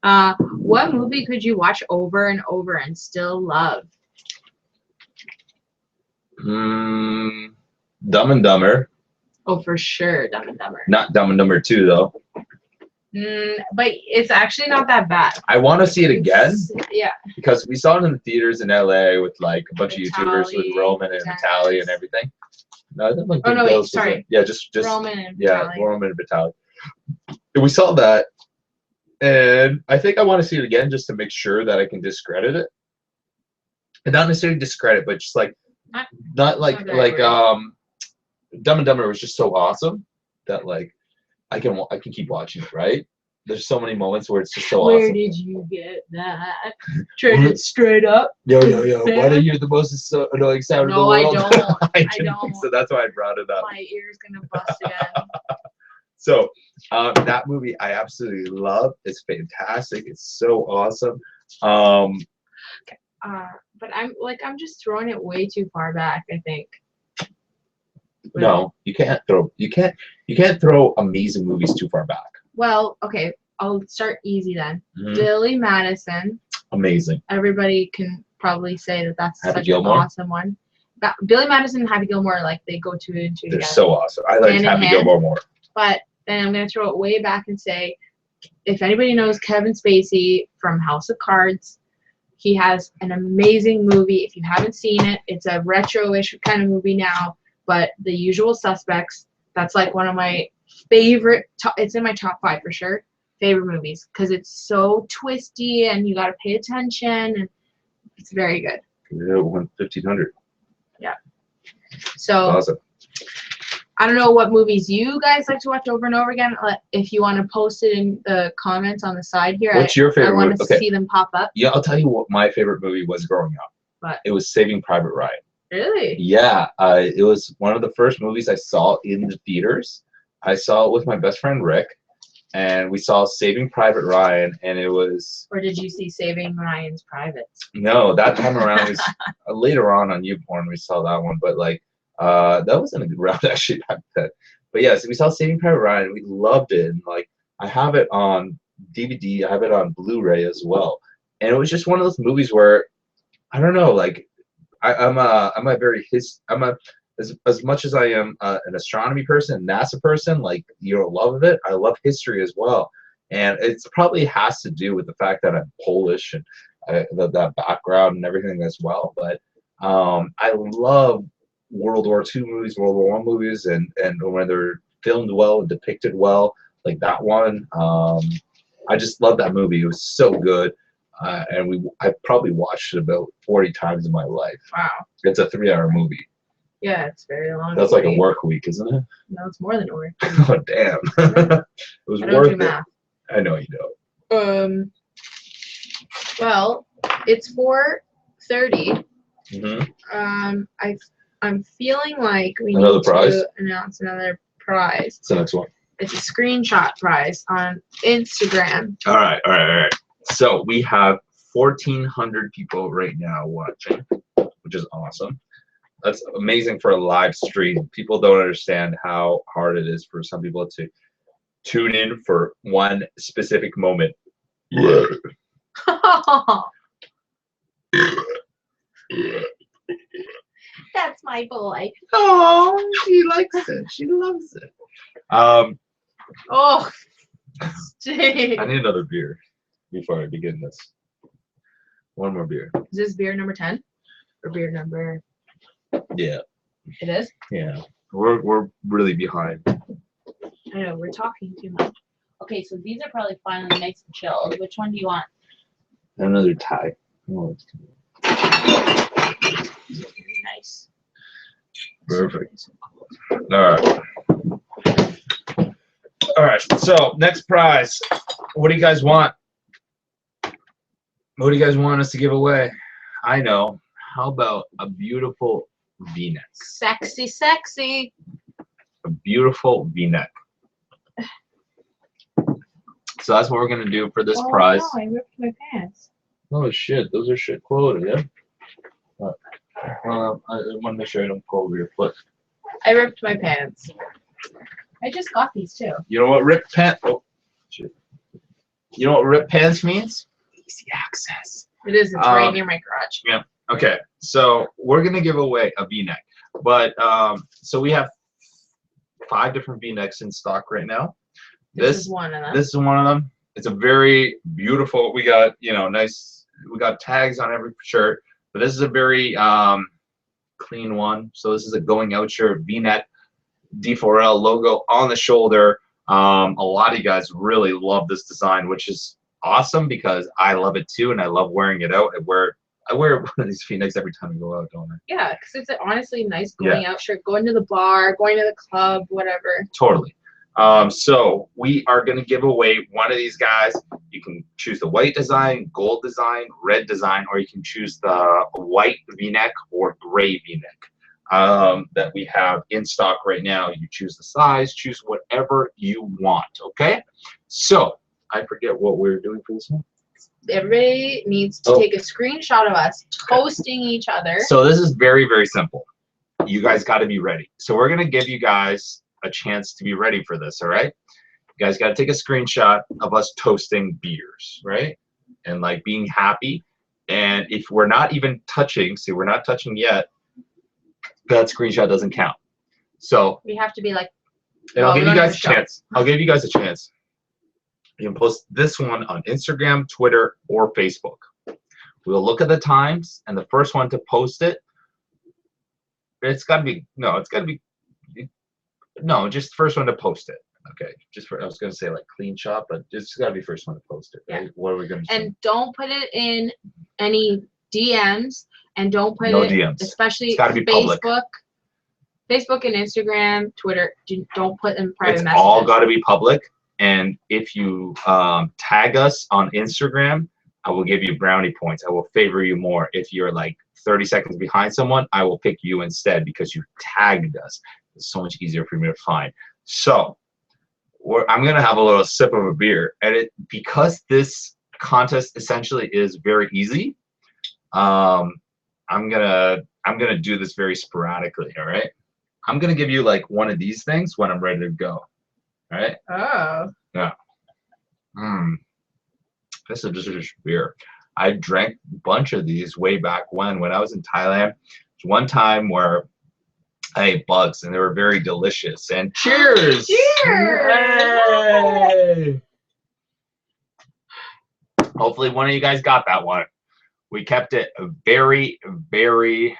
What movie could you watch over and over and still love? Dumb and Dumber. Oh, for sure, Dumb and Dumber. Not Dumb and Dumber 2 though. But it's actually not that bad. I want to see it again Yeah. because we saw it in the theaters in LA with like a bunch of YouTubers with Vitaly, Roman and Vitaly and Dennis. everything. No, I didn't like Oh, no, Big wait, Bills was sorry. it. Yeah, just Roman and yeah, Vitaly. Roman and Vitaly. And we saw that, and I think I want to see it again just to make sure that I can discredit it, and not necessarily discredit, but just like not like Dumb and Dumber was just so awesome that like I can keep watching it, right? There's so many moments where it's just so Where awesome. did you get that? Turn it straight up. Yo. Why are you the most annoying sound in the No, I world? don't. I I don't. So that's why I brought it up. My ear's gonna bust again. So that movie I absolutely love. It's fantastic. It's so awesome. But I'm just throwing it way too far back, I think. No, you can't throw amazing movies too far back. Well, okay, I'll start easy then. Mhm. Billy Madison. Amazing. Everybody can probably say that that's Happy such Gilmore? an awesome one. Billy Madison and Happy Gilmore, like they go two and two They're together. so awesome. I like Hand in Happy hand. Gilmore more. But then I'm gonna throw it way back and say, if anybody knows Kevin Spacey from House of Cards, he has an amazing movie. If you haven't seen it, it's a retro-ish kind of movie now. But The Usual Suspects, that's like one of my favorite. It's in my top 5 for sure. Favorite movies because it's so twisty and you gotta pay attention and it's very good. Yeah, 1,500. Yeah. So Awesome. I don't know what movies you guys like to watch over and over again. If you want to post it in the comments on the side here, What's your favorite I want movie? to see them pop up. Yeah, I'll tell you what my favorite movie was growing up. What? It was Saving Private Ryan. Really? Yeah, it was one of the first movies I saw in the theaters. I saw it with my best friend Rick, and we saw Saving Private Ryan, and it was. Or did you see Saving Ryan's Privates? No, that time around was later on YouPorn we saw that one, but like that wasn't a good round actually back then. But yeah, so we saw Saving Private Ryan, we loved it, and like I have it on DVD, I have it on Blu-ray as well, and it was just one of those movies where I don't know, like I'm as much as I am an astronomy person, NASA person, like your love of it, I love history as well, and it's probably has to do with the fact that I'm Polish and that background and everything as well. But I love World War II movies, World War I movies, and when they're filmed well and depicted well, like that one. I just love that movie. It was so good. I probably watched it about 40 times in my life. Wow. It's a 3-hour movie. Yeah, it's very long. That's like a work week, isn't it? No, it's more than a work. Oh damn! It was I don't worth do it. math. I know you don't. Well, it's 4:30. Mm-hmm. I'm feeling like we Another need prize? to announce another prize. What's the next one? It's a screenshot prize on Instagram. All right. So we have 1,400 people right now watching, which is awesome. That's amazing for a live stream. People don't understand how hard it is for some people to tune in for one specific moment. That's my boy. Oh, she likes it. She loves it. Oh, Steve. I need another beer. before I begin this. One more beer. Is this beer number 10 or beer number? Yeah. It is. Yeah. We're really behind. I know we're talking too much. Okay, so these are probably finally nice and chilled. Which one do you want? Another tie. Oh, Nice. perfect. All right. All right. So next prize. What do you guys want? What do you guys want us to give away? I know. How about a beautiful V-neck? Sexy, sexy. A beautiful V-neck. So that's what we're gonna do for this prize. No, I ripped my pants. Oh shit, those are shit quality, yeah. I want to make sure I don't go over your foot. I ripped my pants. I just got these too. You know what ripped pants? Oh, shit. You know what ripped pants means? Easy access. It is. It's right near my garage. Yeah. Okay. So we're gonna give away a V-neck, but so we have 5 different V-necks in stock right now. This is one of them. This is one of them. It's a very beautiful. We got nice. We got tags on every shirt, but this is a very clean one. So this is a going out shirt, V-neck, D4L logo on the shoulder. A lot of you guys really love this design, which is awesome because I love it too, and I love wearing it out. I wear one of these V-necks every time I go out, don't I? Yeah, because it's honestly nice going out shirt, going to the bar, going to the club, whatever. Totally. So we are going to give away one of these guys. You can choose the white design, gold design, red design, or you can choose the white V-neck or gray V-neck that we have in stock right now. You choose the size, choose whatever you want. Okay. So I forget what we're doing for this one. Everybody needs to take a screenshot of us toasting each other. So this is very, very simple. You guys got to be ready. So we're going to give you guys a chance to be ready for this. All right. You guys got to take a screenshot of us toasting beers, right? And like being happy. And if we're not even touching, see, we're not touching yet, that screenshot doesn't count. So we have to be like, and I'll give you guys a chance. I'll give you guys a chance. You can post this one on Instagram, Twitter, or Facebook. We'll look at the times, and the first one to post it, it's got to be, just first one to post it. Okay, I was going to say like clean shot, but it's got to be first one to post it, right? Yeah. What are we going to do? And don't put it in any DMs, and don't put DMs. Especially it's got to be public. Facebook and Instagram, Twitter, don't put in private messages. It's all got to be public. And if you tag us on Instagram, I will give you brownie points. I will favor you more. If you're like 30 seconds behind someone, I will pick you instead because you tagged us. It's so much easier for me to find. So I'm going to have a little sip of a beer. And because this contest essentially is very easy, I'm gonna do this very sporadically, all right? I'm going to give you like one of these things when I'm ready to go. All right. Oh. Yeah. This is just beer. I drank a bunch of these way back when I was in Thailand. There's one time where I ate bugs and they were very delicious. And cheers! Cheers! Hey! Hopefully one of you guys got that one. We kept it very, very,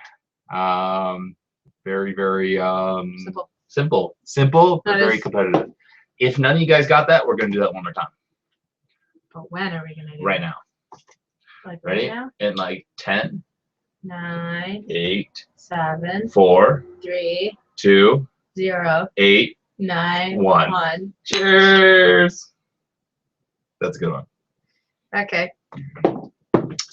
simple, but very competitive. If none of you guys got that, we're going to do that one more time. But when are we going to do it? Right now. Like ready? Right now? In like 10, 9, 8, 7, 4, 3, 2, 0, 8, 9, 1. Cheers! That's a good one. Okay. So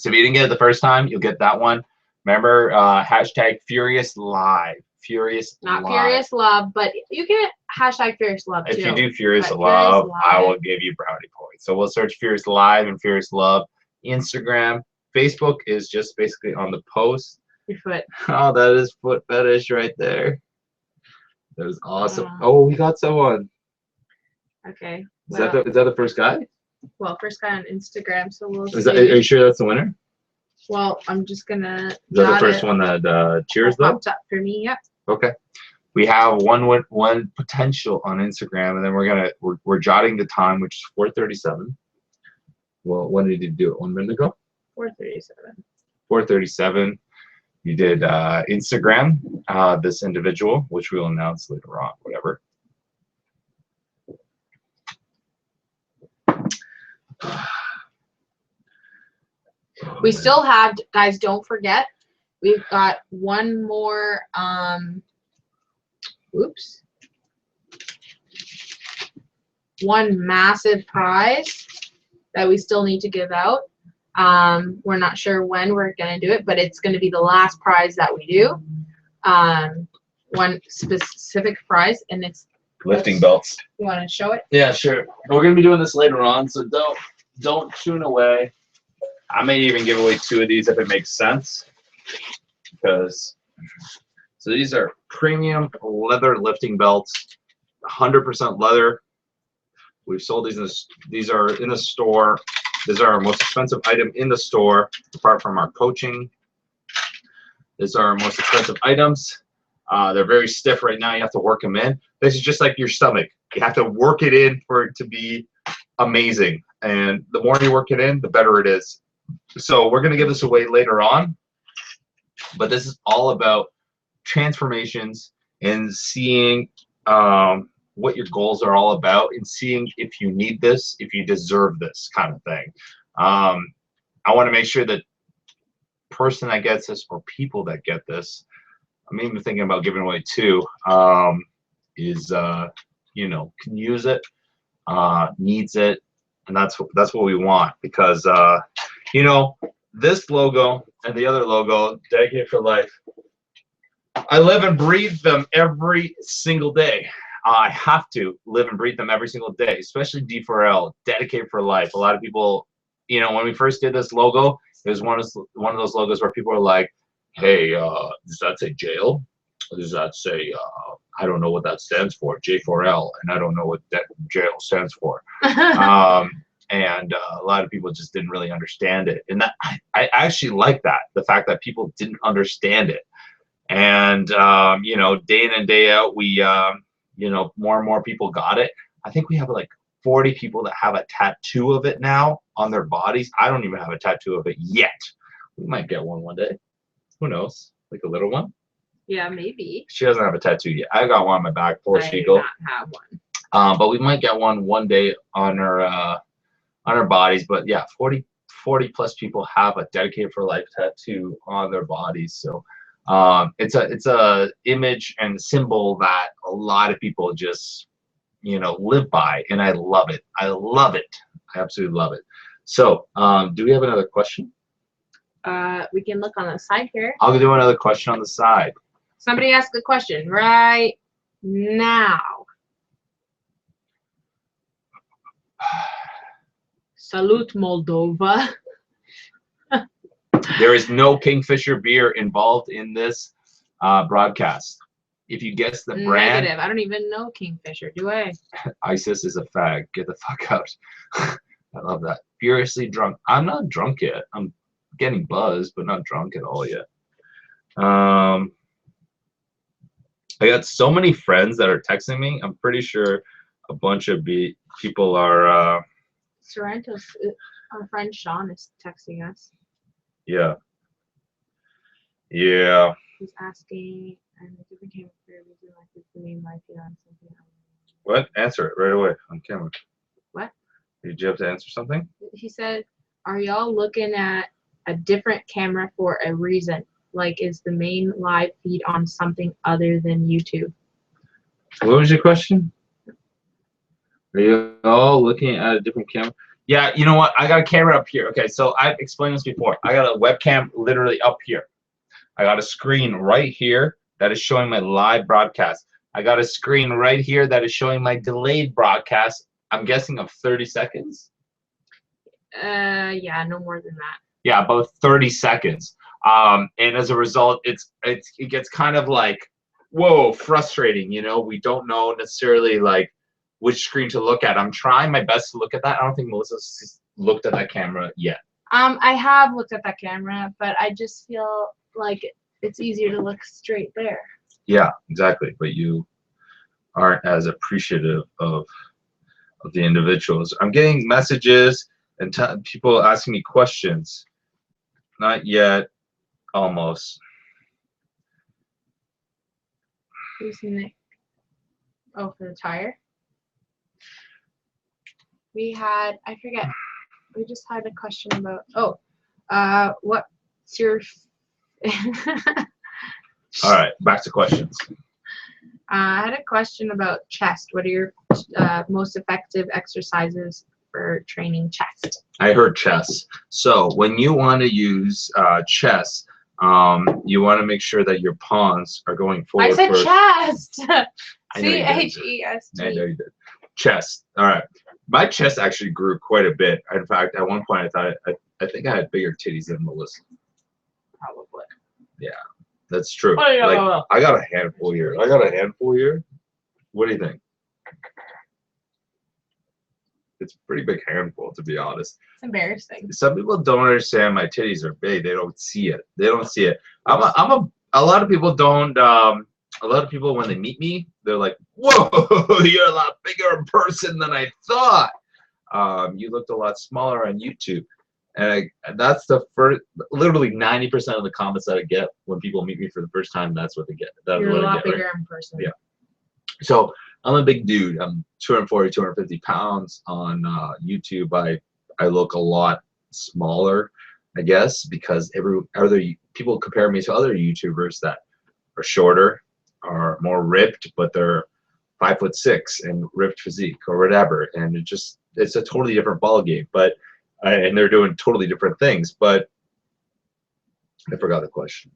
if you didn't get it the first time, you'll get that one. Remember, hashtag Furious Live. Not Furious Love, but you get hashtag Furious Love too. If you do Furious Love, I will give you brownie points. So we'll search Furious Live and Furious Love. Instagram, Facebook is just basically on the post. Your foot. Oh, that is foot fetish right there. That is awesome. Oh, we got someone. Okay. Is that the first guy? Well, first guy on Instagram. So we'll. Are you sure that's the winner? Well, I'm just gonna. Is that the first one that cheers though? Popped up for me, yep. Okay. We have one potential on Instagram, and then we're jotting the time, which is 4:37. Well, when did you do it? 1 minute ago? 4:37. 4:37. You did Instagram, this individual, which we'll announce later on, whatever. We still have, guys, don't forget, we've got one more, oops. One massive prize that we still need to give out. We're not sure when we're going to do it, but it's going to be the last prize that we do. One specific prize, and it's Lifting belts. You want to show it? Yeah, sure. We're gonna be doing this later on, so don't tune away. I may even give away 2 of these if it makes sense. Because so these are premium leather lifting belts, 100% leather. We've sold these these are in the store. These are our most expensive item in the store, apart from our coaching. These are our most expensive items. They're very stiff right now. You have to work them in. This is just like your stomach. You have to work it in for it to be amazing. And the more you work it in, the better it is. So we're going to give this away later on. But this is all about transformations and seeing what your goals are all about and seeing if you need this, if you deserve this kind of thing. I want to make sure that person that gets this or people that get this, I'm even thinking about giving away 2, is you know, can use it, needs it, and that's what we want, because you know, this logo and the other logo, Dedicated for Life, I live and breathe them every single day. I have to live and breathe them every single day, especially D4L, Dedicated for Life. A lot of people, you know, when we first did this logo, it was one of those logos where people are like, hey, does that say jail? Or does that say, I don't know what that stands for, J4L, and I don't know what that jail stands for. And a lot of people just didn't really understand it. And that I actually like that, the fact that people didn't understand it. And, you know, day in and day out, we, you know, more and more people got it. I think we have like 40 people that have a tattoo of it now on their bodies. I don't even have a tattoo of it yet. We might get one day. Who knows? Like a little one? Yeah, maybe. She doesn't have a tattoo yet. I got one on my back. Poor I do Sheagle. not have one. But we might get one day on our bodies. But yeah, 40 plus people have a Dedicated for Life tattoo on their bodies. So it's a image and symbol that a lot of people just, you know, live by, and I love it. I love it. I absolutely love it. So do we have another question? We can look on the side here. I'll do another question on the side. Somebody ask a question right now. Salute, Moldova. There is no Kingfisher beer involved in this broadcast. If you guess the brand, Negative. I don't even know Kingfisher, do I? ISIS is a fag. Get the fuck out. I love that. Furiously drunk. I'm not drunk yet. I'm getting buzzed, but not drunk at all yet. I got so many friends that are texting me. I'm pretty sure a bunch of people are. Sorrento's, our friend Sean is texting us. Yeah. Yeah. He's asking, and a different camera for a reason like this to me might be on something else. What? Answer it right away on camera. What? Did you have to answer something? He said, are y'all looking at a different camera for a reason? Like, is the main live feed on something other than YouTube? What was your question? Are you all looking at a different camera? Yeah, you know what? I got a camera up here. Okay, so I've explained this before. I got a webcam literally up here. I got a screen right here that is showing my live broadcast. I got a screen right here that is showing my delayed broadcast. I'm guessing of 30 seconds. Yeah, no more than that. Yeah, about 30 seconds. And as a result, it gets kind of like, whoa, frustrating. You know, we don't know necessarily like which screen to look at. I'm trying my best to look at that. I don't think Melissa's looked at that camera yet. I have looked at that camera, but I just feel like it's easier to look straight there. Yeah, exactly. But you aren't as appreciative of the individuals. I'm getting messages And people asking me questions. Not yet. Almost. Who's Nick? Oh, for the tire. We had, I forget. We just had a question about. What's your? All right, back to questions. I had a question about chest. What are your most effective exercises for training chest? I heard chest. So when you want to use chest, you want to make sure that your palms are going forward. I said first. chest. I know you did. CHEST. I know you did. Chest. All right. My chest actually grew quite a bit. In fact, at one point, I think I had bigger titties than Melissa. Probably. Yeah, that's true. Oh, yeah. Like, I got a handful here. What do you think? It's a pretty big handful, to be honest. It's embarrassing. Some people don't understand my titties are big. They don't see it. They don't see it. A lot of people don't. A lot of people, when they meet me, they're like, "Whoa, you're a lot bigger in person than I thought. You looked a lot smaller on YouTube." And that's the first. Literally 90% of the comments that I get when people meet me for the first time, that's what they get. That's You're what a lot I get, bigger right? in person. Yeah. So I'm a big dude. I'm 240, 250 pounds on YouTube. I look a lot smaller, I guess, because other people compare me to other YouTubers that are shorter, are more ripped, but they're 5'6" and ripped physique or whatever, and it's a totally different ball game. But and they're doing totally different things. But I forgot the question.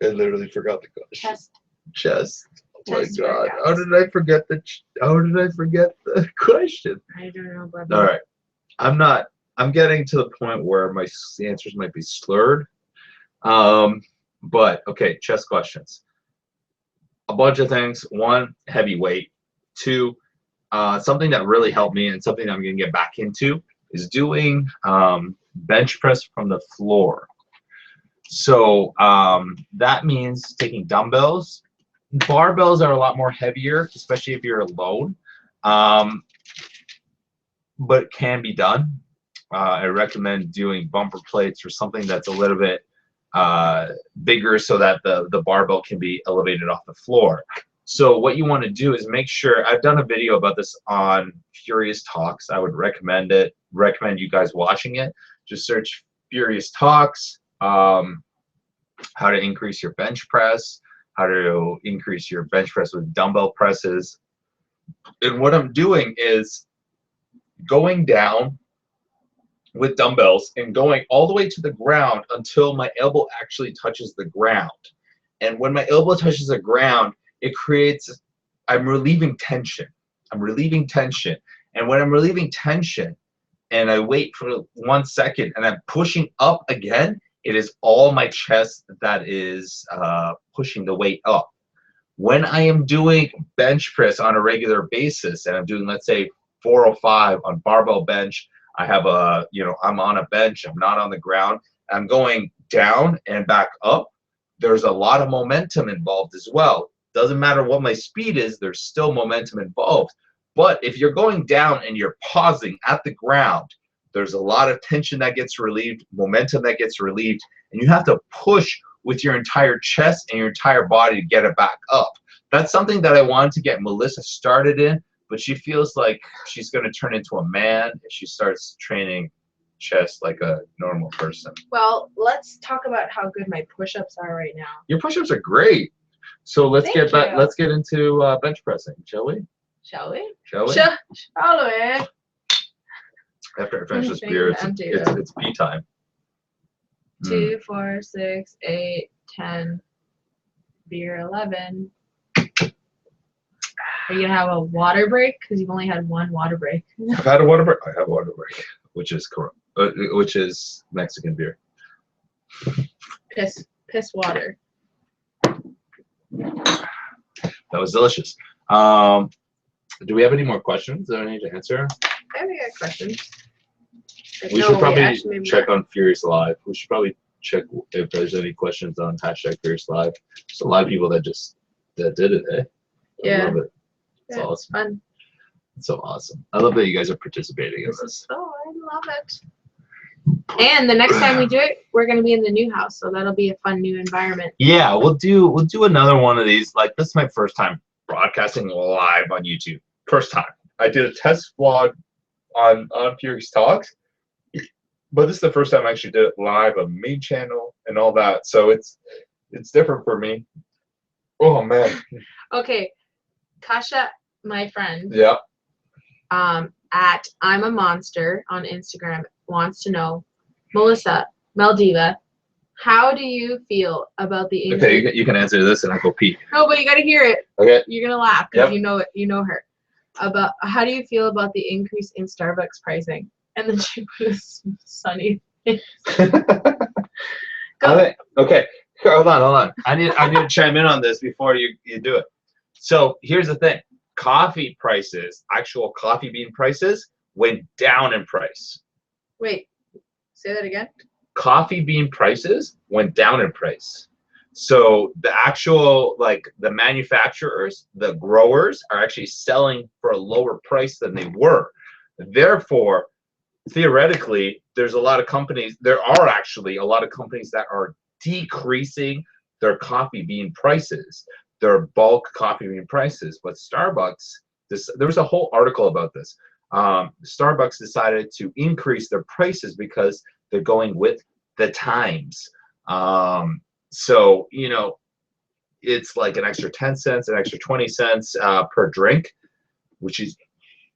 I literally forgot the question. Chest. Oh my Chest God! workouts. How did I forget the question? I don't know, but All right, I'm getting to the point where my answers might be slurred. But okay, chest questions. A bunch of things. One, heavy weight. Two, something that really helped me and something I'm gonna get back into is doing bench press from the floor. So that means taking dumbbells. Barbells are a lot more heavier, especially if you're alone, but it can be done. I recommend doing bumper plates or something that's a little bit bigger so that the barbell can be elevated off the floor. So what you want to do is make sure, I've done a video about this on Furious Talks. I would recommend you guys watching it. Just search Furious Talks, how to increase your bench press, how to increase your bench press with dumbbell presses. And what I'm doing is going down with dumbbells and going all the way to the ground until my elbow actually touches the ground. And when my elbow touches the ground, it creates, I'm relieving tension. And when I'm relieving tension and I wait for 1 second and I'm pushing up again, it is all my chest that is pushing the weight up. When I am doing bench press on a regular basis and I'm doing, let's say, 405 on barbell bench, I have I'm on a bench, I'm not on the ground, I'm going down and back up, there's a lot of momentum involved as well. Doesn't matter what my speed is, there's still momentum involved. But if you're going down and you're pausing at the ground, there's a lot of tension that gets relieved, momentum that gets relieved, and you have to push with your entire chest and your entire body to get it back up. That's something that I wanted to get Melissa started in, but she feels like she's going to turn into a man if she starts training chest like a normal person. Well, let's talk about how good my push-ups are right now. Your push-ups are great. So let's Thank get back. you. Let's get into bench pressing, shall we? shall we? Shall we? Shall we? After I finish this Think beer, it's empty, it's pee time. 2, 4, 6, 8, 10. Beer 11. Are you gonna have a water break? Because you've only had one water break. I've had a water break. I have a water break, which is Mexican beer. Piss water. That was delicious. Do we have any more questions that I need to answer? I have a question. We should probably check on Furious Live. We should probably check if there's any questions on #Furious Live. There's a lot of people that did it, eh? I Yeah. love it. It's Yeah, awesome. fun. It's so awesome. I love that you guys are participating in This is this. so, I love it. And the next time we do it, we're gonna be in the new house, so that'll be a fun new environment. Yeah, we'll do another one of these. Like, this is my first time broadcasting live on YouTube. First time. I did a test vlog on Furious Talks, but this is the first time I actually did it live on main channel and all that. So it's different for me. Oh man. Okay, Kasha, my friend, Yeah. at I'm a Monster on Instagram wants to know, Melissa, Maldiva, how do you feel about the Okay, you can answer this and I go pee. No, but you gotta hear it. Okay. You're gonna laugh because Yep. you know it. You know her. About how do you feel about the increase in Starbucks pricing? And then she put a sunny face. Go. Okay, hold on. I need to chime in on this before you do it. So here's the thing: coffee prices, actual coffee bean prices, went down in price. Wait, say that again. Coffee bean prices went down in price. So the actual, like, the manufacturers, the growers are actually selling for a lower price than they were. Therefore, theoretically, there are actually a lot of companies that are decreasing their coffee bean prices, their bulk coffee bean prices. But Starbucks, there was a whole article about this. Starbucks decided to increase their prices because they're going with the times. So, it's like an extra 10 cents, an extra 20 cents per drink, which is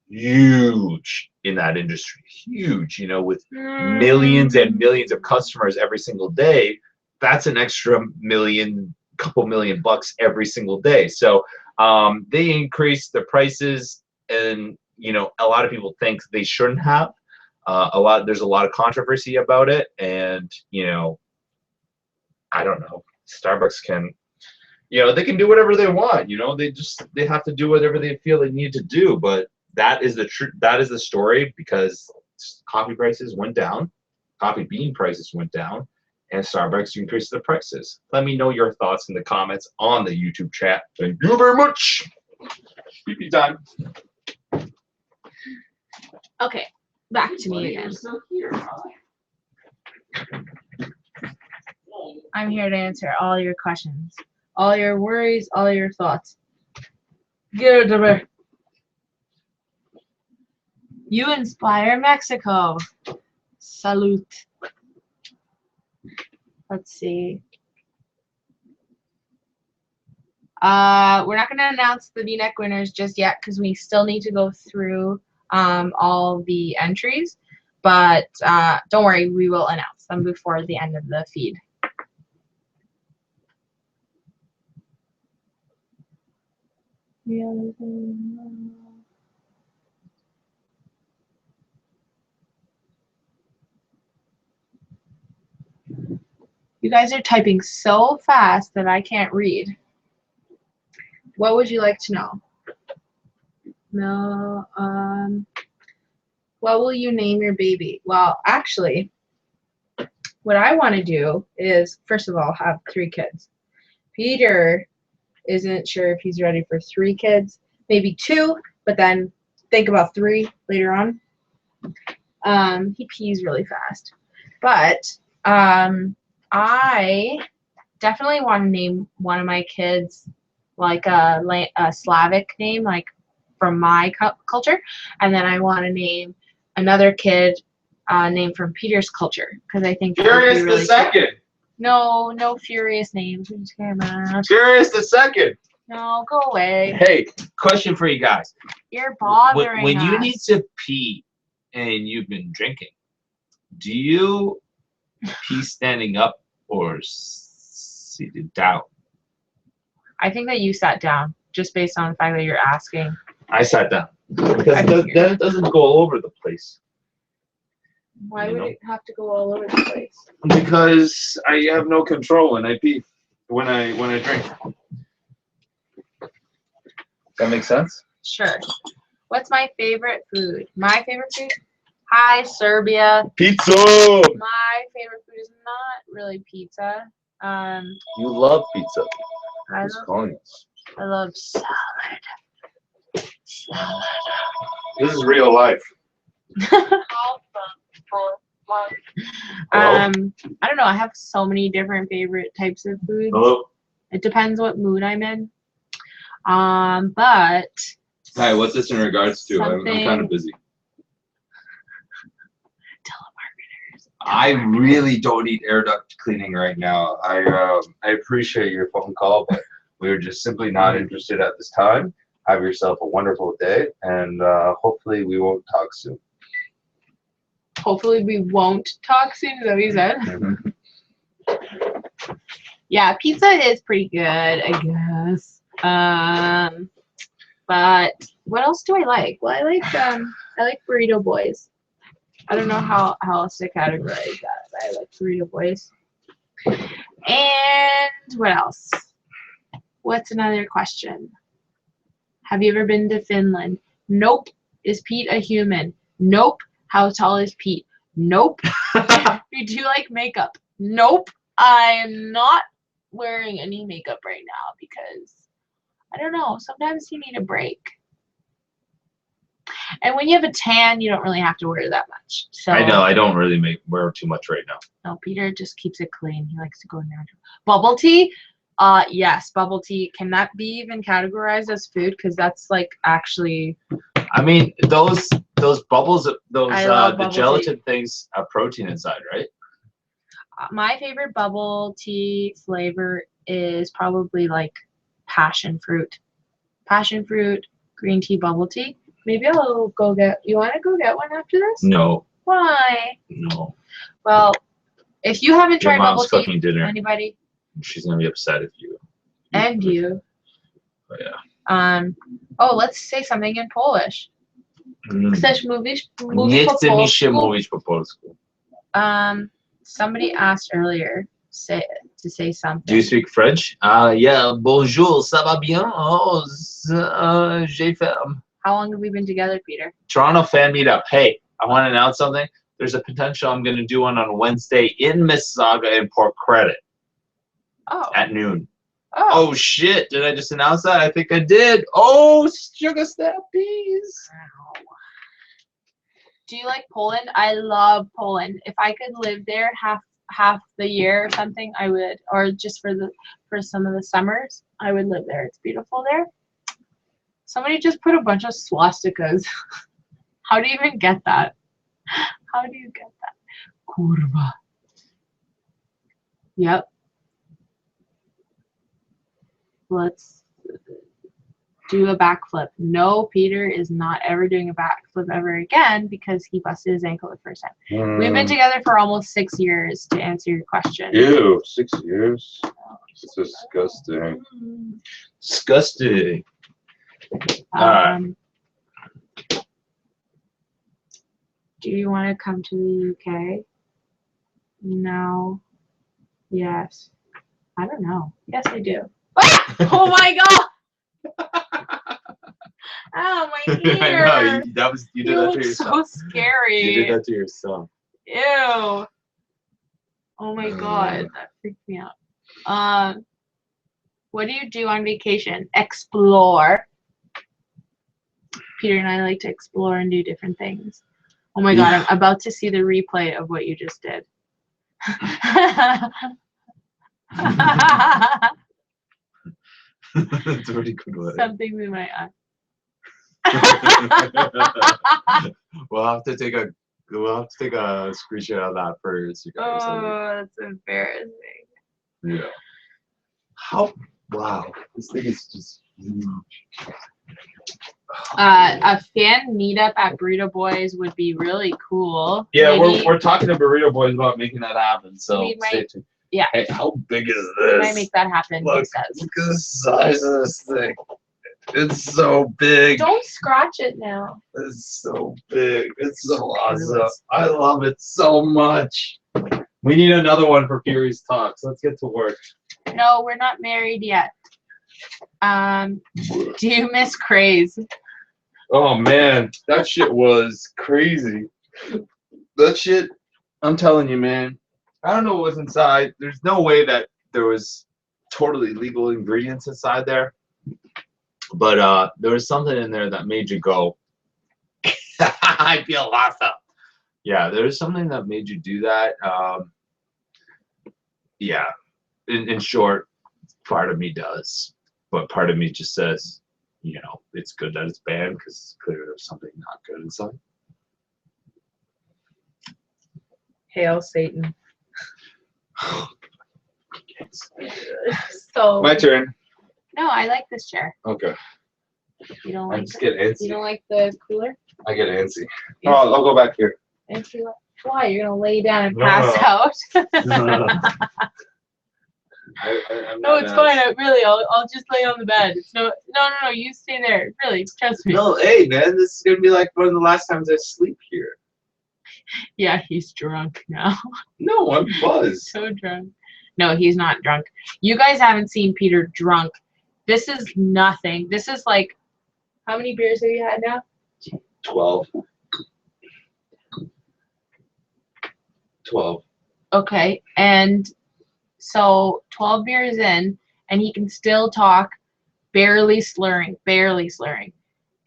huge in that industry. Huge, with millions and millions of customers every single day. That's an extra couple million bucks every single day. So they increased the prices, and a lot of people think they shouldn't have. There's a lot of controversy about it, and I don't know. Starbucks can, they can do whatever they want. They have to do whatever they feel they need to do. But that is the story, because coffee prices went down, coffee bean prices went down, and Starbucks increased the prices. Let me know your thoughts in the comments on the YouTube chat. Thank you very much. Pee-pee time. Okay, back to me again. I'm here to answer all your questions, all your worries, all your thoughts. Get it to me. You inspire Mexico. Salute. Let's see. We're not going to announce the V-neck winners just yet because we still need to go through all the entries. But don't worry, we will announce them before the end of the feed. You guys are typing so fast that I can't read. What would you like to know? No. What will you name your baby? Well, actually, what I want to do is, first of all, have 3 kids. Peter isn't sure if he's ready for 3 kids, maybe 2, but then think about 3 later on. He pees really fast. But I definitely want to name one of my kids like a Slavic name, like from my culture, and then I want to name another kid name from Peter's culture, because I think Furious really the Second. No Furious names. Furious the Second. No, go away. Hey, question for you guys. You're bothering When you us. need to pee and you've been drinking, do you pee standing up or seated down? I think that you sat down, just based on the fact that you're asking. I sat down. Because then it doesn't go all over the place. Why would it have to go all over the place? Because I have no control when I pee, when I drink. That makes sense? Sure. What's my favorite food? My favorite food? Hi, Serbia. Pizza! My favorite food is not really pizza. You love pizza. I Who's calling us? love salad. Salad. This is real life. I don't know. I have so many different favorite types of foods. Hello. It depends what mood I'm in. But Hi, what's this in regards to? I'm kind something- of busy. I really don't need air duct cleaning right now. I appreciate your phone call, but we're just simply not interested at this time. Have yourself a wonderful day, and hopefully we won't talk soon. hopefully we won't talk soon. Is that what you said? Mhm. Yeah, pizza is pretty good, I guess. But what else do I like? Well, I like Burrito Boys. I don't know how else to categorize that, but I like Burrito Boys. And what else? What's another question? Have you ever been to Finland? Nope. Is Pete a human? Nope. How tall is Pete? Nope. You do like makeup? Nope. I'm not wearing any makeup right now because I don't know. Sometimes you need a break. And when you have a tan, you don't really have to wear that much. So I know. I don't really wear too much right now. no, Peter just keeps it clean. He likes to go natural. Bubble tea? Yes, bubble tea. Can that be even categorized as food? Because that's like actually. I mean, those bubbles, those I love the bubble gelatin things have protein inside, right? My favorite bubble tea flavor is probably like passion fruit. Passion fruit, green tea, bubble tea. Maybe I'll go get. You want to go get one after this? No, Why? no. Well, if you haven't Your tried bubble mom's tea, cooking dinner. anybody She's gonna be upset if you. and you. Oh, yeah. Oh, let's say something in Polish. Chcesz mówić po Nie chce mi się polsku? mówić po polsku. Somebody asked earlier to say something. Do you speak French? Yeah. Bonjour, ça va bien? Oh, j'ai fait. How long have we been together, Peter? Toronto fan meetup. Hey, I want to announce something. There's a potential I'm going to do one on Wednesday in Mississauga in Port Credit Oh. at noon. Oh. Oh shit! Did I just announce that? I think I did. Oh, sugar snappies. Do you like Poland? I love Poland. If I could live there half the year or something, I would. Or just for some of the summers, I would live there. It's beautiful there. Somebody just put a bunch of swastikas. How do you even get that? How do you get that? Kurwa. Yep. Let's do a backflip. No, Peter is not ever doing a backflip ever again because he busted his ankle the first time. We've been together for almost 6 years to answer your question. Ew, 6 years. It's disgusting. Disgusting. Alright. Do you want to come to the UK? No. Yes. I don't know. Yes, I do. Oh my god! Oh, my ear! I know. You did You that look to so yourself. scary. You did that to yourself. Ew. Oh my god, that freaked me out. What do you do on vacation? Explore. Peter and I like to explore and do different things. Oh my god, I'm about to see the replay of what you just did. That's a pretty good one. Something's in my eye. We'll have to take a screenshot of that for Instagram. Oh, that's embarrassing. Yeah. How? Wow. This thing is just huge. A fan meetup at Burrito Boys would be really cool. Yeah, Maybe we're talking to Burrito Boys about making that happen. So We might- stay tuned. yeah. Hey, how big is we this? might make that happen. Look, He says. look at the size of this thing. It's so big. Don't scratch it now. It's so big. It's so awesome. I love it so much. We need another one for Fury's Talks. Let's get to work. No, we're not married yet. Do you miss Craze? Oh man, that shit was crazy. That shit, I'm telling you, man. I don't know what was inside. There's no way that there was totally legal ingredients inside there. But there was something in there that made you go, I feel awesome. Yeah, there's something that made you do that. Yeah, in short, part of me does, but part of me just says, you know, it's good that it's banned because it's clear there's something not good inside. Hail Satan. So My turn. no, I like this chair. Okay. You don't I like just get you antsy. don't like the cooler? I get antsy. Oh, I'll go back here. Antsy? Why? You're gonna lay down and No, pass no. out? I'm No, not it's mad. fine. I'll just lay on the bed. It's no. You stay there. Really, trust me. No, hey man, this is gonna be like one of the last times I sleep here. Yeah, he's drunk now. No, I'm buzzed. So drunk. No, he's not drunk. You guys haven't seen Peter drunk. This is nothing. This is like, how many beers have you had now? 12. 12. Okay, and so 12 beers in, and he can still talk, barely slurring.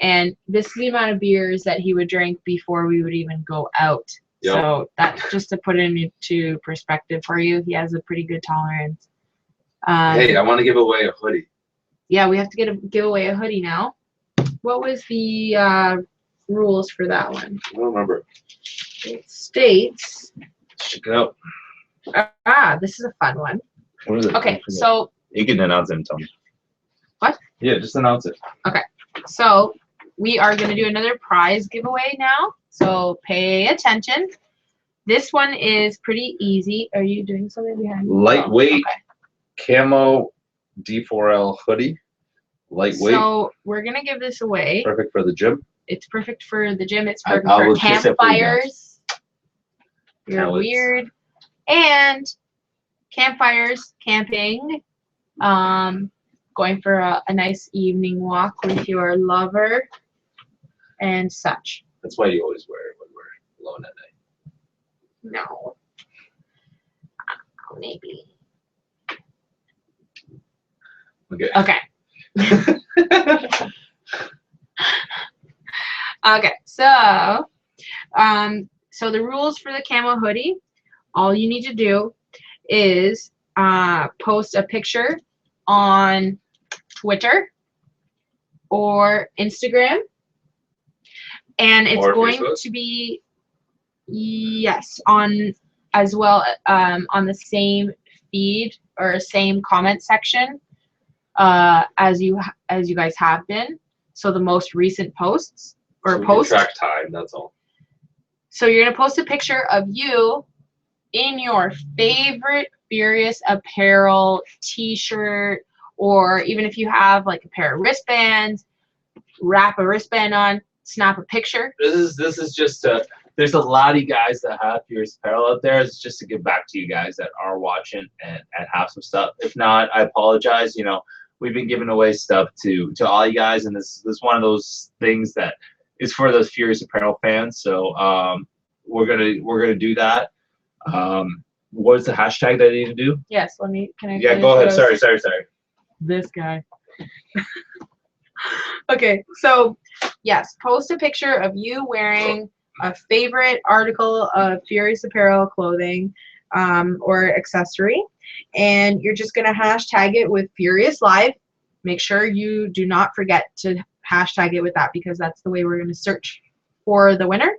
And this is the amount of beers that he would drink before we would even go out. Yep. So that's just to put it into perspective for you. He has a pretty good tolerance. Hey, I want to give away a hoodie. Yeah, we have to give away a hoodie now. What was the rules for that one? I don't remember. It states. Check it out. This is a fun one. What is it? Okay, so You can announce it and tell me. What? Yeah, just announce it. So we are going to do another prize giveaway now. So pay attention. This one is pretty easy. Are you doing something behind me? Lightweight Okay. camo D4L hoodie. Lightweight. So we're going to give this away. Perfect for the gym. It's perfect for the gym. It's I perfect will for kiss it for you guys. campfires. You're Pellets. weird. And campfires, camping, going for a nice evening walk with your lover and such. That's why you always wear it when we're alone at night. No. Maybe. Okay. Okay. Okay, so the rules for the camo hoodie, all you need to do is post a picture on Twitter or Instagram, and it's Or going Facebook? to be, yes, on as well, on the same feed or same comment section as you guys have been. So the most recent posts or So we can post. track time, that's all. So you're gonna post a picture of you in your favorite Furious Apparel t-shirt, or even if you have like a pair of wristbands, wrap a wristband on, snap a picture. This is just there's a lot of you guys that have Furious Apparel out there. It's just to give back to you guys that are watching and have some stuff. If not, I apologize. You know, we've been giving away stuff to all you guys, and this is one of those things that is for those Furious Apparel fans. So we're gonna do that. What is the hashtag that I need to do? Yes, can I Yeah, finish go what ahead. I was Sorry. this guy. Okay, so yes, post a picture of you wearing a favorite article of Furious Apparel clothing or accessory, and you're just gonna hashtag it with Furious Live. Make sure you do not forget to hashtag it with that, because that's the way we're gonna search for the winner.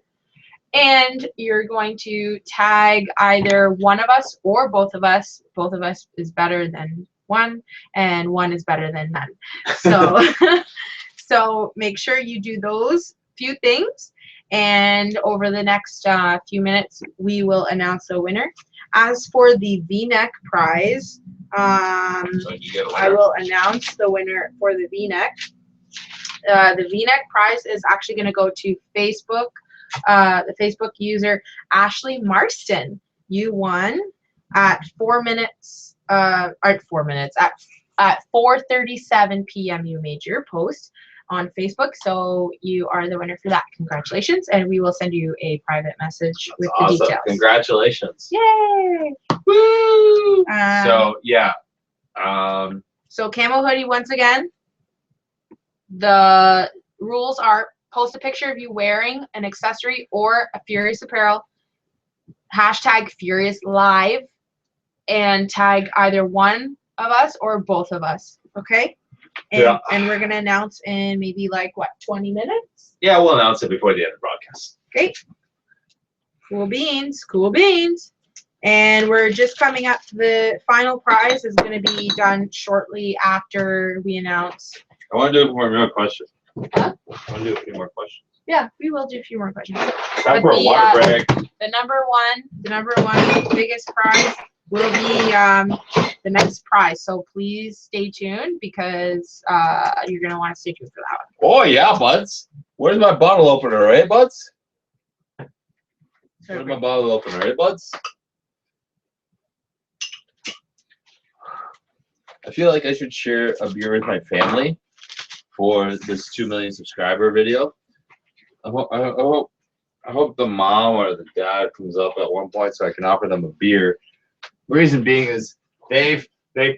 And you're going to tag either one of us or both of us. Both of us is better than one, and one is better than none. So, so make sure you do those few things, and over the next few minutes, we will announce the winner. As for the V-neck prize, So you get a I winner. will announce the winner for the V-neck. The V-neck prize is actually going to go to Facebook. The Facebook user Ashley Marston. You won at 4 minutes. At 4:37 p.m. You made your post on Facebook, so you are the winner for that. Congratulations, and we will send you a private message with the Awesome. details. Congratulations. Yay! Woo! Um, So yeah. So camo hoodie once again. The rules are post a picture of you wearing an accessory or a Furious apparel, hashtag Furious Live, and tag either one of us or both of us. Okay? And, Yeah. and we're gonna announce in maybe like what, 20 minutes? Yeah, we'll announce it before the end of the broadcast. Great. Cool beans, cool beans. And we're just coming up. The final prize is going to be done shortly after we announce. I want to do a few more questions. Huh? I want to do a few more questions. Yeah, we will do a few more questions. Time for a water break. The number one biggest prize will be the next prize. So please stay tuned because you're going to want to stay tuned for that one. Oh yeah, buds. Where's my bottle opener, eh, buds? Where's my bottle opener, eh, buds? I feel like I should share a beer with my family for this 2 million subscriber video. I hope the mom or the dad comes up at one point so I can offer them a beer. Reason being is they've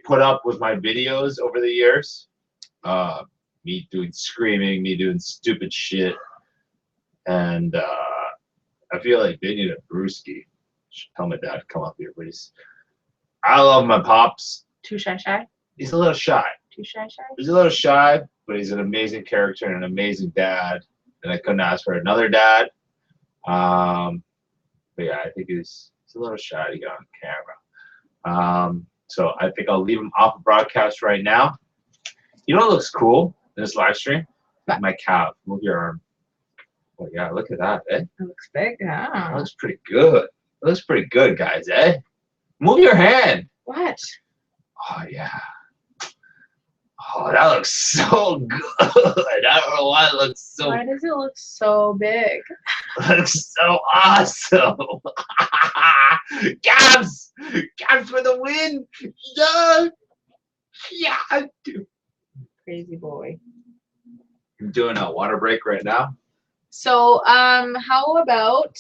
put up with my videos over the years. Me doing screaming, me doing stupid shit, and I feel like they need a brewski. Should tell my dad to come up here, please. I love my pops. Too shy? He's a little shy. Too shy? He's a little shy, but he's an amazing character and an amazing dad. And I couldn't ask for another dad. But yeah, I think he's a little shy to get on camera. So I think I'll leave him off the broadcast right now. You know what looks cool in this live stream? My calf. Move your arm. Oh yeah, look at that, eh? It looks big. That Yeah. looks pretty good. It looks pretty good, guys, eh? Move your hand. What? Oh yeah. Oh, that looks so good. I don't know why it looks so Why does it look so big? looks so awesome. Cabs! Cabs for the win! Yeah! Yeah! Crazy boy. I'm doing a water break right now. So, how about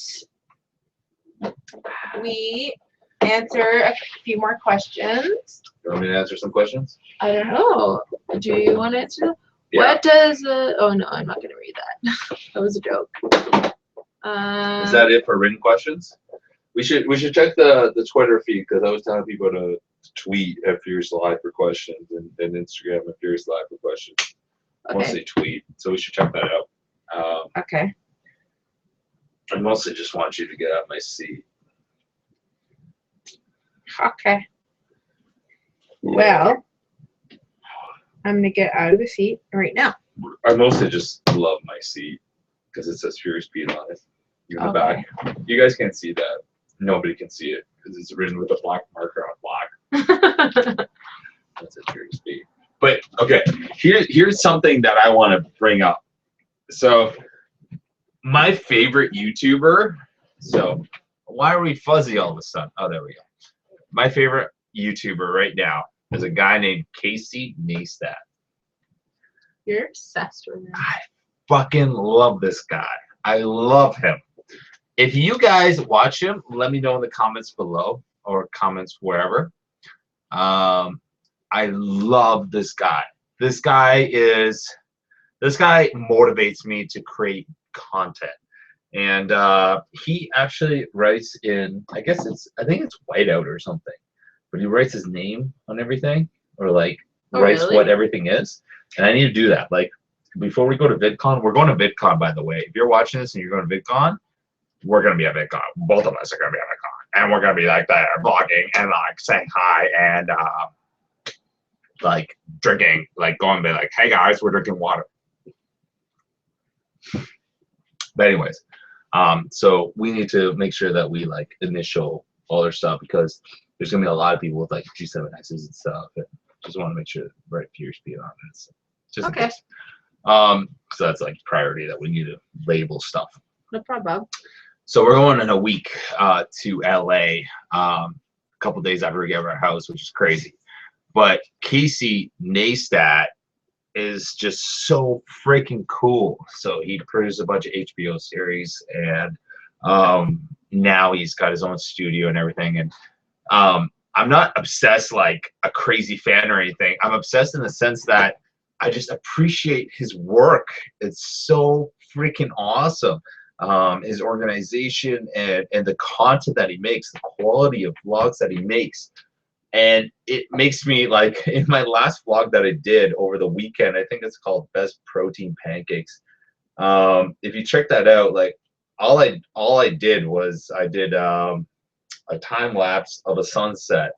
we answer a few more questions? You want me to answer some questions? I don't know. Do you want to answer them? Yeah. What does oh no, I'm not gonna read that. That was a joke. Is that it for written questions? We should check the Twitter feed because I was telling people to tweet at Furious Live for questions and Instagram at Furious Live for questions. Okay. Mostly tweet, so we should check that out. Okay. I mostly just want you to get out of my seat. Okay. Well, I'm gonna get out of the seat right now. I mostly just love my seat because it says Furious Beat on it. In the back. You guys can't see that. Nobody can see it because it's written with a black marker on black. That's a Furious Beat. But okay, here's something that I want to bring up. So my favorite YouTuber. So why are we fuzzy all of a sudden? Oh, there we go. My favorite YouTuber right now is a guy named Casey Neistat. You're obsessed with him. I fucking love this guy. I love him. If you guys watch him, let me know in the comments below or comments wherever. I love this guy. This guy motivates me to create content. And he actually writes in, I think it's whiteout or something, but he writes his name on everything or like writes really? what everything is. And I need to do that. Like before we go to VidCon, we're going to VidCon, by the way. If you're watching this and you're going to VidCon, we're going to be at VidCon. Both of us are going to be at VidCon. And we're going to be like there vlogging and like saying hi and like drinking, like going to be like, hey guys, we're drinking water. But anyways, so we need to make sure that we like initial all their stuff because there's gonna be a lot of people with like G7Xs and stuff. And just want to make sure the right Furious Beat on it. So just in Okay. case. So that's like priority that we need to label stuff. No problem. So we're going in a week to LA, a couple days after we get our house, which is crazy. But Casey Neistat is just so freaking cool. So he produced a bunch of HBO series, and now he's got his own studio and everything. And I'm not obsessed like a crazy fan or anything. I'm obsessed in the sense that I just appreciate his work. It's so freaking awesome. His organization and the content that he makes, the quality of vlogs that he makes. And it makes me like, in my last vlog that I did over the weekend, I think it's called Best Protein Pancakes. If you check that out, like all I did was I did a time lapse of a sunset.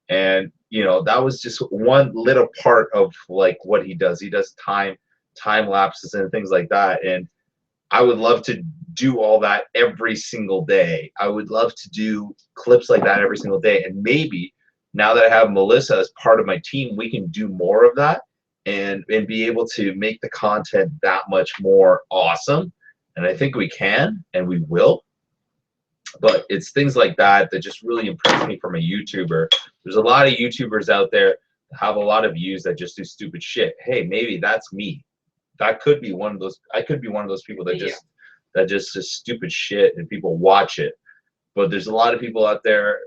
And that was just one little part of like what he does. He does time lapses and things like that. And I would love to do all that every single day. I would love to do clips like that every single day. And maybe now that I have Melissa as part of my team, we can do more of that and be able to make the content that much more awesome. And I think we can, and we will. But it's things like that that just really impress me from a YouTuber. There's a lot of YouTubers out there that have a lot of views that just do stupid shit. Hey, maybe that's me. That could be one of those. I could be one of those people that just does stupid shit and people watch it. But there's a lot of people out there.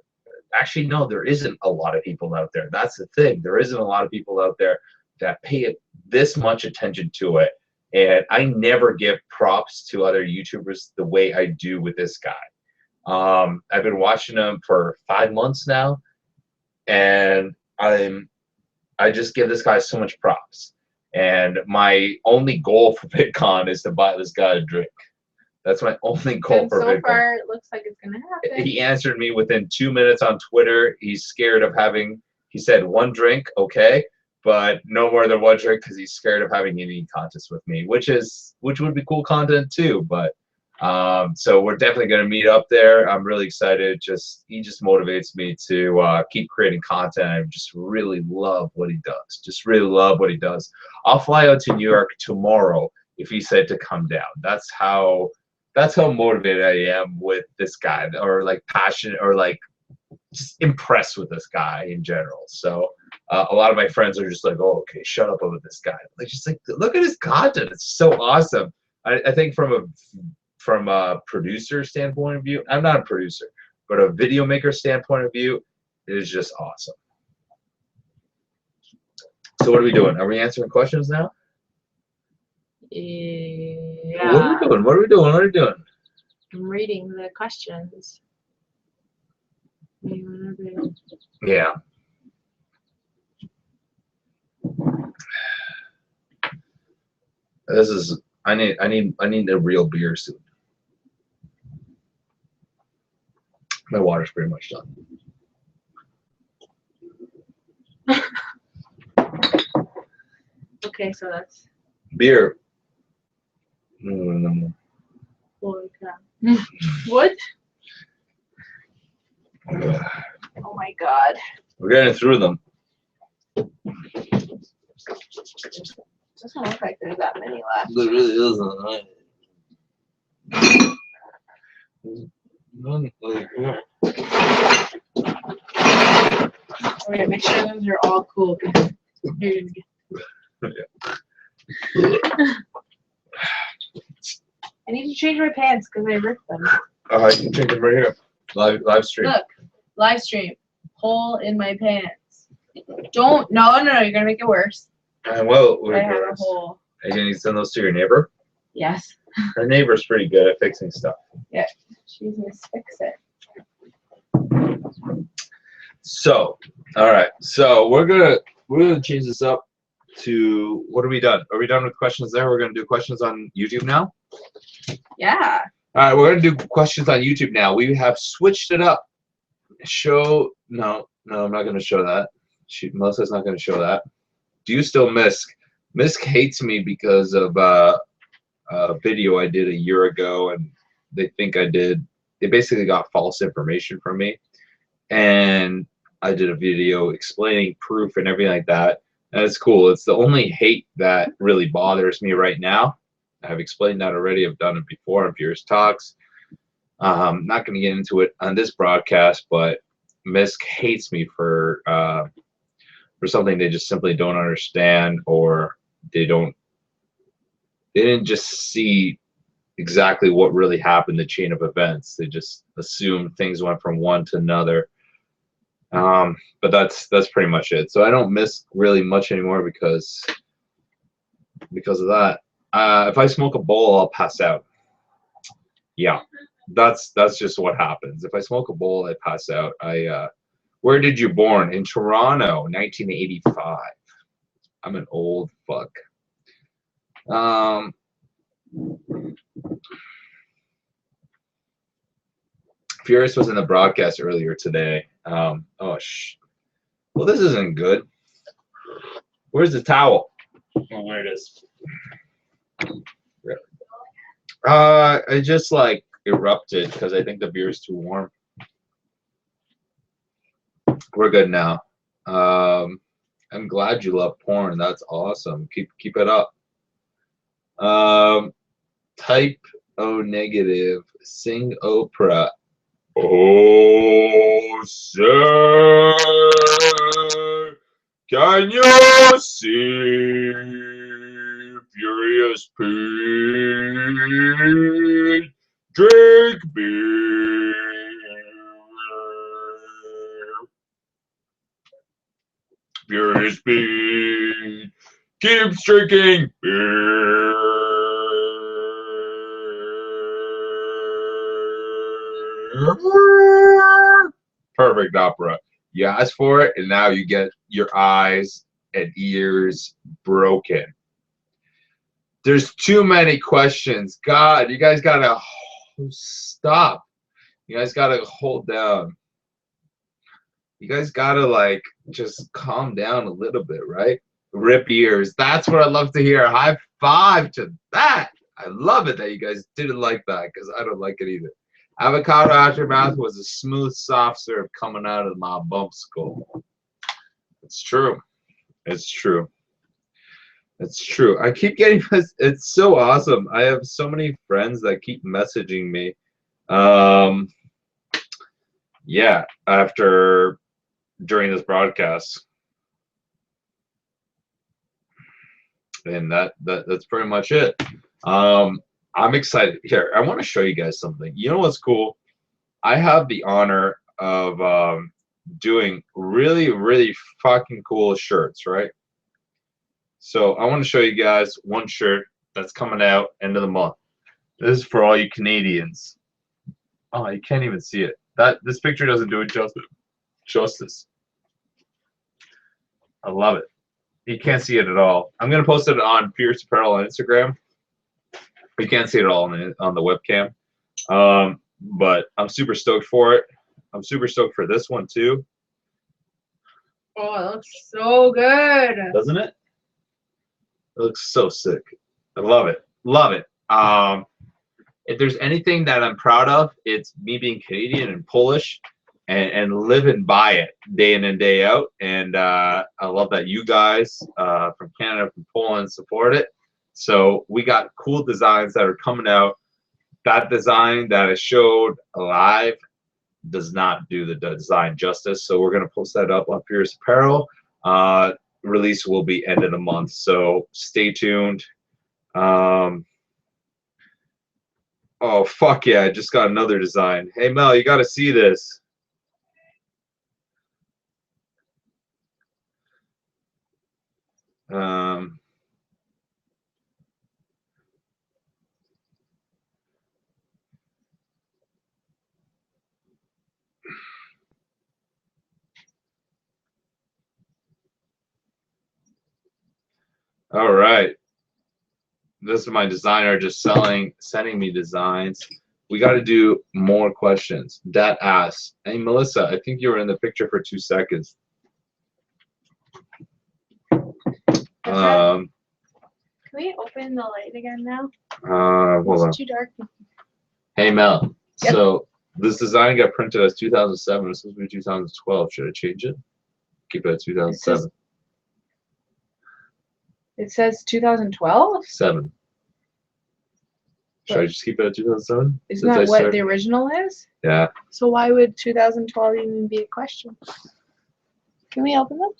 Actually, no, there isn't a lot of people out there. That's the thing. There isn't a lot of people out there that pay this much attention to it. And I never give props to other YouTubers the way I do with this guy. I've been watching him for 5 months now, and I just give this guy so much props. And my only goal for VidCon is to buy this guy a drink. That's my only goal And for so VidCon. far, it looks like it's gonna happen. He answered me within 2 minutes on Twitter. He's scared of having, he said, 1 drink, okay, but no more than 1 drink because he's scared of having an eating contest with me, which would be cool content too. But so we're definitely going to meet up there. I'm really excited. He just motivates me to keep creating content. I just really love what he does. Just really love what he does. I'll fly out to New York tomorrow if he said to come down. That's how motivated I am with this guy, or like passionate, or like just impressed with this guy in general. So a lot of my friends are just like, oh, okay, shut up about this guy. Like, just like, look at his content. It's so awesome. I think from a producer standpoint of view, I'm not a producer, but a video maker standpoint of view, it is just awesome. So what are we doing? Are we answering questions now? Yeah. What are we doing? What are we doing? What are we doing? I'm reading the questions. Yeah. This is, I need a real beer soon. My water's pretty much done. Okay, so that's Beer. holy crap. What? Oh my god. We're getting through them. Doesn't look like there's that many left. There really isn't. Okay, make sure those are all cool. 'Cause you're gonna get- I need to change my pants because I ripped them. I can change them right here. Live stream. Look, live stream. Hole in my pants. Don't. No, you're gonna make it worse. Well, I have a hole. are you gonna send those to your neighbor? Yes. Her neighbor's pretty good at fixing stuff. Yeah. She's gonna fix it. So, all right. So we're gonna change this up to, what are we done? Are we done with questions there? We're gonna do questions on YouTube now. Yeah. All right, we're gonna do questions on YouTube now. We have switched it up. No, I'm not gonna show that. Melissa's not gonna show that. Do you still Misk? Misk hates me because of a video I did a year ago, and they basically got false information from me. And I did a video explaining proof and everything like that. And it's cool. It's the only hate that really bothers me right now. I've explained that already. I've done it before on Fierce Talks. I'm not going to get into it on this broadcast, but Misk hates me for something they just simply don't understand, or they didn't just see exactly what really happened, the chain of events. They just assumed things went from one to another. But that's pretty much it. So I don't miss really much anymore because of that. If I smoke a bowl, I'll pass out. Yeah, that's just what happens. If I smoke a bowl, I pass out. Where did you born? In Toronto, 1985. I'm an old fuck. Furious was in the broadcast earlier today. Well, this isn't good. Where's the towel? Oh, there it is. I just like erupted because I think the beer is too warm. We're good now. I'm glad you love porn. That's awesome. Keep it up. Type O negative. Sing Oprah. Oh, sir, can you see Furious Pete drink beer? Furious Pete keeps drinking beer. Perfect opera. You asked for it, and now you get your eyes and ears broken. There's too many questions. God, you guys gotta stop. You guys gotta hold down. You guys gotta like just calm down a little bit, right? Rip ears. That's what I love to hear. High five to that. I love it that you guys didn't like that because I don't like it either. Avocado aftermath was a smooth, soft serve coming out of my bump skull. It's true. It's true. It's true. I keep getting this. It's so awesome. I have so many friends that keep messaging me. Yeah, during this broadcast. And that's pretty much it. I'm excited. Here, I want to show you guys something. You know what's cool? I have the honor of doing really, really fucking cool shirts, right? So I want to show you guys one shirt that's coming out end of the month. This is for all you Canadians. Oh, you can't even see it. This picture doesn't do it justice. I love it. You can't see it at all. I'm gonna post it on Fierce Apparel on Instagram. You can't see it all on the webcam. But I'm super stoked for it. I'm super stoked for this one too. Oh, it looks so good. Doesn't it? It looks so sick. I love it. Love it. If there's anything that I'm proud of, it's me being Canadian and Polish and living by it day in and day out. And I love that you guys from Canada, from Poland support it. So we got cool designs that are coming out. That design that I showed live does not do the design justice. So we're going to post that up on Fierce Apparel. Release will be end of the month. So stay tuned. Oh, fuck yeah. I just got another design. Hey, Mel, you got to see this. All right. This is my designer just sending me designs. We got to do more questions. That ass. Hey, Melissa, I think you were in the picture for 2 seconds. Can we open the light again now? Hold on. It's too dark. Hey, Mel. Yep. So this design got printed as 2007. It's supposed to be 2012. Should I change it? Keep it at 2007. It says 2012? 7. Should I just keep it at 2007? Isn't that what the original is? Yeah. So why would 2012 even be a question? Can we open them?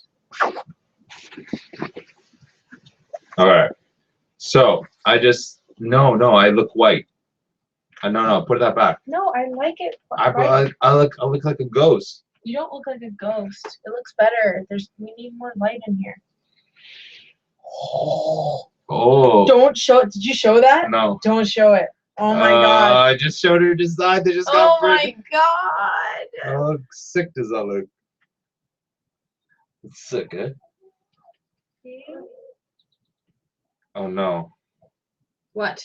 All right. So I just no, I look white. No, put that back. No, I like it. I look like a ghost. You don't look like a ghost. It looks better. We need more light in here. Oh, Oh. Don't show it. Did you show that? No. Don't show it. Oh my god. I just showed her design. They just Oh got my god. How sick does that look? It's sick, eh? Oh no. What?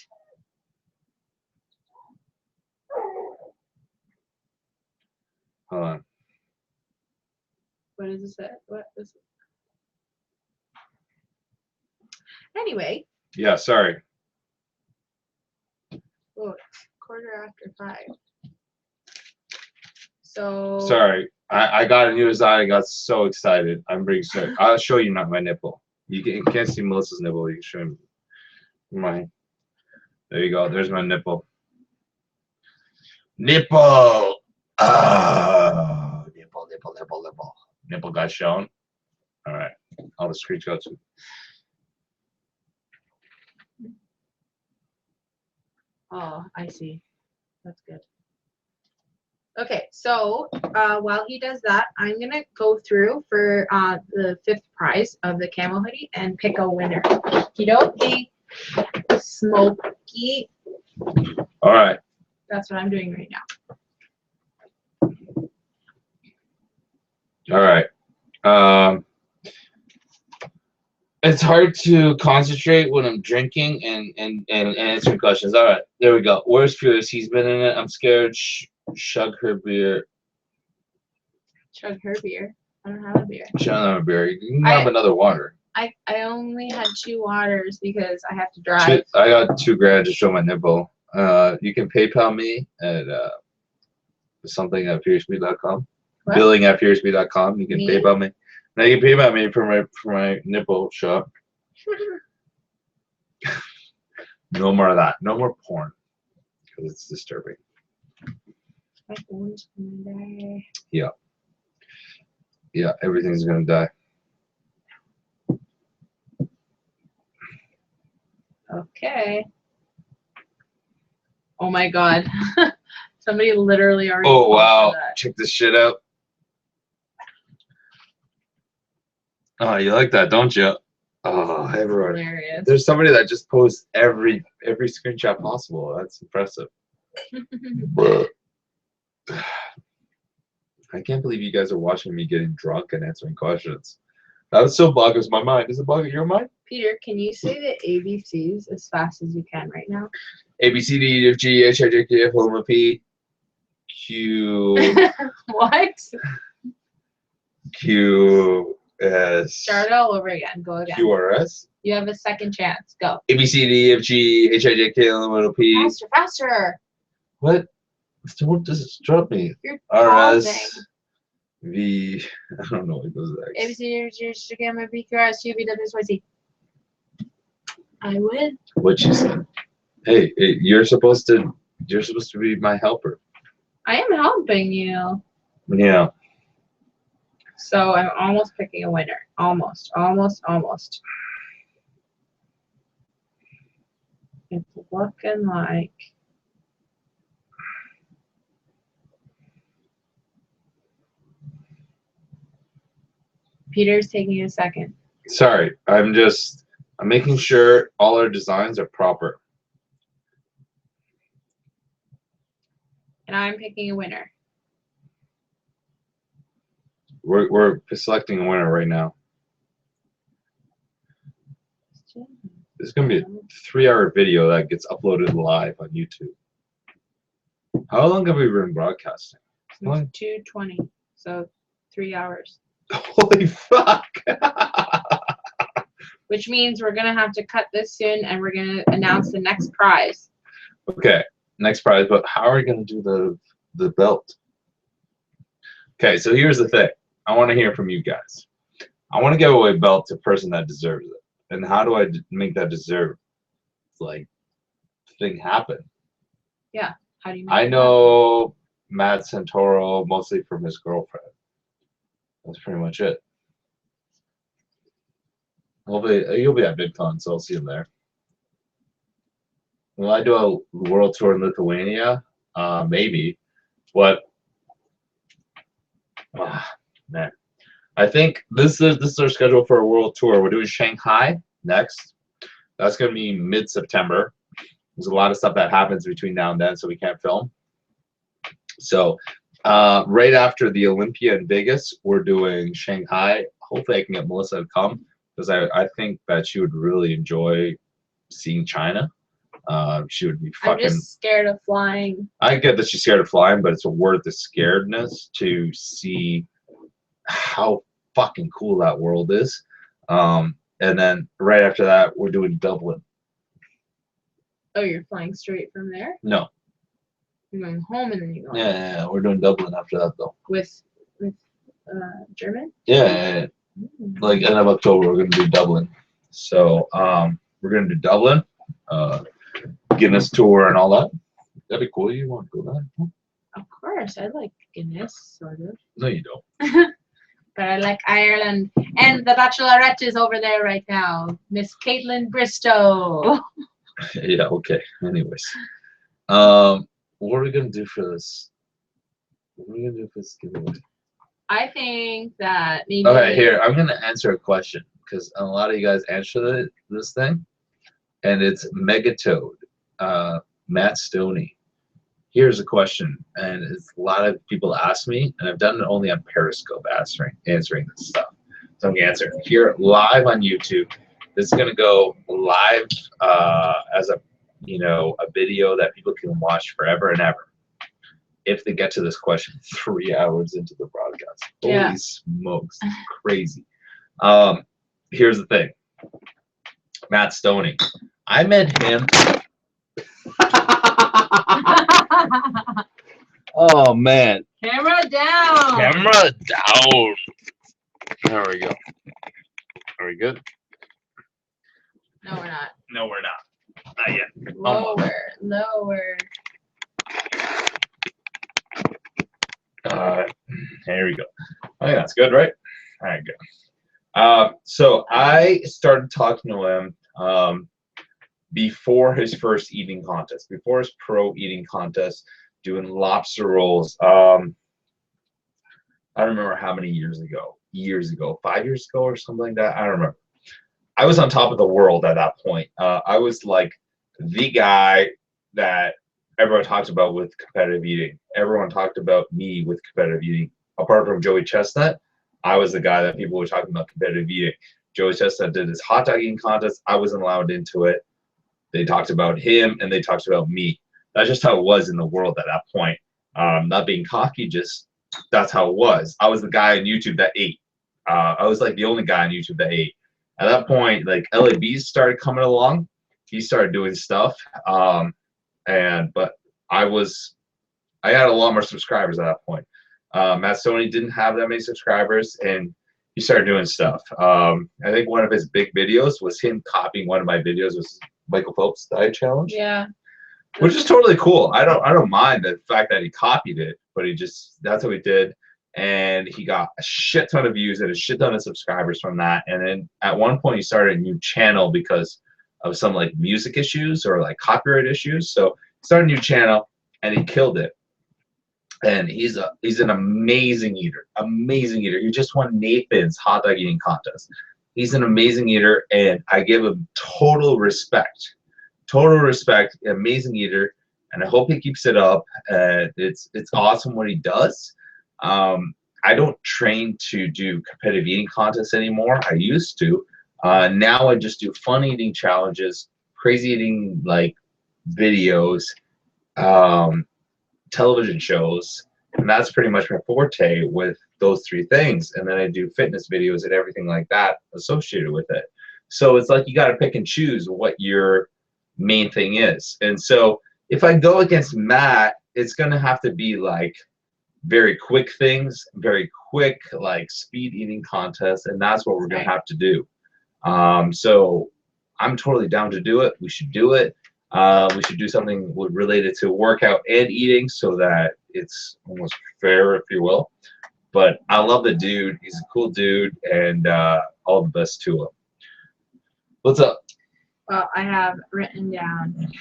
Hold on. What does it say? What is it? Anyway. Yeah, sorry. Oh, it's 5:15. So. Sorry. I got a new design. I got so excited. I'm pretty sick. I'll show you not my nipple. You can't see Melissa's nipple. You can show me mine. There you go. There's my nipple. Nipple. Oh, nipple. Nipple got shown. All right. All the screenshots. Oh, I see. That's good. Okay, so while he does that, I'm gonna go through for the 5th prize of the camo hoodie and pick a winner. Okie dokie. Smoky. All right. That's what I'm doing right now. All right. It's hard to concentrate when I'm drinking and answering questions. All right, there we go. Where's Furious? He's been in it. I'm scared. Chug her beer. Chug her beer. I don't have a beer. Chug her beer. You can have another water. I only had 2 waters because I have to drive. I got $2,000 to show my nipple. You can PayPal me at something at furiousbeat.com. Billing at furiousbeat.com. You can PayPal me. Now you can PayPal me for my nipple shot. No more of that. No more porn because it's disturbing. My phone's gonna die. Yeah. Yeah, everything's gonna die. Okay. Oh my god. Somebody literally already. Oh wow. That. Check this shit out. Oh, you like that, don't you? Oh, everyone. Hilarious. There's somebody that just posts every screenshot possible. That's impressive. I can't believe you guys are watching me getting drunk and answering questions. That still boggles my mind. Does it boggle your mind? Peter, can you say the ABCs as fast as you can right now? A B C D E F G H I J K L M N P Q What? Q S. Start all over again. Go again. Q R S. You have a second chance. Go. A B C D E F G H I J K L M N P. Faster, faster. What? Don't disrupt me. You're R pausing. S V. I don't know what goes next. ABC, gamma, BQRS, UVWSYC. I win. What you said? Hey, you're supposed to be my helper. I am helping you. Yeah. So I'm almost picking a winner. Almost. It's looking like. Peter's taking a second. Sorry, I'm making sure all our designs are proper. And I'm picking a winner. We're selecting a winner right now. This is gonna be a 3-hour video that gets uploaded live on YouTube. How long have we been broadcasting? Since 2:20, so 3 hours. Holy fuck! Which means we're gonna have to cut this soon, and we're gonna announce the next prize. Okay, next prize. But how are we gonna do the belt? Okay, so here's the thing. I want to hear from you guys. I want to give away a belt to a person that deserves it. And how do I make that deserve thing happen? Yeah. How do you make I it know Matt Santoro mostly from his girlfriend. That's pretty much it. You'll be at VidCon, so I'll see him there. Will I do a world tour in Lithuania? Maybe. But man, I think this is our schedule for a world tour. We're doing Shanghai next. That's gonna be mid-September. There's a lot of stuff that happens between now and then, so we can't film. So right after the Olympia in Vegas, we're doing Shanghai. Hopefully I can get Melissa to come because I think that she would really enjoy seeing China. She would be I'm fucking. just scared of flying. I get that she's scared of flying, but it's worth the scaredness to see how fucking cool that world is. And then right after that, we're doing Dublin. Oh, you're flying straight from there? No, You're going home and then you're going yeah, we're doing Dublin after that though. with German? Yeah, Mm. like end of October, we're gonna do Dublin. So we're gonna do Dublin, Guinness tour and all that. That'd be cool. You want to go there? Of course, I like Guinness, sort of. No, you don't. But I like Ireland. And the Bachelorette is over there right now. Miss Caitlin Bristow. Yeah, okay. Anyways. What are we gonna do for this? What are we gonna do for this giveaway? I think that maybe. Okay, here, I'm gonna answer a question because a lot of you guys answered this thing. And it's Megatoad, Matt Stoney. Here's a question, and it's a lot of people ask me, and I've done it only on Periscope answering this stuff. So I'm gonna answer it here live on YouTube. This is gonna go live as a video that people can watch forever and ever. If they get to this question 3 hours into the broadcast. Yeah. Holy smokes, crazy. Here's the thing. Matt Stoney. I met him. Oh man. Camera down. Camera down. There we go. Are we good? No, we're not. No, we're not. Not yet. Lower, lower. There we go. I think that's good, right? All right, good. So I started talking to him before his first eating contest, before his pro eating contest, doing lobster rolls. I don't remember how many years ago, 5 years ago or something like that. I don't remember. I was on top of the world at that point. I was like the guy that everyone talked about with competitive eating. Everyone talked about me with competitive eating. Apart from Joey Chestnut, I was the guy that people were talking about competitive eating. Joey Chestnut did his hot dog eating contest. I wasn't allowed into it. They talked about him and they talked about me. That's just how it was in the world at that point. Not being cocky, just that's how it was. I was the guy on YouTube that ate. I was like the only guy on YouTube that ate. At that point, like LAB started coming along. He started doing stuff. But I had a lot more subscribers at that point. Matt Stoney didn't have that many subscribers, and he started doing stuff. I think one of his big videos was him copying one of my videos, was Michael Phelps diet challenge. Yeah. Which is totally cool. I don't mind the fact that he copied it, but that's what he did. And he got a shit ton of views and a shit ton of subscribers from that. And then at one point he started a new channel because of some like music issues or like copyright issues. So he started a new channel and he killed it. And he's an amazing eater. Amazing eater. He just won Nathan's hot dog eating contest. He's an amazing eater, and I give him total respect. Total respect. Amazing eater, and I hope he keeps it up. It's awesome what he does. I don't train to do competitive eating contests anymore. I used to. Now I just do fun eating challenges, crazy eating like videos, television shows, and that's pretty much my forte with those three things. And then I do fitness videos and everything like that associated with it. So it's like you got to pick and choose what your main thing is. And so if I go against Matt, it's gonna have to be like very quick things, very quick like speed eating contests, and that's what we're gonna have to do. So I'm totally down to do it. We should do it. We should do something related to workout and eating so that it's almost fair, if you will. But I love the dude. He's a cool dude, and all the best to him. What's up? Well, I have written down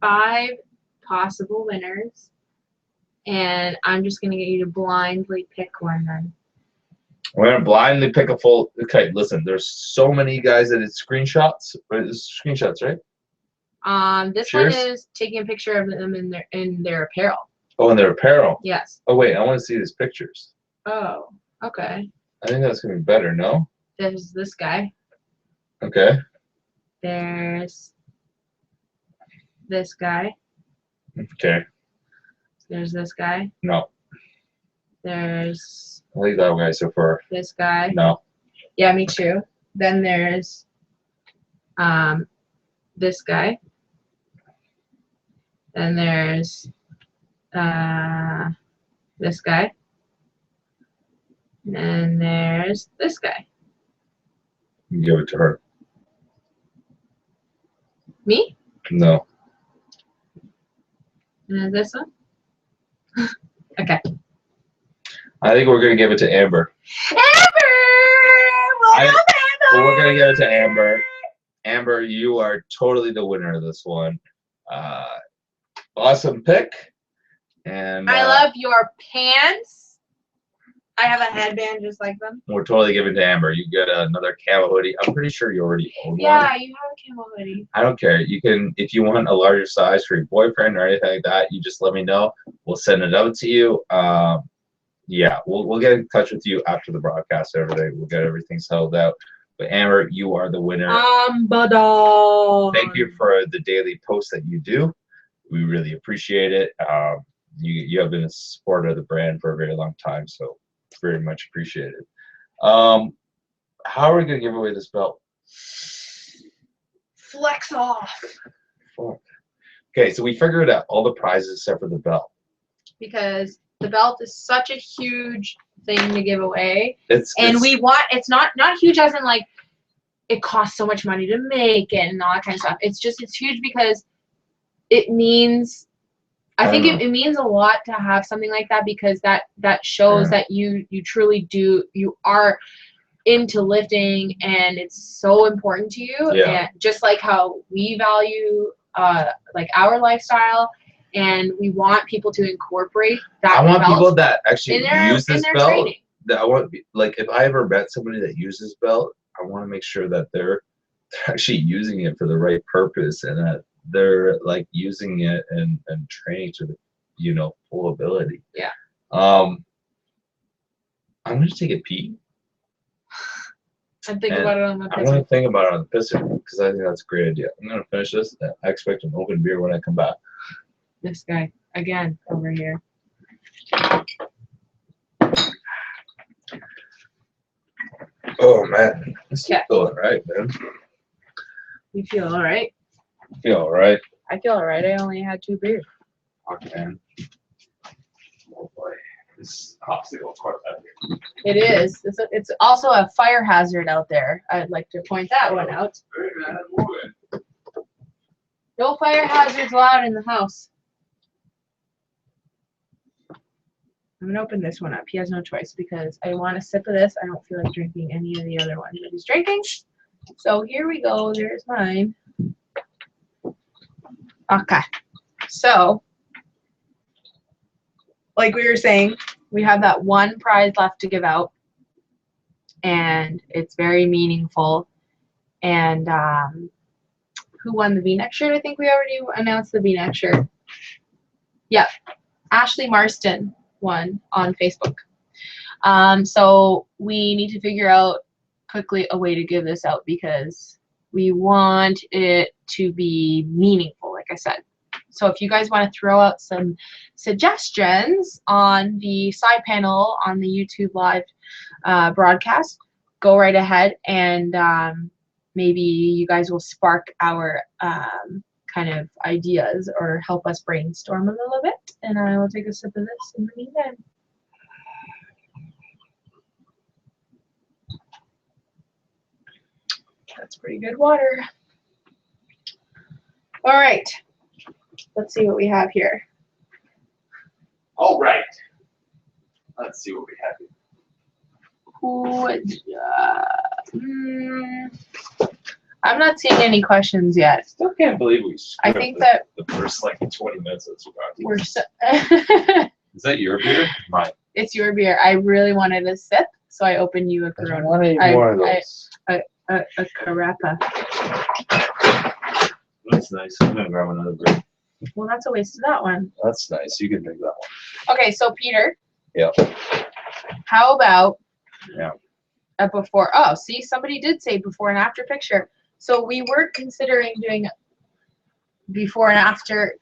5 possible winners, and I'm just gonna get you to blindly pick one then. We're gonna blindly pick a full. Okay, listen. There's so many guys that it's screenshots. Right? It's screenshots, right? This Cheers. one is taking a picture of them in their apparel. Oh, and their apparel. Yes. Oh wait, I want to see these pictures. Oh, okay. I think that's gonna be better. No. There's this guy. Okay. There's this guy. Okay. There's this guy. No. There's I like that guy so far. this guy. No. Yeah, me too. Then there's this guy. Then there's this guy. And there's this guy. Give it to her. Me? No. And this one? Okay. I think we're gonna give it to Amber. We're gonna give it to Amber. Amber, you are totally the winner of this one. Awesome pick. And I love your pants. I have a headband just like them. we're totally giving to Amber. You get another camo hoodie. I'm pretty sure you already own one. Yeah, you have a camo hoodie. I don't care. You can, if you want a larger size for your boyfriend or anything like that, you just let me know. We'll send it out to you. Yeah, we'll get in touch with you after the broadcast and everything. We'll get everything settled out. But Amber, you are the winner. Thank you for the daily posts that you do. We really appreciate it. You have been a supporter of the brand for a very long time, so very much appreciated. How are we gonna give away this belt? Flex off. Fuck. Okay, so we figured out all the prizes except for the belt. Because the belt is such a huge thing to give away. It's We want, it's not huge as in like it costs so much money to make it and all that kind of stuff. It's just, it's huge because it means, I think it means a lot to have something like that, because that shows that you truly do, you are into lifting and it's so important to you. And just like how we value like our lifestyle, and we want people to incorporate that. I want people that actually use this belt. Training. That I want, like, if I ever met somebody that uses belt, I want to make sure that they're actually using it for the right purpose and that they're like using it and training to the, you know, full ability. Yeah. I'm gonna take a pee. I'm thinking about it on the I'm gonna think about it on the piston because I think that's a great idea. I'm gonna finish this. I expect an open beer when I come back. This guy again over here. Oh man, this is feeling right, man. You feel all right? I feel all right. I feel all right. I only had 2 beers. Fuck, man. Oh boy, this obstacle course out here. It is. It's also a fire hazard out there. I'd like to point that one out. Hey, man, move it. No fire hazards allowed in the house. I'm gonna open this one up. He has no choice because I want a sip of this. I don't feel like drinking any of the other ones that he's drinking. So here we go. There's mine. Okay. So, like we were saying, we have that one prize left to give out, and it's very meaningful. And who won the V-neck shirt? I think we already announced the V-neck shirt. Yep, Ashley Marston won on Facebook. So we need to figure out quickly a way to give this out because we want it to be meaningful, like I said. So if you guys want to throw out some suggestions on the side panel on the YouTube live broadcast, go right ahead, and maybe you guys will spark our kind of ideas or help us brainstorm a little bit. And I will take a sip of this in the meantime. That's pretty good water. All right. Let's see what we have here. All right. Let's see what we have here. I'm not seeing any questions yet. Still can't believe we. I think that the first like 20 minutes of this we're so Is that your beer? Mine. It's your beer. I really wanted a sip, So I opened you a I don't Corona. want any I- more of I- those. A Carappa. That's nice. I'm gonna grab another break. Well, that's a waste of that one. That's nice. You can drink that one. Okay, so Peter. Yep. How about Yeah. a before? Oh, see, somebody did say before and after picture. So we were considering doing before and after,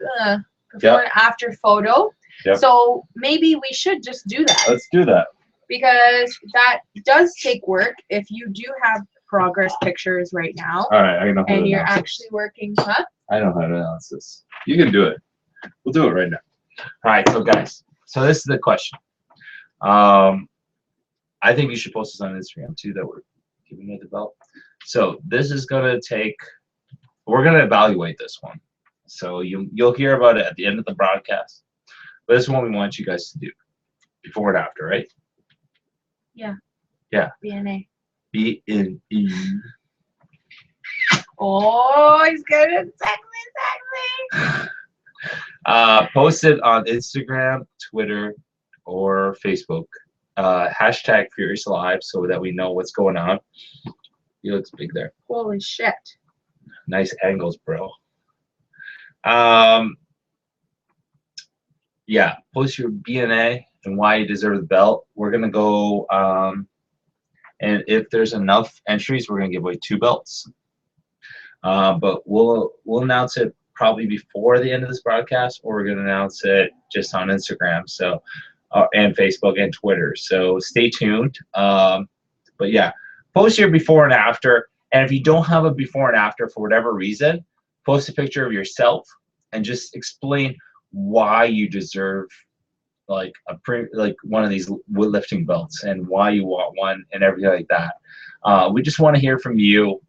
before and after photo. Yep. So maybe we should just do that Let's do that. because that does take work. If you do have progress pictures right now All right. I know how to and you're announce actually working, huh? I know how to announce this. You can do it. We'll do it right now. All right, so guys, so this is the question. I think you should post this on Instagram too, that we're giving you the belt. So this is gonna take. We're gonna evaluate this one. So you'll hear about it at the end of the broadcast. But this is what we want you guys to do, before and after, right? BNA. B-N-E. Oh, he's good. Exactly. Post it on Instagram, Twitter, or Facebook. Hashtag Furious Live so that we know what's going on. He looks big there. Holy shit. Nice angles, bro. Yeah, post your BNA and why you deserve the belt. We're gonna go, and if there's enough entries, we're gonna give away 2 belts. But we'll announce it probably before the end of this broadcast, or we're gonna announce it just on Instagram. So, and Facebook and Twitter. So stay tuned. But yeah, post your before and after. And if you don't have a before and after for whatever reason, post a picture of yourself and just explain why you deserve like one of these lifting belts and why you want one and everything like that. We just want to hear from you,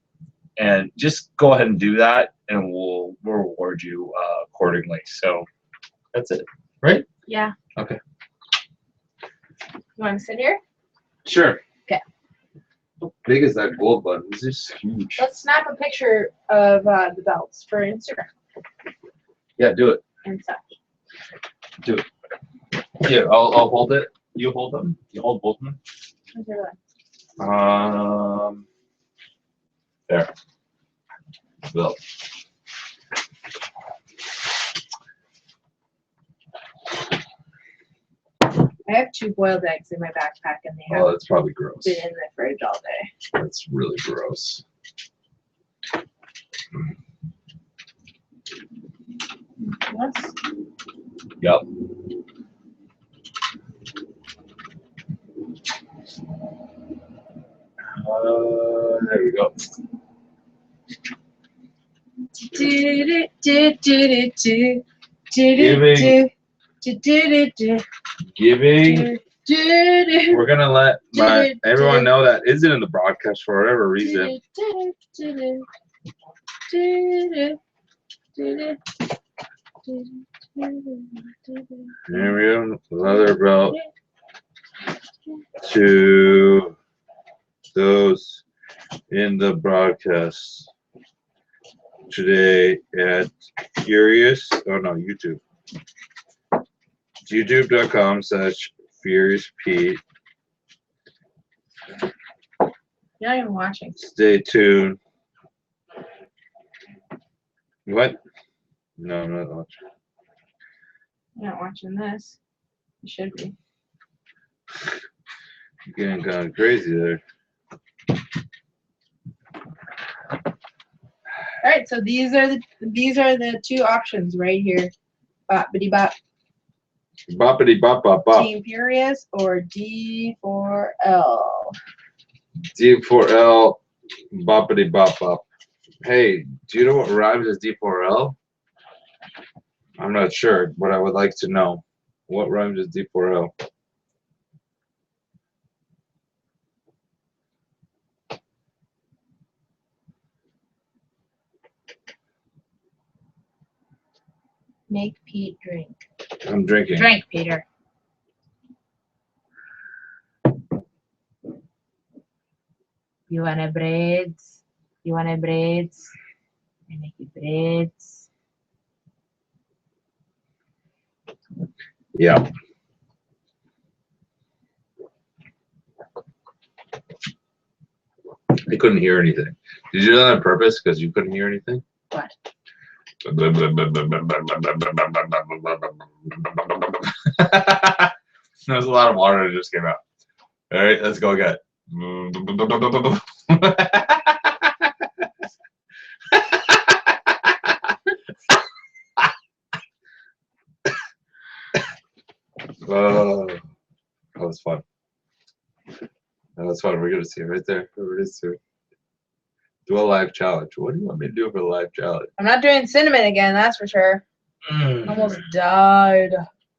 and just go ahead and do that, and we'll reward you accordingly. So that's it, right? Yeah. Okay. You want to sit here? Sure. Okay. How big is that gold button? This is huge. Let's snap a picture of the belts for Instagram Yeah, do it. and such. Do it. Here, I'll hold it. You hold them. You hold both of them. How's your leg? There. Belt. I have 2 boiled eggs in my backpack and they Oh, have that's probably gross. been in the fridge all day. That's really gross. Yes. Yep. There we go. Giving. We're gonna let everyone know that isn't in the broadcast for whatever reason. Here we go. Leather belt to those in the broadcast today at Furious. Oh no, YouTube. YouTube.com/FuriousPete. You're not even watching. Stay tuned. What? No, I'm not watching. You're not watching this. You should be. You're getting kind of crazy there. All right, so these are the 2 options right here. Boppity bop. Boppity bop bop bop. Team Furious or D4L. D4L. Boppity bop bop. Hey, do you know what rhymes with D4L? I'm not sure, but I would like to know. What rhymes with D4L? Make Pete drink. I'm drinking. Drink, Peter. You wanna braids? You wanna braids? I make you braids. Yeah. I couldn't hear anything. Did you do that on purpose because you couldn't hear anything? What? There's a lot of water that just came out. All right, let's go again. Oh, that was fun. That was fun. We're gonna see it right there. Everybody's here. Do a live challenge. What do you want me to do for a live challenge? I'm not doing cinnamon again, that's for sure. Almost died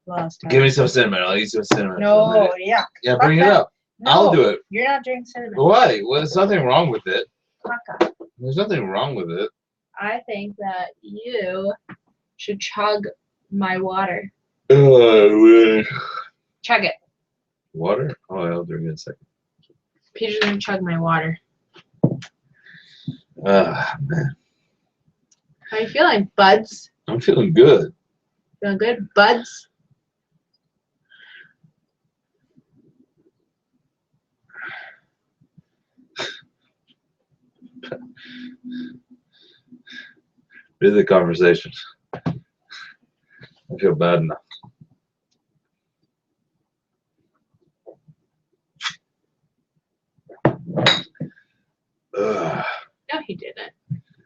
last time. Give me some cinnamon. I'll eat some cinnamon. No, yeah. Yeah, bring it up. No, I'll do it. You're not doing cinnamon. Why? Well, there's nothing wrong with it. Fuck up. There's nothing wrong with it. I think that you should chug my water. Chug it. Water? Oh, I'll drink it in a second. Peter's gonna chug my water. Man. How you feeling, buds? I'm feeling good. Feeling good, buds? Read the conversation. I feel bad enough. Ugh, No, he didn't.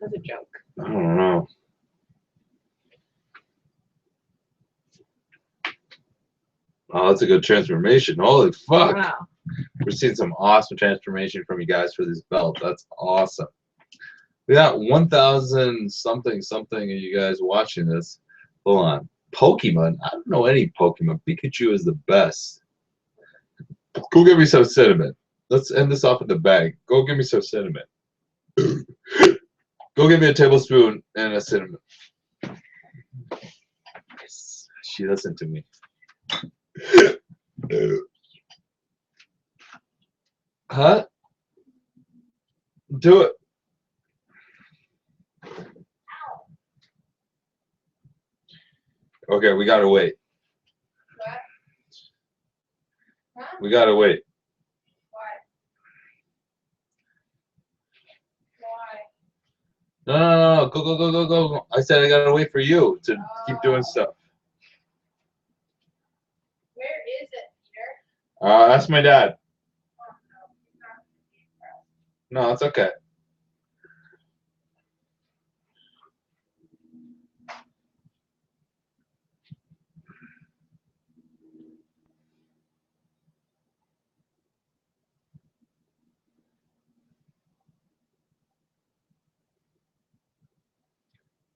That's a joke. I don't know. Oh, that's a good transformation. Holy fuck. Wow. We're seeing some awesome transformation from you guys for this belt. That's awesome. We got 1,000 something of you guys watching this. Hold on. Pokemon? I don't know any Pokemon. Pikachu is the best. Go get me some cinnamon. Let's end this off with the bag. Go get me some cinnamon. Go get me a tablespoon and a cinnamon. Yes. She listened to me. Huh? Do it. Okay, we gotta wait. What? Huh? We gotta wait. Why? Why? No. Go. I said I gotta wait for you to keep doing stuff. Where is it, Peter? Ask my dad. Oh, no, he's not gonna be impressed. No, it's okay.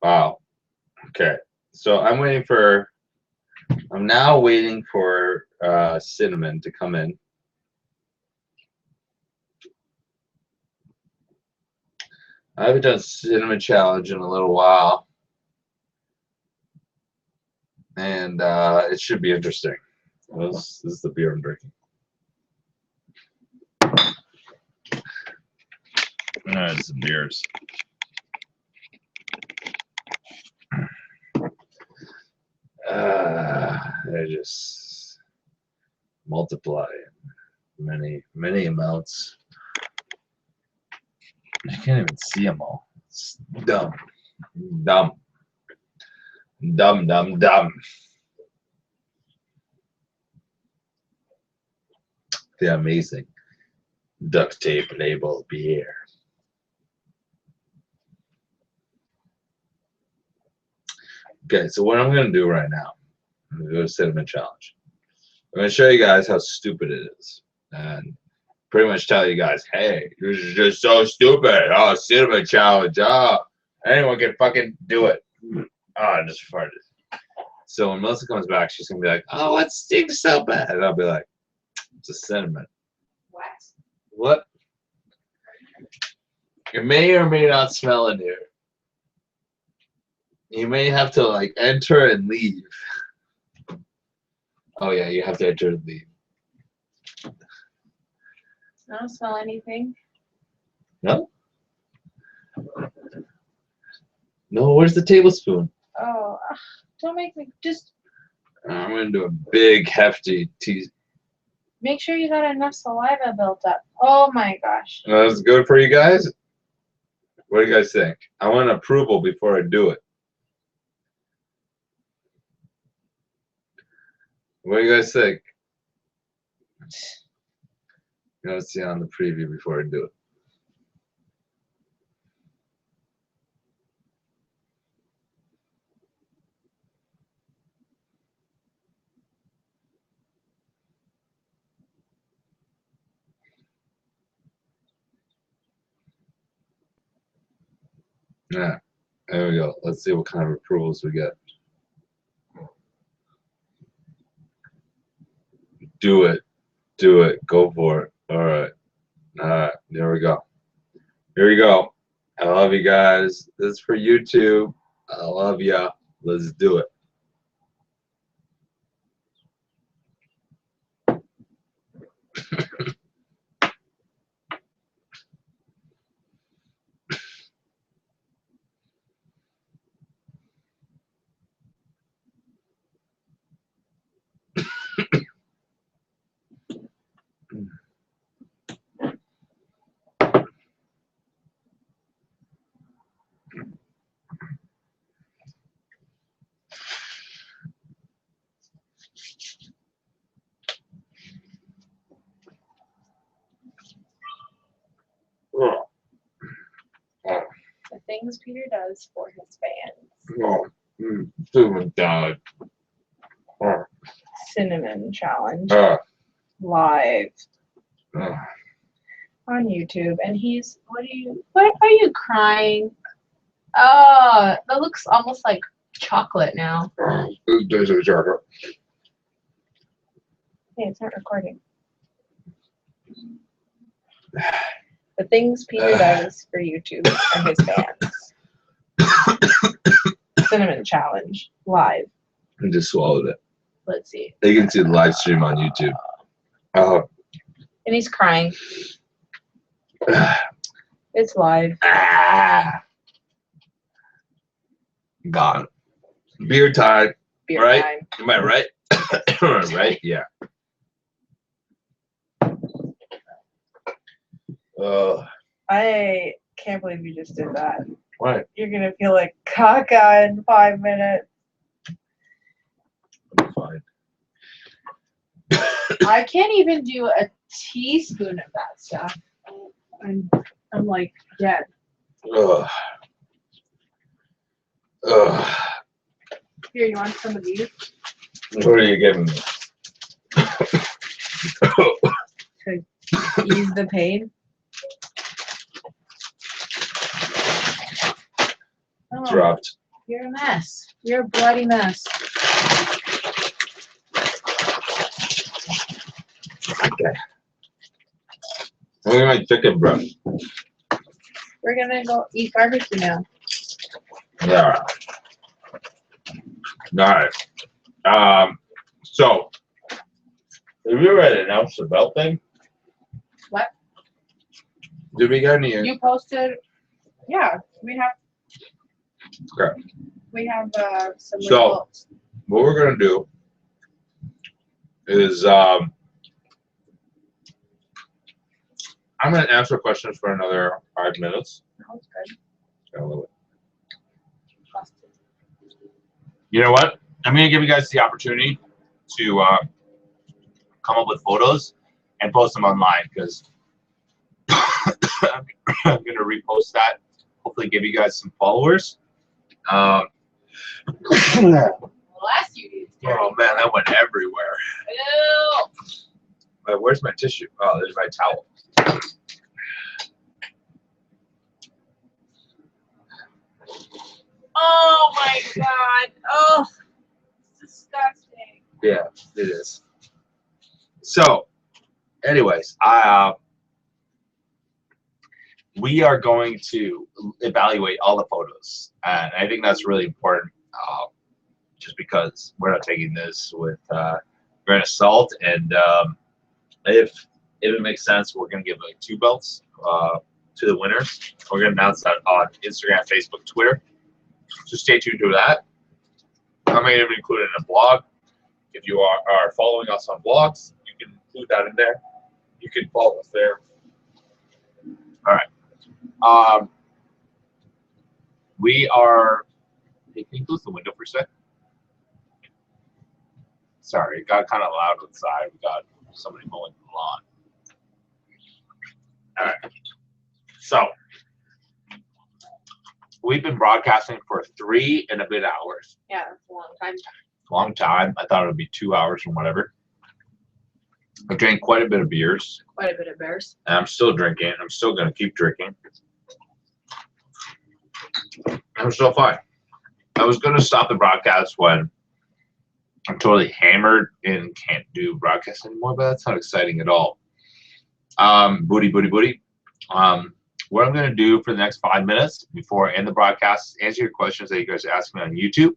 Wow. Okay. So I'm now waiting for cinnamon to come in. I haven't done cinnamon challenge in a little while. And it should be interesting. This is the beer I'm drinking. No, it's the beers. They just multiply in many amounts. I can't even see them all. It's dumb. The amazing duct tape label beer. Okay, so what I'm going to do right now, I'm going to do a cinnamon challenge. I'm going to show you guys how stupid it is. And pretty much tell you guys, hey, this is just so stupid. Oh, cinnamon challenge. Oh, anyone can fucking do it. Oh, I just farted. So when Melissa comes back, she's going to be like, oh, it stinks so bad. And I'll be like, it's a cinnamon. What? What? It may or may not smell in here. You may have to like enter and leave. Oh yeah, you have to enter and leave. I don't smell anything. No? No, where's the tablespoon? Oh, don't make me just. I'm gonna do a big hefty tea. Make sure you got enough saliva built up. Oh my gosh. That's good for you guys. What do you guys think? I want approval before I do it. What do you guys think? Let's see on the preview before I do it. Yeah, there we go. Let's see what kind of approvals we get. Do it. Do it. Go for it. All right. All right. There we go. Here we go. I love you guys. This is for YouTube. I love ya. Let's do it. Oh, The things Peter does for his fans. oh, doing dog. Oh, Cinnamon challenge live oh. on YouTube, and he's what are you crying? Oh, that looks almost like chocolate now. There's a chocolate. Hey, it's not recording. The things Peter does for YouTube and his fans. Cinnamon challenge live. I just swallowed it. Let's see. You can see the live stream on YouTube. Oh. And he's crying. It's live. Gone. Beer time. Beer Right? time. Am I right? Right? Yeah. I can't believe you just did that. What? You're gonna feel like caca in 5 minutes. Fine. I can't even do a teaspoon of that stuff. I'm like dead. Ugh. Ugh. Here, you want some of these? What are you giving me? Ease the pain. Oh, Dropped. you're a mess. You're a bloody mess. Okay. Look at my chicken breast. We're gonna go eat barbecue now. Yeah. Alright. So have you read announce the belt thing? What? Did we get any? You posted. Yeah, we have. Okay. We have some So- results. What we're gonna do is I'm gonna answer questions for another 5 minutes. Sounds good. I love it. You know what? I'm gonna give you guys the opportunity to come up with photos and post them online because I'm gonna repost that. Hopefully, give you guys some followers. Oh Bless you, dude. man, that went everywhere. Ew. Where's my tissue? Oh, there's my towel. Oh my god. Oh, it's disgusting. Yeah, it is. So, anyways, we are going to evaluate all the photos, and I think that's really important. Just because we're not taking this with a grain of salt, and if it makes sense, we're gonna give like 2 belts to the winners. We're gonna announce that on Instagram, Facebook, Twitter. So stay tuned to that. I may even include it in a blog. If you are following us on blogs, you can include that in there. You can follow us there. We are. Hey, can you close the window for a sec? Sorry, it got kind of loud outside. We got somebody mowing the lawn. All right. So we've been broadcasting for 3 and a bit hours. Yeah, that's a long time. Long time. I thought it would be 2 hours or whatever. I drank quite a bit of beers. Quite a bit of bears. And I'm still drinking. I'm still going to keep drinking. I'm still fine. I was going to stop the broadcast when I'm totally hammered and can't do broadcast anymore, but that's not exciting at all. Booty. What I'm going to do for the next 5 minutes before I end the broadcast is answer your questions that you guys asked me on YouTube.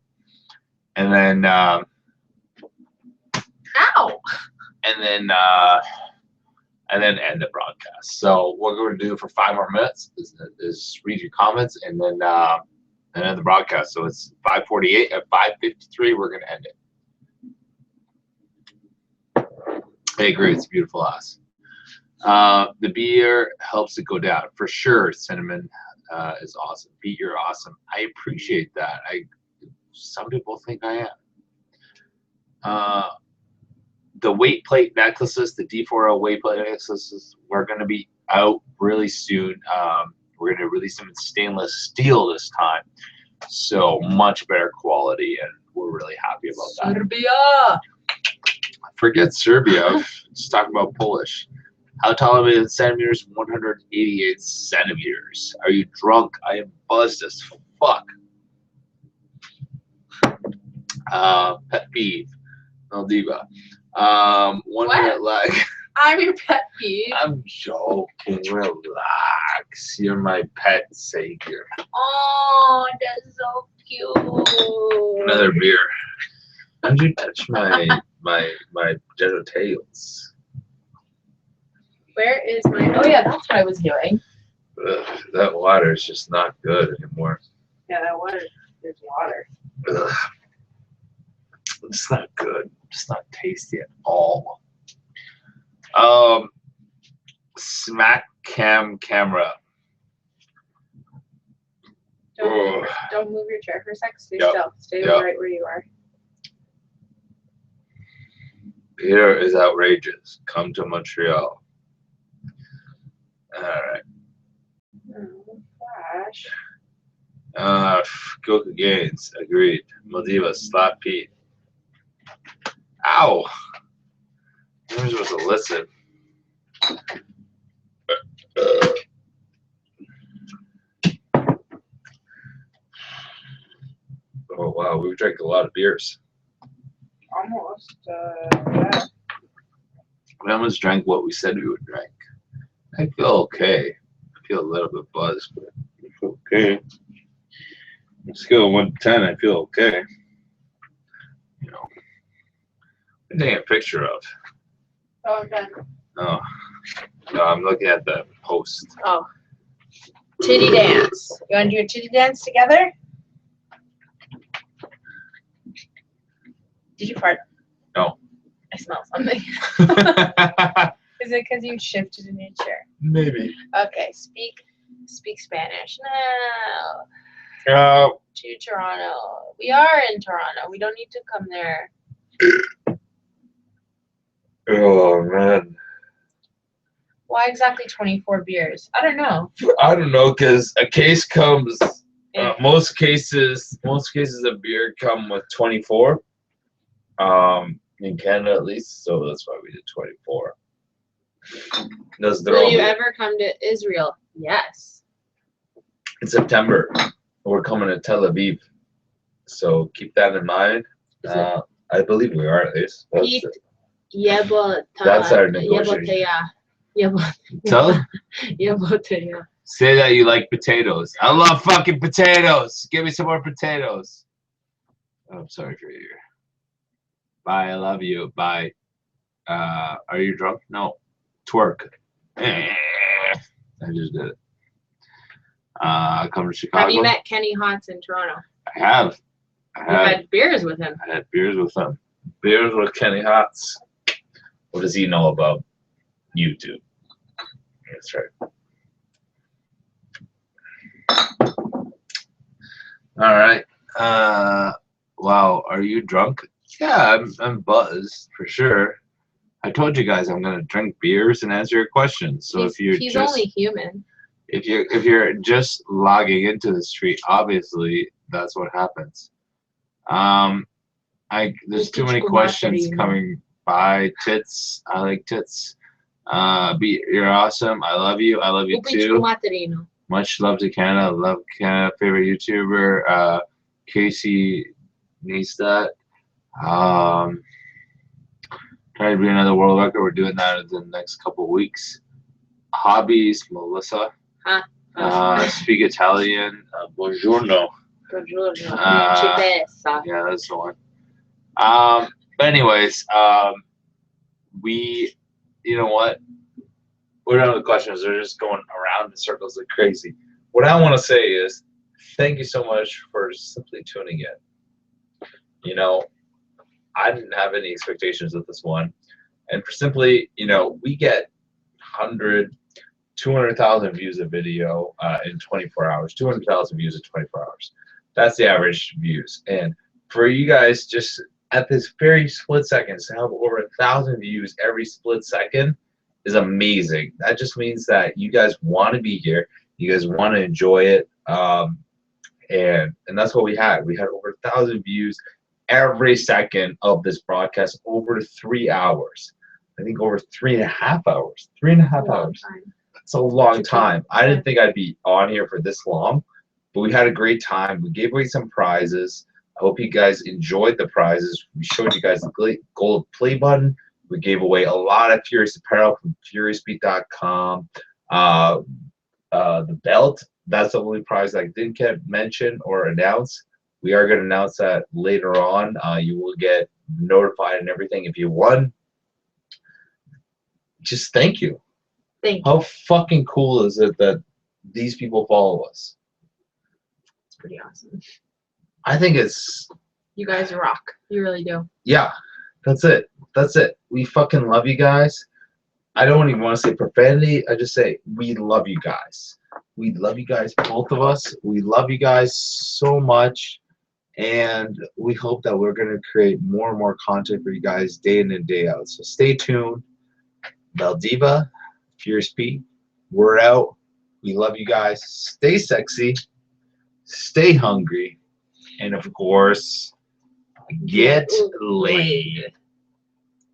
And then, Ow! and then end the broadcast. So what we're going to do for 5 more minutes is read your comments and then end the broadcast. So it's 5:48. At 5:53, we're going to end it. I agree. It's a beautiful ass. The beer helps it go down for sure. Cinnamon is awesome. Pete, you're awesome. I appreciate that. Some people think I am. The weight plate necklaces, the D4L weight plate necklaces, we're going to be out really soon. We're going to release them in stainless steel this time, so much better quality, and we're really happy about that. Serbia! Forget Serbia. Let's talk about Polish. How tall am I in centimeters? 188 centimeters. Are you drunk? I am buzzed as fuck. Pet peeve. Maldiva. 1 minute lag. I'm your pet peeve. I'm joking. Relax. You're my pet savior. Oh, that's so cute. Another beer. How'd you touch my genitals? Where is my? Oh yeah, that's what I was doing. Ugh, that water is just not good anymore. Yeah, that water. There's water. Ugh. It's not good. It's not tasty at all. Smack cam camera. Don't move your chair for a sec. Stay Yep. still. Stay Yep. right where you are. Beer is outrageous. Come to Montreal. All right. Oh, gosh. Coca Gaines. Agreed. Maldiva. Slap Pete. Ow. I'm supposed to listen. Oh wow, we've drank a lot of beers. Almost. Yeah. We almost drank what we said we would drink. I feel okay. I feel a little bit buzzed, but I feel okay. On a scale of 1 to 10, I feel okay. You know, I'm taking a picture of. Oh, okay. Oh, no, I'm looking at the post. Oh. Titty dance. You want to do a titty dance together? Did you fart? No. I smell something. Is it because you shifted in your chair? Maybe. Okay, speak Spanish. No. To Toronto. We are in Toronto. We don't need to come there. Oh man. Why exactly 24 beers? I don't know. I don't know, because a case comes. Most cases of beer come with 24. In Canada at least, so that's why we did 24. Will you ever come to Israel? Yes. In September, we're coming to Tel Aviv, so keep that in mind. I believe we are at least. That's our negotiation. Tell them. Say that you like potatoes. I love fucking potatoes. Give me some more potatoes. Oh, I'm sorry for your ear. Bye. I love you. Bye. Are you drunk? No. Twerk. I just did it. I come to Chicago. Have you met Kenny Hotz in Toronto? I have. You had beers with him. I had beers with him. Beers with Kenny Hotz. What does he know about YouTube? That's right. All right. Wow. Are you drunk? Yeah, I'm buzzed for sure. I told you guys I'm gonna drink beers and answer your questions. So if you're he's just only human. if you're just logging into the street, obviously that's what happens. There's too many questions coming by. Tits. I like tits. You're awesome. I love you. I love you too. Much love to Canada. Love Canada. Favorite YouTuber, Casey Neistat. Trying to be another world record. We're doing that in the next couple of weeks. Hobbies, Melissa. Speak Italian. Buongiorno. Yeah, that's the one. But anyways, you know what? We're done with the questions. They're just going around in circles like crazy. What I want to say is thank you so much for simply tuning in. You know, I didn't have any expectations with this one. And for simply, we get 200,000 views a video in 24 hours. 200,000 views in 24 hours. That's the average views. And for you guys, just at this very split second, to have over 1,000 views every split second is amazing. That just means that you guys want to be here. You guys want to enjoy it. And that's what we had. We had over 1,000 views every second of this broadcast, over 3 hours. I think over 3.5 hours. 3.5 hours. It's a long time. I didn't think I'd be on here for this long, but we had a great time. We gave away some prizes. I hope you guys enjoyed the prizes. We showed you guys the gold play button. We gave away a lot of Furious apparel from FuriousBeat.com. The belt, that's the only prize I didn't get mentioned or announced. We are going to announce that later on. You will get notified and everything if you won. Just thank you. Thank you. How fucking cool is it that these people follow us? It's pretty awesome. I think it's... You guys rock. You really do. Yeah, that's it. That's it. We fucking love you guys. I don't even want to say profanity. I just say we love you guys. We love you guys, both of us. We love you guys so much. And we hope that we're going to create more and more content for you guys day in and day out. So stay tuned. Valdiva, Furious Pete, we're out. We love you guys. Stay sexy. Stay hungry. And of course, get laid.